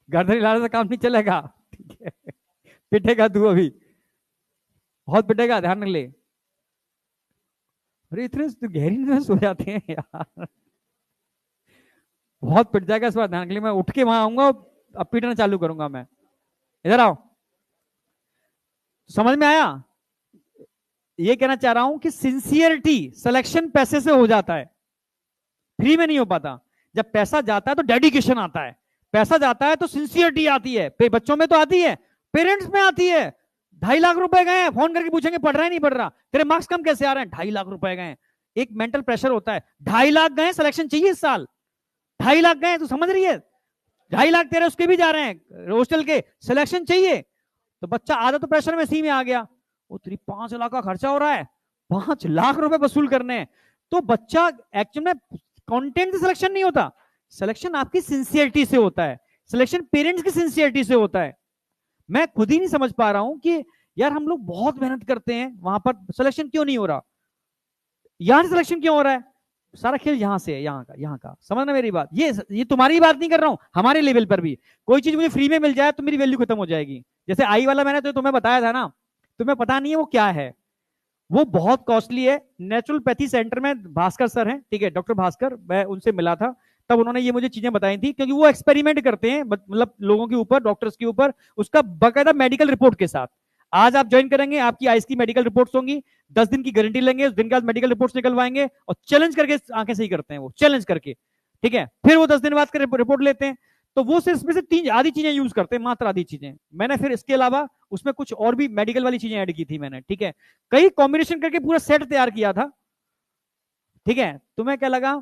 गर्दन हिलाने से काम नहीं चलेगा, ठीक है? पिटेगा तू अभी, बहुत पिटेगा, ध्यान रख ले। अरे इतने तो गहरी नींद में सो जाते हैं यार, बहुत पिट जाएगा इस बार, ध्यान के लिए। मैं उठ के वहां आऊंगा, अब पीटना चालू करूंगा मैं। इधर आओ, समझ में आया? ये कहना चाह रहा हूं कि सिंसियरिटी सिलेक्शन पैसे से हो जाता है, फ्री में नहीं हो पाता। जब पैसा जाता है तो डेडिकेशन आता है, पैसा जाता है तो सिंसियरिटी आती है। बच्चों में तो आती है, पेरेंट्स में आती है। 2.5 लाख रुपए गए, फोन करके पूछेंगे पढ़ रहा है नहीं पढ़ रहा, तेरे मार्क्स कम कैसे आ रहे हैं, 2.5 लाख रुपए गए। एक मेंटल प्रेशर होता है, 2.5 लाख गए, सिलेक्शन चाहिए इस साल, 2.5 लाख गए, तू समझ रही है, 2.5 लाख तेरे उसके भी जा रहे हैं हॉस्टल के, सिलेक्शन चाहिए। तो बच्चा आधा तो प्रेशर में सी में आ गया, वो तेरी 5 लाख का खर्चा हो रहा है, 5 लाख रुपए वसूल करने हैं। तो बच्चा एक्चुअल में कंटेंट से सिलेक्शन नहीं होता, सिलेक्शन आपकी सिंसियरिटी से होता है, सिलेक्शन पेरेंट्स की सिंसियरिटी से होता है। मैं खुद ही नहीं समझ पा रहा हूं कि यार हम लोग बहुत मेहनत करते हैं, वहां पर सिलेक्शन क्यों नहीं हो रहा, यहां से सिलेक्शन क्यों हो रहा है, सारा खेल यहां से है, यहाँ का समझना मेरी बात। ये तुम्हारी बात नहीं कर रहा हूं, हमारे लेवल पर भी कोई चीज मुझे फ्री में मिल जाए तो मेरी वैल्यू खत्म हो जाएगी। जैसे आई वाला मैंने तो तुम्हें बताया था ना, तुम्हें पता नहीं है वो क्या है, वो बहुत कॉस्टली है। नेचुरोपैथी सेंटर में भास्कर सर हैं, ठीक है, डॉक्टर भास्कर, मैं उनसे मिला था, तब उन्होंने ये मुझे चीजें बताई थी, क्योंकि वो एक्सपेरिमेंट करते हैं मतलब लोगों के ऊपर, डॉक्टर्स के ऊपर, उसका बकायदा मेडिकल रिपोर्ट के साथ। आज आप ज्वाइन करेंगे, आपकी आईज की मेडिकल रिपोर्ट्स होंगी, 10 दिन की गारंटी लेंगे, उस दिन के बाद मेडिकल रिपोर्ट्स निकलवाएंगे और चैलेंज करके आंखें सही करते हैं, वो चैलेंज करके, ठीक है, फिर वो 10 दिन बाद रिपोर्ट लेते हैं। तो वो सिर्फ इसमें से 3 आधी चीजें यूज करते हैं, मात्र आधी चीजें। मैंने फिर इसके अलावा उसमें कुछ और भी मेडिकल वाली चीजें ऐड की थी मैंने, ठीक है, कई कॉम्बिनेशन करके पूरा सेट तैयार किया था, ठीक है। तुम्हें क्या लगा,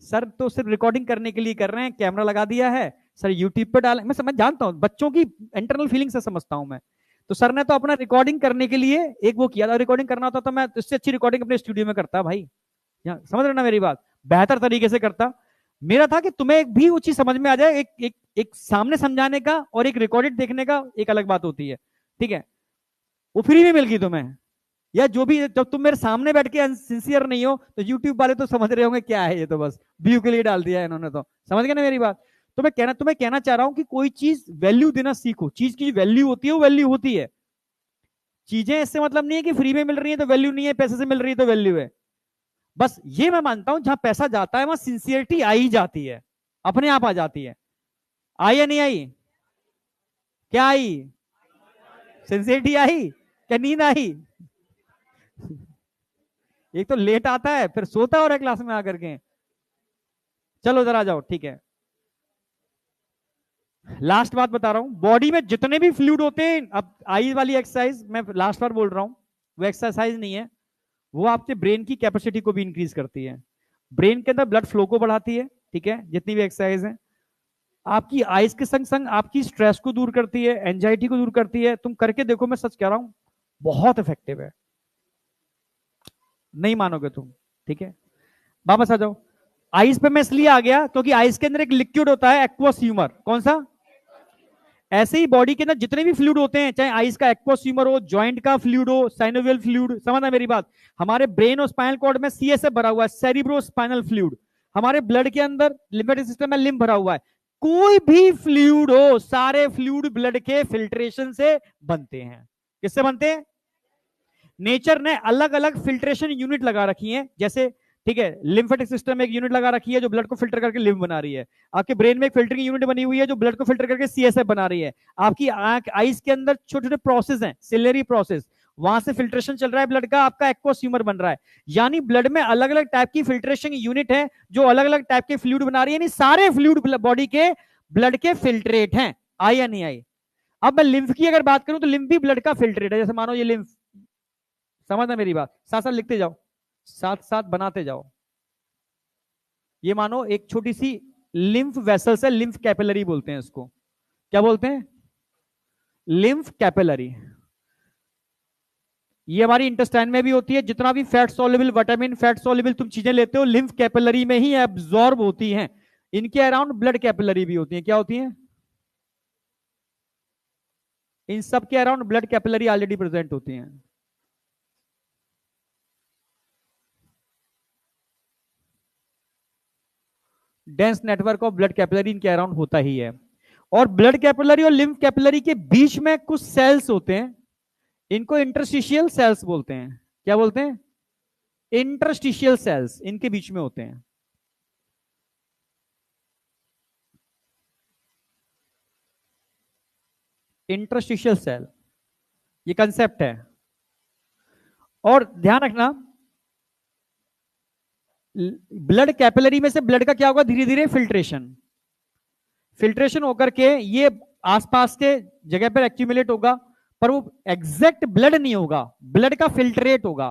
सर तो सिर्फ रिकॉर्डिंग करने के लिए कर रहे हैं, कैमरा लगा दिया है, सर यूट्यूब पर डाल, मैं समझ जानता हूं बच्चों की इंटरनल फीलिंग से समझता हूं मैं। तो सर ने तो अपना रिकॉर्डिंग करने के लिए एक वो किया था, रिकॉर्डिंग करना होता तो मैं इससे अच्छी रिकॉर्डिंग अपने स्टूडियो में करता भाई, समझ रहे ना मेरी बात, बेहतर तरीके से करता। मेरा था कि तुम्हें भी वो चीज समझ में आ जाए, एक सामने समझाने का और एक रिकॉर्डेड देखने का एक अलग बात होती है, ठीक है। वो फ्री में मिल गई तुम्हें, या जो भी, जब तुम मेरे सामने बैठ के सिंसियर नहीं हो तो यूट्यूब वाले तो समझ रहे होंगे क्या है ये, तो बस व्यू के लिए डाल दिया है इन्होंने, तो समझ गए ना मेरी बात। तो मैं तुम्हें कहना चाह रहा हूं कि कोई चीज वैल्यू देना सीखो, चीज की वैल्यू होती है वो वैल्यू होती है। चीजें इससे मतलब नहीं है कि फ्री में मिल रही है तो वैल्यू नहीं है, पैसे से मिल रही है तो वैल्यू है। बस ये मैं मानता हूं, जहां पैसा जाता है वहां सिंसियरिटी आ ही जाती है, अपने आप आ जाती है। आई या नहीं आई, क्या आई, सिंसियरिटी आई, क्या नींद आई। एक तो लेट आता है फिर सोता और है क्लास में आकर के। चलो इधर आ जाओ, ठीक है, लास्ट बात बता रहा हूं, बॉडी में जितने भी फ्लूइड होते हैं, अब आई वाली एक्सरसाइज मैं लास्ट बार बोल रहा हूं, वो एक्सरसाइज नहीं है, वो आपके ब्रेन की कैपेसिटी को भी इंक्रीज करती है, ब्रेन के अंदर ब्लड फ्लो को बढ़ाती है, ठीक है, जितनी भी एक्सरसाइज है, आपकी आइज के संग संग आपकी स्ट्रेस को दूर करती है, एंजाइटी को दूर करती है। तुम करके देखो, मैं सच कह रहा हूं, बहुत इफेक्टिव है, नहीं मानोगे तुम, ठीक है। वापस आ जाओ, आइस पे मैं इसलिए आ गया क्योंकि आइस के अंदर एक लिक्विड होता है एक्वस ह्यूमर, कौन सा, ऐसे ही बॉडी के अंदर जितने भी फ्लूइड होते हैं, चाहे आइस का एक्वस ह्यूमर हो, जॉइंट का फ्लूइड हो, साइनोवियल फ्लूइड, समझना मेरी बात, हमारे ब्रेन और स्पाइनल कॉर्ड में सीएसएफ भरा हुआ है, सेरिब्रो स्पाइनल फ्लूइड, हमारे ब्लड के अंदर लिम्फेटिक सिस्टम में लिम्फ भरा हुआ है, कोई भी फ्लूइड हो, सारे फ्लूइड ब्लड के फिल्ट्रेशन से बनते हैं। किससे बनते हैं, नेचर ने अलग अलग फिल्ट्रेशन यूनिट लगा रखी हैं, जैसे, ठीक है, लिम्फेटिक सिस्टम में एक यूनिट लगा रखी है जो ब्लड को फिल्टर करके लिम्फ बना रही है, आपके ब्रेन में एक फिल्टरिंग यूनिट बनी हुई है जो ब्लड को फिल्टर करके सीएसएफ बना रही है, आपकी आंख आइस के अंदर छोटे छोटे प्रोसेस हैं, सिलेरी प्रोसेस, वहां से फिल्ट्रेशन चल रहा है ब्लड का, आपका एक्वस ह्यूमर बन रहा है। यानी ब्लड में अलग अलग टाइप की फिल्ट्रेशन यूनिट है जो अलग अलग टाइप के फ्लूइड बना रही है, यानी सारे फ्लूइड बॉडी के ब्लड के फिल्ट्रेट हैं। आई या नहीं आई। अब मैं लिम्फ की अगर बात करूं तो लिम्फ भी ब्लड का फिल्ट्रेट है, जैसे मानो ये लिम्फ, समझना मेरी बात, साथ साथ लिखते जाओ, साथ साथ बनाते जाओ। ये मानो एक छोटी सी लिम्फ वेसल्स है, लिम्फ कैपिलरी बोलते हैं इसको, क्या बोलते हैं, लिम्फ कैपिलरी। ये हमारी इंटेस्टाइन में भी होती है, जितना भी fat soluble vitamin, fat soluble तुम चीजें लेते हो, लिम्फ कैपिलरी में ही एब्जॉर्ब होती हैं। इनके अराउंड ब्लड कैपिलरी भी होती है, क्या होती है, इन सब के around blood capillary already present होती हैं। Dense network of blood capillary इनके अराउंड होता ही है। और ब्लड कैपिलरी और लिम्फ कैपिलरी के बीच में कुछ सेल्स होते हैं, इनको इंटरस्टिशियल सेल्स बोलते हैं, क्या बोलते हैं, इंटरस्टिशियल सेल्स इनके बीच में होते हैं। इंटरस्टिशियल सेल, ये कंसेप्ट है। और ध्यान रखना, ब्लड कैपिलरी में से ब्लड का क्या होगा, धीरे धीरे फिल्ट्रेशन, फिल्ट्रेशन होकर के ये आसपास के जगह पर एक्यूमुलेट होगा, पर वो एग्जैक्ट ब्लड नहीं होगा, ब्लड का फिल्ट्रेट होगा,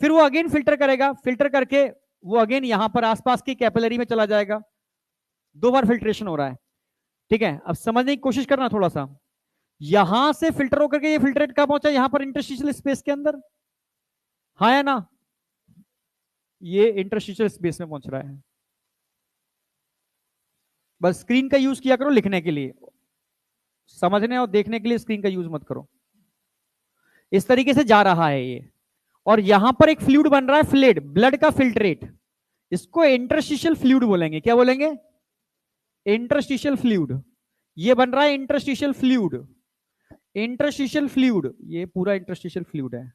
फिर वो अगेन फिल्टर करेगा, फिल्टर करके वो अगेन यहां पर आसपास की कैपिलरी में चला जाएगा, 2 बार फिल्ट्रेशन हो रहा है। ठीक है, अब समझने की कोशिश करना थोड़ा सा, यहां से फिल्टर होकर के ये फिल्ट्रेट कहां पहुंचा, यहां पर इंटरस्टिशियल स्पेस के अंदर, हाँ या ना, ये इंटरस्टिशियल स्पेस में पहुंच रहा है। बस स्क्रीन का यूज किया करो लिखने के लिए, समझने और देखने के लिए स्क्रीन का यूज मत करो। इस तरीके से जा रहा है ये, और यहां पर एक फ्लूइड बन रहा है, फ्लूइड, ब्लड का फिल्ट्रेट, इसको इंटरस्टिशियल फ्लूइड बोलेंगे, क्या बोलेंगे, इंटरस्टिशियल फ्लूइड, ये बन रहा है इंटरस्टिशियल फ्लूइड, इंटरस्टिशियल फ्लूइड, ये पूरा इंटरस्टिशियल फ्लूइड है।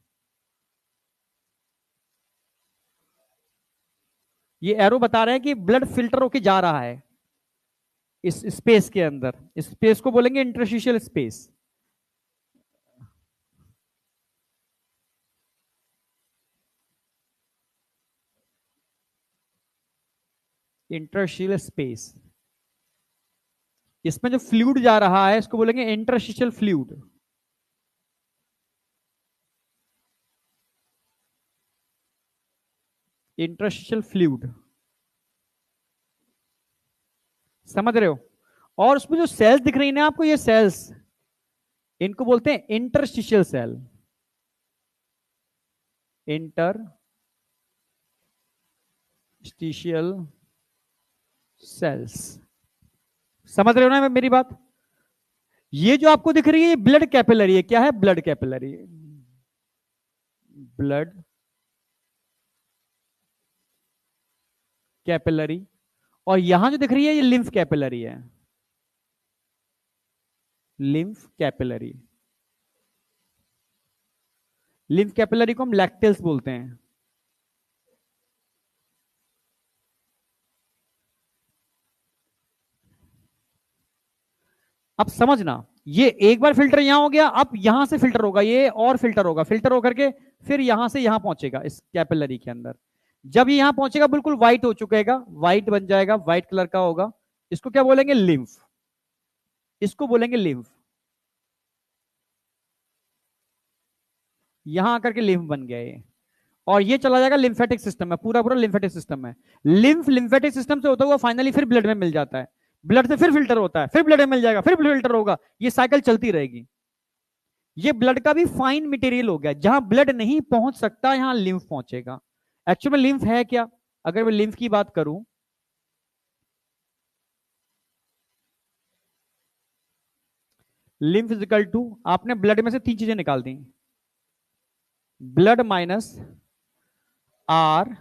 ये एरो बता रहे हैं कि ब्लड फिल्टर होके जा रहा है इस स्पेस के अंदर, इस स्पेस को बोलेंगे इंटरस्टिशियल स्पेस। इंटरस्टिशियल स्पेस, इसमें जो फ्लूइड जा रहा है इसको बोलेंगे इंटरस्टिशियल फ्लूइड। इंटरस्टिशियल फ्लूइड, समझ रहे हो। और उसमें जो सेल्स दिख रही है ना आपको, ये सेल्स, इनको बोलते हैं इंटरस्टिशियल सेल, इंटरस्टिशियल सेल्स, समझ रहे हो ना मेरी बात। ये जो आपको दिख रही है ब्लड कैपिलरी है, क्या है, ब्लड कैपिलरी, ब्लड कैपिलरी, और यहां जो दिख रही है ये लिम्फ कैपिलरी है, लिम्फ कैपिलरी, लिम्फ कैपिलरी को हम लैक्टेल्स बोलते हैं। अब समझना, ये एक बार फिल्टर यहां हो गया, अब यहां से फिल्टर होगा, ये और फिल्टर होगा, फिल्टर होकर के फिर यहां से यहां पहुंचेगा इस कैपिलरी के अंदर, जब ये यहां पहुंचेगा बिल्कुल व्हाइट हो चुकेगा, व्हाइट बन जाएगा, व्हाइट कलर का होगा, इसको क्या बोलेंगे, लिम्फ, इसको बोलेंगे लिम्फ, यहां आकर के लिम्फ बन गया ये, और ये चला जाएगा लिम्फेटिक सिस्टम में, पूरा पूरा लिम्फेटिक सिस्टम में, लिम्फ लिम्फेटिक सिस्टम से होता हुआ फाइनली फिर ब्लड में मिल जाता है, ब्लड से फिर फिल्टर होता है, फिर ब्लड में मिल जाएगा, फिर फिल्टर होगा, ये साइकिल चलती रहेगी। ये ब्लड का भी फाइन मटेरियल हो गया, जहां ब्लड नहीं पहुंच सकता यहां लिम्फ पहुंचेगा। एक्चुअल में लिम्फ है क्या, अगर मैं लिम्फ की बात करूं, लिम्फ इजिकल टू, आपने ब्लड में से 3 चीजें निकाल दी, blood minus R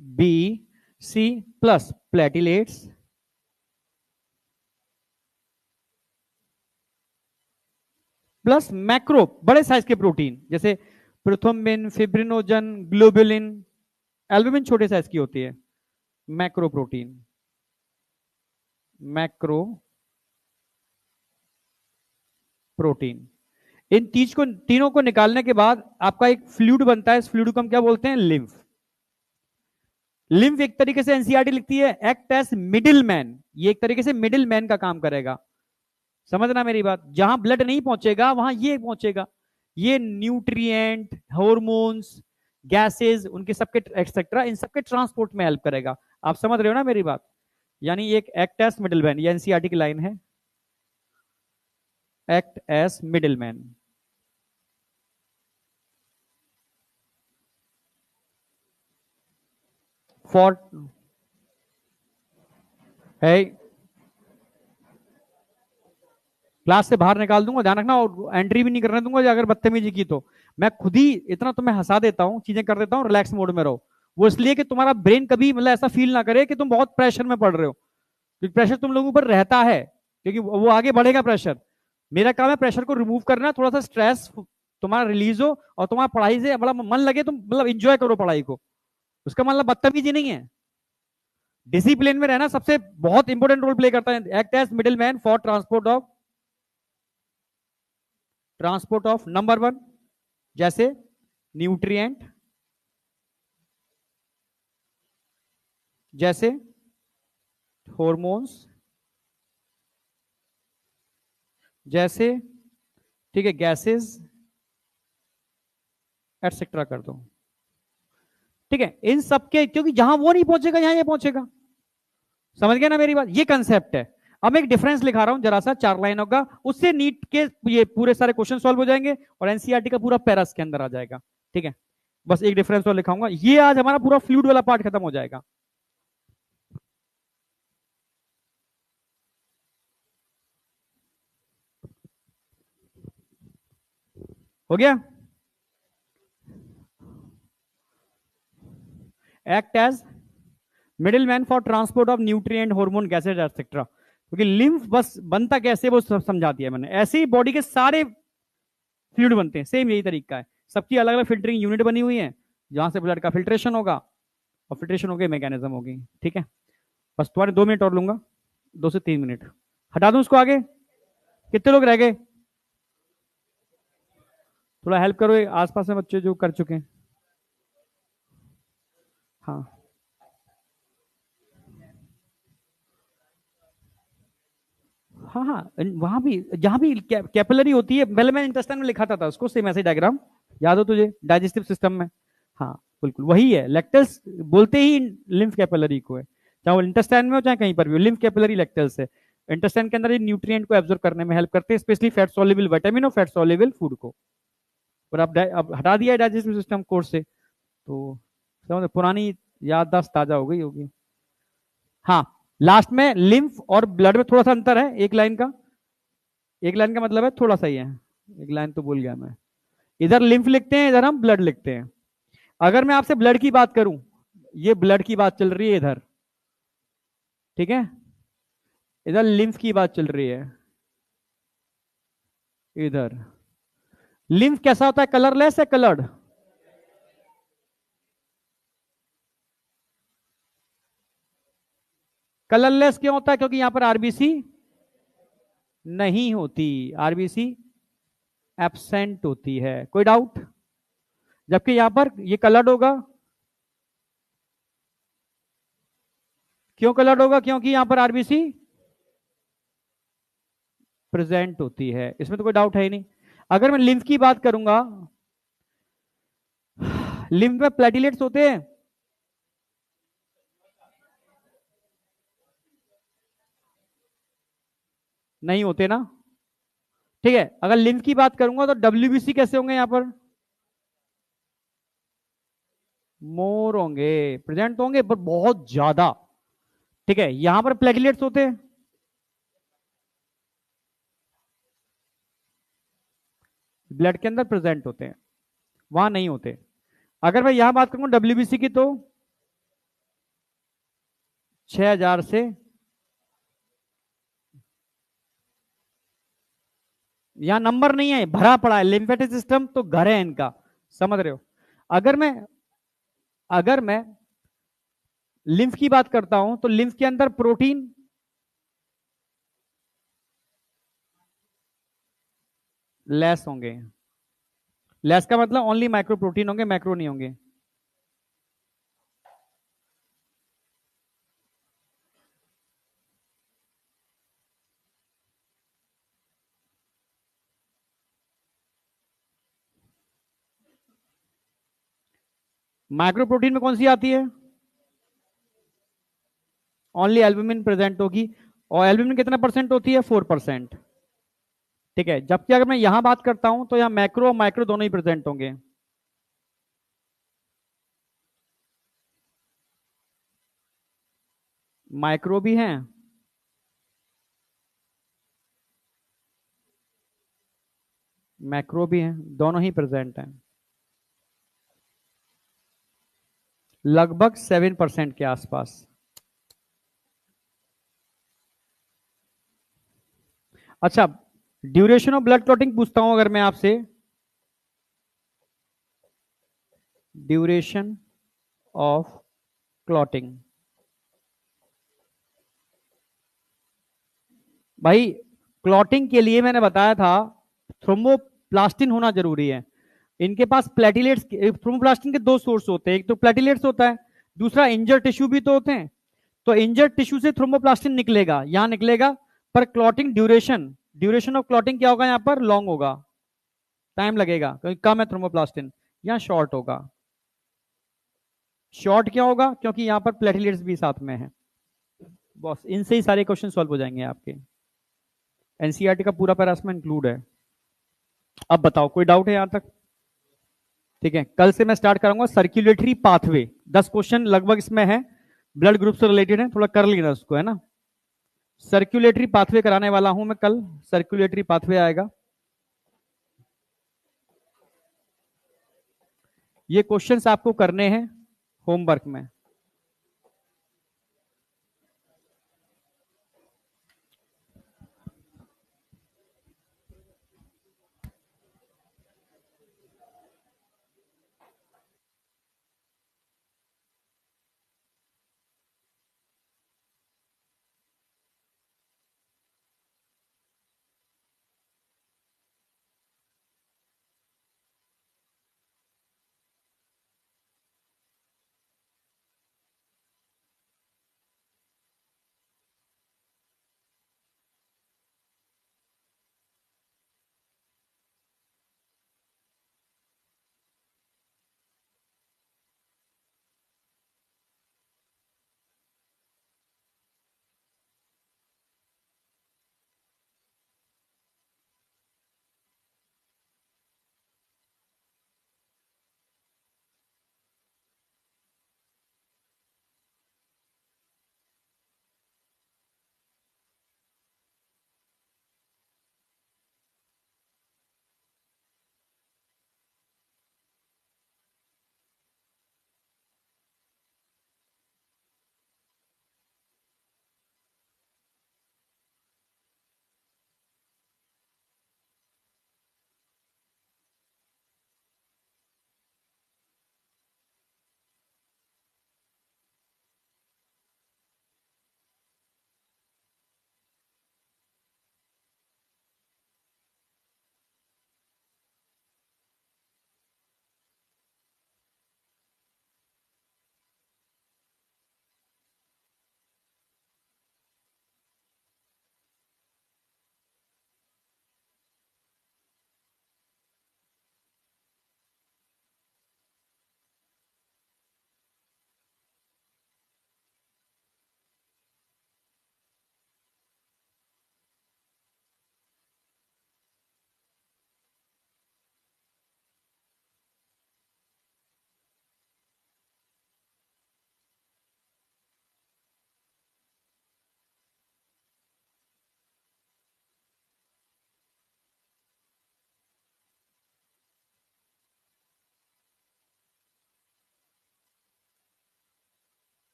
B C plus platelets plus macro, बड़े साइज के प्रोटीन, जैसे प्रोथ्रोम्बिन, फिब्रिनोजन, ग्लोबुलिन, एल्बुमिन छोटे साइज की होती है, मैक्रो प्रोटीन, मैक्रो प्रोटीन, इन तीनों को निकालने के बाद आपका एक फ्लूइड बनता है, इस फ्लूइड को हम क्या बोलते हैं, लिम्फ। लिम्फ एक तरीके से एनसीईआरटी लिखती है, एक्ट एज मिडिल मैन, ये एक तरीके से मिडिल मैन का काम करेगा, समझना मेरी बात, जहां ब्लड नहीं पहुंचेगा वहां ये पहुंचेगा, ये न्यूट्रिएंट, हार्मोन्स, गैसेस, उनके सबके एक्सेट्रा, इन सबके ट्रांसपोर्ट में हेल्प करेगा। आप समझ रहे हो ना मेरी बात, यानी एक एक्ट एज मिडिल मैन, ये एनसीईआरटी की लाइन है, act as middle man. For है, क्लास से बाहर निकाल दूंगा, ध्यान रखना, और एंट्री भी नहीं करने दूंगा अगर बदतमीजी की तो, मैं खुद ही इतना तुम्हें हंसा देता हूँ, चीजें कर देता हूँ, रिलैक्स मोड में रहो, वो इसलिए कि तुम्हारा ब्रेन कभी मतलब ऐसा फील ना करे कि तुम बहुत प्रेशर में पढ़ रहे हो, क्योंकि प्रेशर तुम लोगों पर रहता है, क्योंकि वो आगे बढ़ेगा प्रेशर, मेरा काम है प्रेशर को रिमूव करना, थोड़ा सा स्ट्रेस तुम्हारा रिलीज हो, और तुम्हारा पढ़ाई से बड़ा मन लगे, तुम मतलब इंजॉय करो पढ़ाई को, उसका मतलब बदतमीजी नहीं है, डिसिप्लिन में रहना सबसे बहुत इंपॉर्टेंट रोल प्ले करता है, act as middle man for transport of number 1, जैसे न्यूट्रिएंट, जैसे हॉर्मोन्स, जैसे ठीक है गैसेस एटसेट्रा कर दो। ठीक है, इन सबके, क्योंकि जहां वो नहीं पहुंचेगा यहां ये पहुंचेगा। समझ गए ना मेरी बात? ये कंसेप्ट है। अब एक डिफरेंस लिखा रहा हूं जरा सा 4 लाइनों का, उससे नीट के ये पूरे सारे क्वेश्चन सॉल्व हो जाएंगे और एनसीईआरटी का पूरा पैरास के अंदर आ जाएगा। ठीक है, बस एक डिफरेंस और लिखाऊंगा, ये आज हमारा पूरा फ्लूइड वाला पार्ट खत्म हो जाएगा। हो गया। Act as middle man for transport of nutrient, hormone, gases etcetera. क्योंकि लिम्फ बस बनता कैसे वो सब समझा दिया मैंने। ऐसे ही बॉडी के सारे फ्लूइड बनते हैं, सेम यही तरीका है। सबकी अलग अलग फिल्टरिंग यूनिट बनी हुई है, जहां से ब्लड का फिल्ट्रेशन होगा और फिल्ट्रेशन होगी मैकेनिज्म होगी। ठीक है, बस तुम्हारे 2 मिनट और लूंगा, 2 से 3 मिनट। हटा दूं उसको आगे? कितने लोग रह गए? थोड़ा हेल्प करो आसपास में बच्चे जो कर चुके हैं। हाँ हाँ हाँ, वहां भी जहां भी कैपिलरी होती है, पहले मैं इंटेस्टाइन में लिखा था उसको, सेम ऐसे डायग्राम याद हो तुझे डाइजेस्टिव सिस्टम में? हाँ बिल्कुल वही है, लेक्टल्स बोलते ही लिम्फ कैपिलरी को है, चाहे वो इंटेस्टाइन में हो चाहे कहीं पर भी हो, लिम्फ कैपिलरी लेक्टल्स है। इंटेस्टाइन के अंदर ये न्यूट्रिएंट को एब्जॉर्ब करने में हेल्प करते हैं, स्पेशली फैट सॉल्युबल विटामिन और फैट सॉल्युबल फूड को। और अब हटा दिया है डाइजेस्टिव सिस्टम कोर्स से, तो समझ पुरानी याददाश्त ताजा हो गई होगी। हाँ, लास्ट में लिम्फ और ब्लड में थोड़ा सा अंतर है, एक लाइन का। एक लाइन का मतलब है थोड़ा सा ही है, एक लाइन तो भूल गया मैं। इधर लिम्फ लिखते हैं, इधर हम ब्लड लिखते हैं। अगर मैं आपसे ब्लड की बात करूं, ये ब्लड की बात चल रही है इधर, ठीक है, इधर लिम्फ की बात चल रही है इधर। लिम्फ कैसा होता है, कलरलेस है कलर्ड? कलरलेस क्यों होता है? क्योंकि यहां पर आरबीसी नहीं होती, आरबीसी एब्सेंट होती है। कोई डाउट? जबकि यहां पर ये कलर्ड होगा। क्यों कलर्ड होगा? क्योंकि यहां पर आरबीसी प्रेजेंट होती है, इसमें तो कोई डाउट है ही नहीं। अगर मैं लिम्फ की बात करूंगा, लिम्फ में प्लेटिलेट्स होते हैं? नहीं होते ना। ठीक है, अगर लिम्फ की बात करूंगा तो डब्ल्यूबीसी कैसे होंगे यहां पर? मोर होंगे, प्रेजेंट होंगे पर बहुत ज्यादा। ठीक है, यहां पर प्लेटलेट्स होते हैं? ब्लड के अंदर प्रेजेंट होते हैं, वहां नहीं होते। अगर मैं यहां बात करूंगा डब्ल्यूबीसी की, तो 6000 से, यहां नंबर नहीं है, भरा पड़ा है लिम्फेटिक सिस्टम, तो घर है इनका। समझ रहे हो? अगर मैं लिम्फ की बात करता हूं तो लिम्फ के अंदर प्रोटीन लेस होंगे। लेस का मतलब ओनली माइक्रो प्रोटीन होंगे, मैक्रो नहीं होंगे। माइक्रो प्रोटीन में कौन सी आती है? ओनली एल्बुमिन प्रेजेंट होगी, और एल्बुमिन कितना परसेंट होती है? 4%। ठीक है, जबकि अगर मैं यहां बात करता हूं तो यहां मैक्रो और माइक्रो दोनों ही प्रेजेंट होंगे। माइक्रो भी हैं, मैक्रो भी हैं, दोनों ही प्रेजेंट हैं, लगभग 7% के आसपास। अच्छा, ड्यूरेशन ऑफ ब्लड क्लॉटिंग पूछता हूं अगर मैं आपसे, ड्यूरेशन ऑफ क्लॉटिंग। भाई क्लॉटिंग के लिए मैंने बताया था थ्रोम्बोप्लास्टिन होना जरूरी है। इनके पास प्लेटिलेट्स, थ्रोम्बोप्लास्टिन के दो सोर्स होते हैं, एक तो प्लेटिलेट्स होता है, दूसरा इंजर टिश्यू भी तो होते हैं। तो इंजर्ड टिश्यू से थ्रोम्बोप्लास्टिन निकलेगा, यहां निकलेगा, पर क्लॉटिंग ड्यूरेशन ऑफ क्लॉटिंग क्या होगा, यहां पर लॉन्ग होगा, टाइम लगेगा क्योंकि कम है थ्रोम्बोप्लास्टिन, यहां शॉर्ट होगा। शॉर्ट क्या होगा, क्योंकि यहां पर प्लेटलेट्स भी साथ में है। बॉस इनसे ही सारे क्वेश्चन सॉल्व हो जाएंगे आपके, एनसीईआरटी का पूरा पैरा इसमें इंक्लूड है। अब बताओ कोई डाउट है यहां तक? ठीक है, कल से मैं स्टार्ट करूंगा सर्कुलेटरी पाथवे, 10 क्वेश्चन लगभग इसमें है, ब्लड ग्रुप से रिलेटेड है, थोड़ा कर लेना उसको, है ना। सर्कुलेटरी पाथवे कराने वाला हूं मैं कल, सर्कुलेटरी पाथवे आएगा। ये क्वेश्चंस आपको करने हैं होमवर्क में।